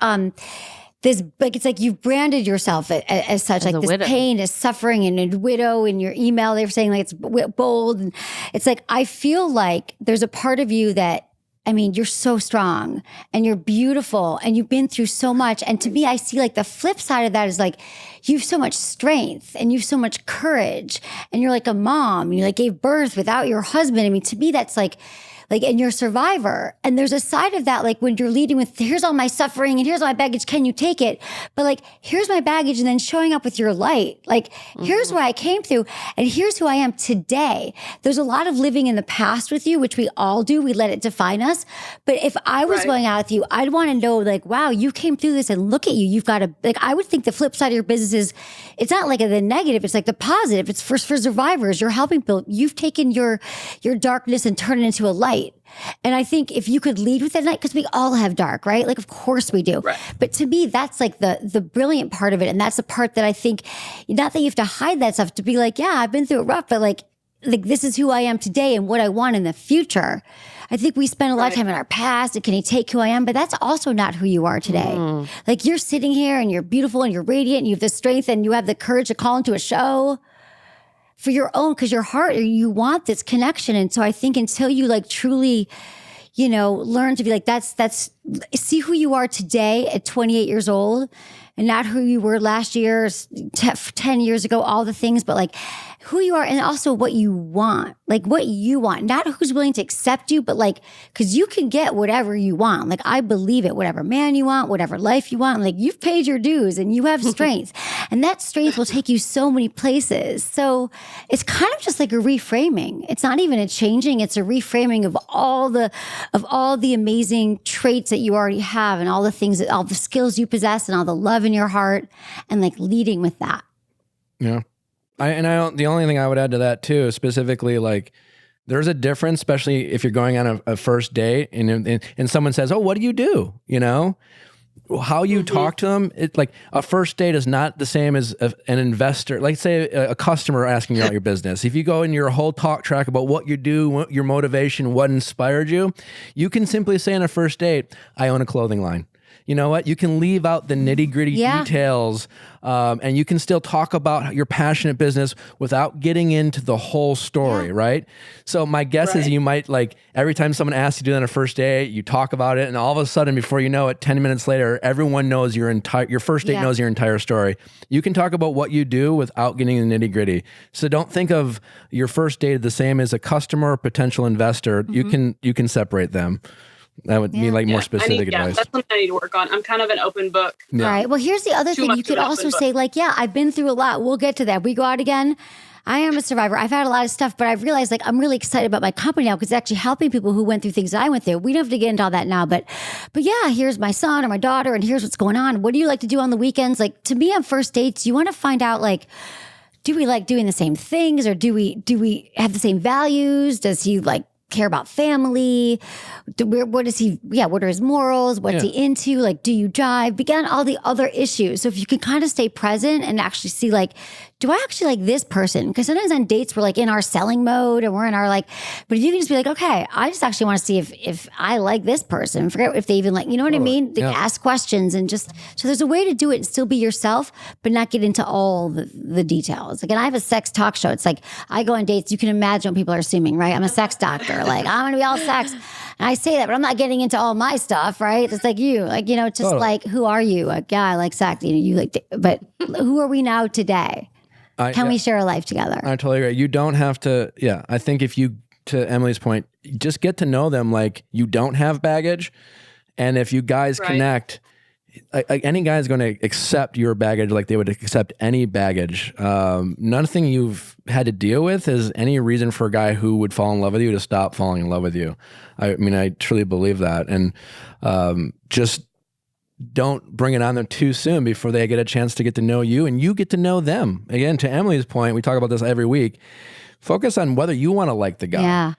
this, like, it's like you've branded yourself as such, like this widow. Pain, this suffering, and a widow. In your email, they were saying like it's bold. And it's like, I feel like there's a part of you that, I mean, you're so strong and you're beautiful and you've been through so much. And to me, I see like the flip side of that is like, you have so much strength and you have so much courage and you're like a mom, you like gave birth without your husband. I mean, to me, that's like, and you're a survivor. And there's a side of that, like when you're leading with, here's all my suffering and here's all my baggage. Can you take it? But like, here's my baggage, and then showing up with your light. Like, here's what I came through and here's who I am today. There's a lot of living in the past with you, which we all do. We let it define us. But if I was going out with you, I'd want to know like, wow, you came through this and look at you. You've got like, I would think the flip side of your business is, it's not like the negative. It's like the positive. It's for survivors. You're helping people. You've taken your darkness and turned it into a light. And I think if you could lead with that night, because we all have dark, right? Like, of course we do. Right. But to me, that's like the brilliant part of it. And that's the part that I think, not that you have to hide that stuff, to be like, yeah, I've been through it rough, but like this is who I am today and what I want in the future. I think we spend a lot of time in our past and can he take who I am? But that's also not who you are today. Like, you're sitting here and you're beautiful and you're radiant and you have the strength and you have the courage to call into a show for your own, because your heart, you want this connection. And so I think until you like truly, learn to be like, that's see who you are today at 28 years old and not who you were last year, 10 years ago, all the things, but like who you are and also what you want, not who's willing to accept you, but like, because you can get whatever you want. Like, I believe it, whatever man you want, whatever life you want, like you've paid your dues and you have strength and that strength will take you so many places. So it's kind of just like a reframing. It's not even a changing, it's a reframing of all the amazing traits that you already have and all the things all the skills you possess and all the love in your heart and like leading with that. Yeah. The only thing I would add to that too, specifically, like there's a difference, especially if you're going on a first date and someone says, oh, what do you do? How you talk to them, like a first date is not the same as an investor. Like say a customer asking you about your business. If you go in your whole talk track about what you do, what your motivation, what inspired you, you can simply say on a first date, I own a clothing line. you know what? You can leave out the nitty gritty details, and you can still talk about your passionate business without getting into the whole story, right? So my guess is you might like every time someone asks you to do that on a first date, you talk about it, and all of a sudden, before you know it, 10 minutes later, everyone knows your first date knows your entire story. You can talk about what you do without getting in the nitty gritty. So don't think of your first date the same as a customer or potential investor. You can separate them. That would be like more specific advice. That's something I need to work on. I'm kind of an open book. All right. Well, here's the other thing. You could also say like, I've been through a lot. We'll get to that. We go out again. I am a survivor. I've had a lot of stuff, but I've realized like I'm really excited about my company now because it's actually helping people who went through things that I went through. We don't have to get into all that now, but yeah, here's my son or my daughter and here's what's going on. What do you like to do on the weekends? Like to me on first dates, you want to find out like, do we like doing the same things or do we have the same values? Does he like care about family? What are his morals? What's he into? Like, do you drive? Begin all the other issues. So if you can kind of stay present and actually see like, do I actually like this person? Because sometimes on dates, we're like in our selling mode and we're in our like, but if you can just be like, okay, I just actually want to see if I like this person. Forget if they even like, you know what I mean? Like, ask questions and just, so there's a way to do it and still be yourself, but not get into all the details. Like, and I have a sex talk show. It's like, I go on dates. You can imagine what people are assuming, right? I'm a sex doctor. Like, I'm going to be all sex. And I say that, but I'm not getting into all my stuff, right? It's like you, like, you know, just like, who are you? Like, I like sex. You know, you like, but who are we now today? Can we share a life together? I totally agree. You don't have to. Yeah. I think if you, to Emily's point, just get to know them like you don't have baggage. And if you guys connect, like any guy is going to accept your baggage like they would accept any baggage. Nothing you've had to deal with is any reason for a guy who would fall in love with you to stop falling in love with you. I mean, I truly believe that. And just don't bring it on them too soon before they get a chance to get to know you and you get to know them. Again, to Emily's point, we talk about this every week. Focus on whether you want to like the guy. Yeah.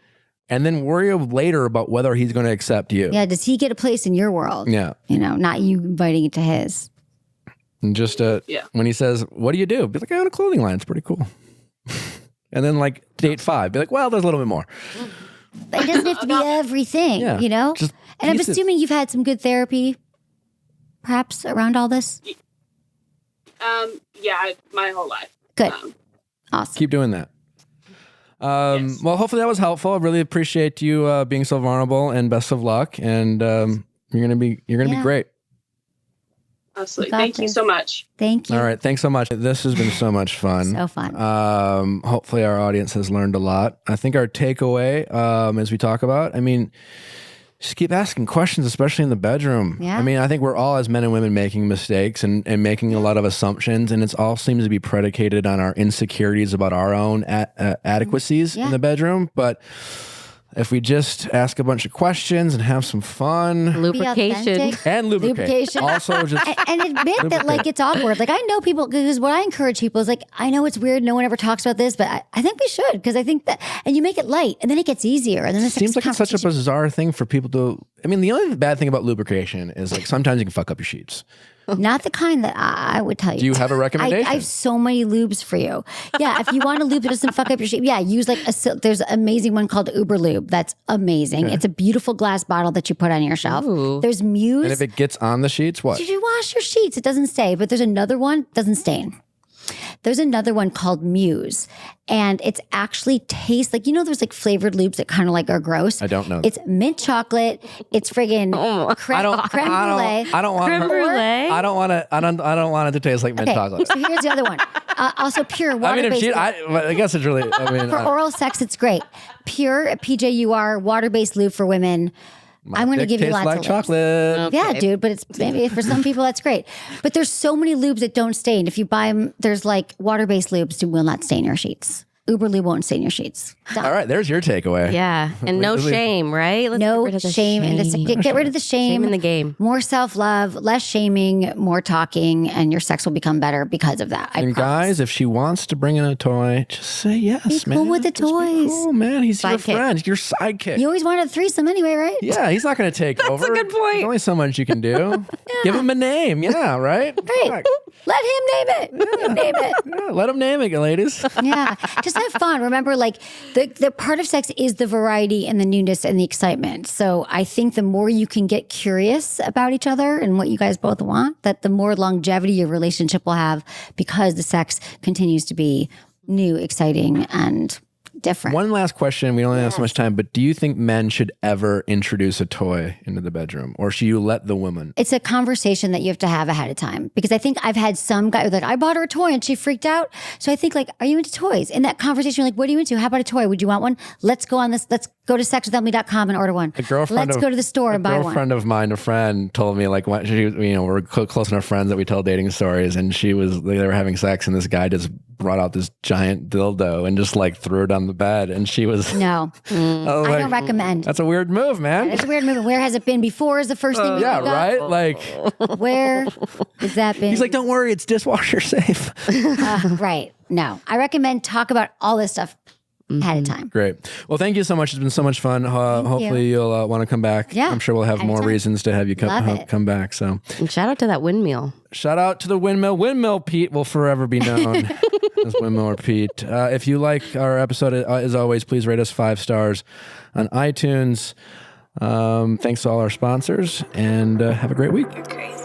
And then worry later about whether he's going to accept you. Yeah. Does he get a place in your world? Yeah. You know, not you inviting it to his. And just when he says, what do you do? Be like, I own a clothing line. It's pretty cool. And then like date 5, be like, well, there's a little bit more. It doesn't have to be everything, you know? And I'm assuming you've had some good therapy perhaps around all this? Yeah, my whole life. Good. Awesome. Keep doing that. Yes. Well, hopefully that was helpful. I really appreciate you being so vulnerable and best of luck. And you're gonna be great. Absolutely. Thank you so much. Thank you. All right. Thanks so much. This has been so much fun. So fun. Hopefully our audience has learned a lot. I think our takeaway, as we talk about, I mean, just keep asking questions, especially in the bedroom. Yeah. I mean, I think we're all, as men and women, making mistakes and making a lot of assumptions, and it all seems to be predicated on our insecurities about our own adequacies in the bedroom. But if we just ask a bunch of questions and have some fun, lubrication. Also, just and admit that like it's awkward. Like I know people, because what I encourage people is like, I know it's weird. No one ever talks about this, but I think we should, because I think that, and you make it light, and then it gets easier. And then it seems like it's such a bizarre thing for people to. I mean, the only bad thing about lubrication is like sometimes you can fuck up your sheets. Not the kind that I would tell you. Do you have a recommendation? I have so many lubes for you. Yeah, if you want a lube that doesn't fuck up your sheet, use like there's an amazing one called Uber Lube. That's amazing. Okay. It's a beautiful glass bottle that you put on your shelf. Ooh. There's Muse. And if it gets on the sheets, what? If you wash your sheets, it doesn't stay. But there's another one, doesn't stain. There's another one called Muse, and it's actually tastes like, you know, there's like flavored lubes that kind of like are gross. I don't know. It's mint chocolate. It's friggin' creme brulee. I don't want it to taste like mint chocolate. So here's the other one. Also Pure water-based. I guess it's really. For oral sex, it's great. Pure PJUR water-based lube for women. I'm going to give you lots like of chocolate. Okay. Yeah, dude, but it's maybe for some people that's great. But there's so many lubes that don't stain. If you buy them, there's like water-based lubes that will not stain your sheets. Uber Lube won't stain your sheets. Done. All right, there's your takeaway. Yeah, and no shame, right? Let's get rid of the shame. Get rid of the shame. Shame in the game. More self-love, less shaming, more talking, and your sex will become better because of that. And guys, if she wants to bring in a toy, just say yes, man. Be cool with the toys. Cool, man. He's your friend. He's your sidekick. You always wanted a threesome anyway, right? Yeah, he's not going to take over. That's a good point. There's only so much you can do. Give him a name. Yeah, right? Right. Let him name it. Yeah. Let him name it. Yeah, let him name it, ladies. Yeah. Just have fun. Remember, like the part of sex is the variety and the newness and the excitement. So I think the more you can get curious about each other and what you guys both want, that the more longevity your relationship will have because the sex continues to be new, exciting, and different. One last question. We don't have so much time, but do you think men should ever introduce a toy into the bedroom, or should you let the woman? It's a conversation that you have to have ahead of time, because I think I've had some guy like, I bought her a toy and she freaked out. So I think like, are you into toys? In that conversation, you're like, what are you into? How about a toy? Would you want one? Let's go on this. Let's go to sexwithemily.com and order one. Let's go to the store and buy one. A girlfriend of mine, a friend, told me like, when she, we're close enough friends that we tell dating stories, and they were having sex, and this guy just brought out this giant dildo and just like threw it on the bed, and she was no. I don't recommend. That's a weird move, man. It's a weird move. Where has it been before? Is the first thing. Yeah, right. Like, where has that been? He's like, don't worry, it's dishwasher safe. Right. No, I recommend talk about all this stuff ahead of time. Great. Well, thank you so much. It's been so much fun. Hopefully you'll want to come back. Yeah. I'm sure we'll have more reasons to have you come back. So, and shout out to that windmill. Shout out to the windmill. Windmill Pete will forever be known as Windmill or Pete. If you like our episode, as always, please rate us 5 stars on iTunes. Thanks to all our sponsors, and have a great week. You're crazy.